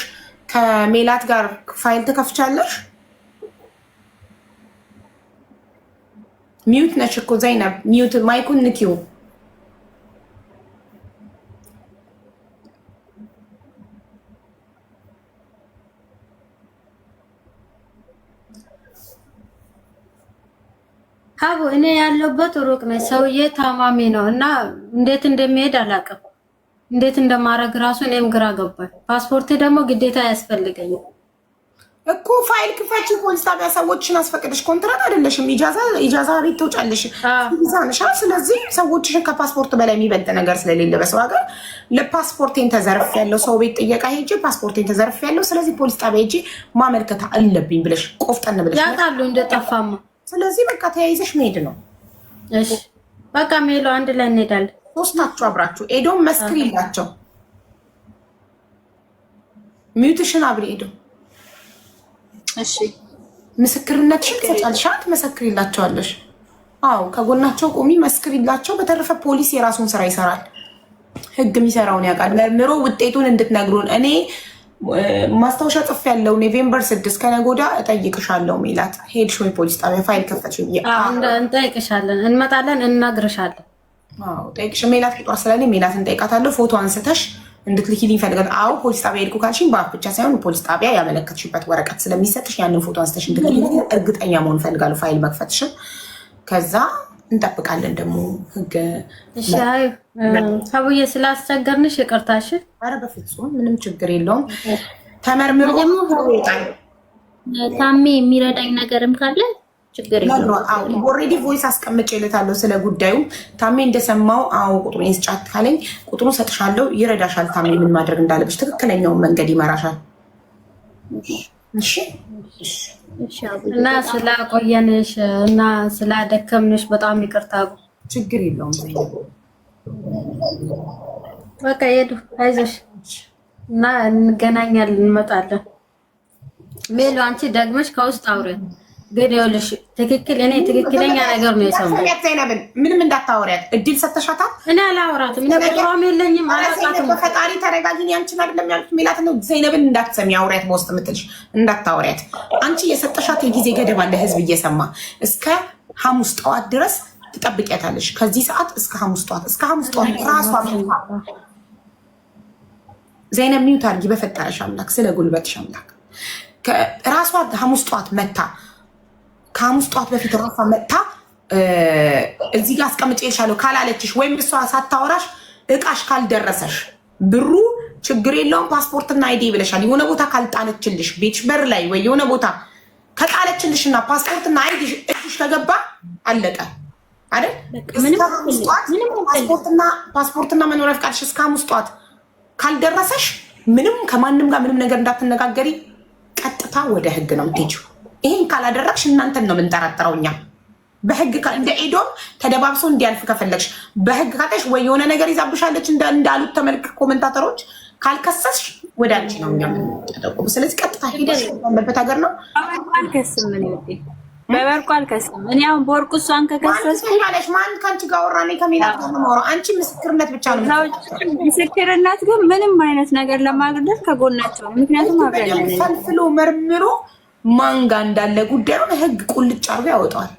[SPEAKER 1] ከሜላት ጋር ፋይል ትከፍቻለሽ። ሚዩት ነሽ እኮ ዘይነብ፣ ሚዩት ማይኩን ንኪው።
[SPEAKER 4] ሀቡ እኔ ያለሁበት ሩቅ ነኝ። ሰውዬ ታማሚ ነው እና እንዴት እንደሚሄድ አላውቅም። እንዴት እንደማድረግ ራሱ እኔም ግራ ገባኝ። ፓስፖርት ደግሞ ግዴታ ያስፈልገኛል
[SPEAKER 1] እኮ። ፋይል ክፈች። ፖሊስ ጣቢያ ሰዎችን አስፈቅደሽ ኮንትራት አይደለሽም። ኢጃዛ ቤት ትወጫለሽ። ዛንሻ ስለዚህ ሰዎችሽን ከፓስፖርት በላይ የሚበልጥ ነገር ስለሌለ በሰው ሀገር ለፓስፖርቴን ተዘርፍ ያለው ሰው ቤት ጥየቃ ሄጄ ፓስፖርቴን ተዘርፍ ያለው ስለዚህ ፖሊስ ጣቢያ ሄጄ ማመልከት አለብኝ ብለሽ ቆፍጠን ብለሽ
[SPEAKER 4] ያውቃሉ እንደጠፋማ።
[SPEAKER 1] ስለዚህ በቃ ተያይዘሽ መሄድ ነው።
[SPEAKER 4] እሺ በቃ ሜሎ አንድ ላይ እንሄዳለን።
[SPEAKER 1] ሶስታችሁ አብራችሁ ኤዶም መስክር ይላቸው። ሚውትሽን አብሪ ኤዶም።
[SPEAKER 2] እሺ
[SPEAKER 1] ምስክርነትሽን ትሰጫለሽ፣ ትመሰክሪላቸዋለሽ። አዎ ከጎናቸው ቆሚ፣ መስክሪላቸው። በተረፈ ፖሊስ የራሱን ስራ ይሰራል። ህግ የሚሰራውን ያውቃል። መርምሮ ውጤቱን እንድትነግሩን እኔ ማስታወሻ ጽፍ ያለው ኖቬምበር 6 ከነገ ወዲያ እጠይቅሻለሁ። ሜላት ሄድሽ ወይ ፖሊስ ጣቢያ ፋይል ከፈትሽ?
[SPEAKER 4] እንጠይቅሻለን፣ እንመጣለን፣ እንነግርሻለን።
[SPEAKER 1] አዎ ጠይቅሽ። ሜላት ቁጥር ስለኔ ሜላት እንጠይቃታለሁ። ፎቶ አንስተሽ እንድትልኪልኝ ፈልጋለሁ። አዎ ፖሊስ ጣቢያ ሄድኩ ካልሽኝ በአፍ ብቻ ሳይሆን ፖሊስ ጣቢያ ያመለከትሽበት ወረቀት ስለሚሰጥሽ ያንን ፎቶ አንስተሽ እንድትልኪልኝ እርግጠኛ መሆን ፈልጋለሁ ፋይል መክፈትሽን። ከዛ እንጠብቃለን ደግሞ ህግ።
[SPEAKER 4] እሺ ሀቡዬ ስላስቸገርንሽ ይቅርታሽ።
[SPEAKER 1] ኧረ በፍጹም ምንም ችግር የለውም። ተመርምሮ
[SPEAKER 5] ታሜ የሚረዳኝ ነገርም ካለ ችግር የለውም።
[SPEAKER 1] ኦልሬዲ ቮይስ አስቀምጬለታለሁ ስለ ጉዳዩ። ታሜ እንደሰማው አዎ ቁጥሩን ስጫት ካለኝ ቁጥሩን ሰጥሻለሁ። ይረዳሻል። ታሜ ምን ማድረግ እንዳለብሽ ትክክለኛውን መንገድ ይመራሻል። እሺ
[SPEAKER 4] እና ስላቆየንሽ እና ስላደከምንሽ በጣም ይቅርታ።
[SPEAKER 1] ችግር የለውም።
[SPEAKER 4] በቃ ሄዱ። አይዞሽ እና እንገናኛለን፣ እንመጣለን። ሜሎ አንቺ ደግመሽ ከውስጥ አውሪያት። ግን ይኸውልሽ እኔ ትክክለኛ ነገር ነው የሰማሁት።
[SPEAKER 1] ዘይነብን ምንም እንዳታወሪያት እድል ሰተሻታል።
[SPEAKER 4] እኔ አላወራትም። እኔ ቁጥሯም የለኝም፣ አላውቃትም።
[SPEAKER 1] በፈጣሪ ተረጋጊኝ። አንቺን አይደለም ያልኩት ሜላት ነው። ዘይነብን እንዳትሰሚ አውሪያት፣ በውስጥ የምትልሽ እንዳታወሪያት። አንቺ የሰጠሻት የጊዜ ገደብ አለ፣ ህዝብ እየሰማ እስከ ሐሙስ ጠዋት ድረስ ትጠብቂያታለሽ። ከዚህ ሰዓት እስከ ሐሙስ ጠዋት ራሷ ዘይነብ ሚውት አድርጊ በፈጠረሽ አምላክ፣ ስለ ጉልበትሽ አምላክ። ራሷ ሐሙስ ጠዋት መታ ከሐሙስ ጠዋት በፊት ራሷ መጥታ እዚህ ጋር አስቀምጬልሻለሁ ካላለችሽ ወይም እሷ ሳታወራሽ እቃሽ ካልደረሰሽ ብሩ ችግር የለውም ፓስፖርትና አይዲ ብለሻል። የሆነ ቦታ ካልጣለችልሽ ቤትሽ በር ላይ ወይ የሆነ ቦታ ከጣለችልሽና ፓስፖርትና አይዲ እጅሽ ከገባ አለቀ አይደል? ፓስፖርትና መኖሪያ ፈቃድሽ እስከ ሐሙስ ጠዋት ካልደረሰሽ ምንም ከማንም ጋር ምንም ነገር እንዳትነጋገሪ፣ ቀጥታ ወደ ህግ ነው የምትሄጂው። ይሄን ካላደረግሽ እናንተን ነው የምንጠራጠረው እኛ። በህግ እንደ ኤዶም ተደባብሶ እንዲያልፍ ከፈለግሽ በህግ ካለሽ ወይ የሆነ ነገር ይዛብሻለች እንዳሉት ተመልክ ኮሜንታተሮች፣ ካልከሰስሽ ወደ አንቺ ነው እኛ የምንጠቁም። ስለዚህ ቀጥታ ሄደሽ ያለበት ሀገር ነው።
[SPEAKER 3] አልከስም ምን ይወዴ በበርቁ አልከስም። እኔ አሁን በወርቁ እሷን ከከሰስኩ
[SPEAKER 1] ማለሽ ማን ካንቺ ጋር ወራኔ ከሜላት ጋር ነው። አንቺ ምስክርነት ብቻ ነው።
[SPEAKER 3] ምስክርነት ግን ምንም አይነት ነገር ለማግደል ከጎናቸው ነው። ምክንያቱም አብረን
[SPEAKER 1] ፈልፍሎ መርምሮ ማንጋ እንዳለ ጉዳዩን ህግ ቁልጭ አርጎ ያወጣዋል።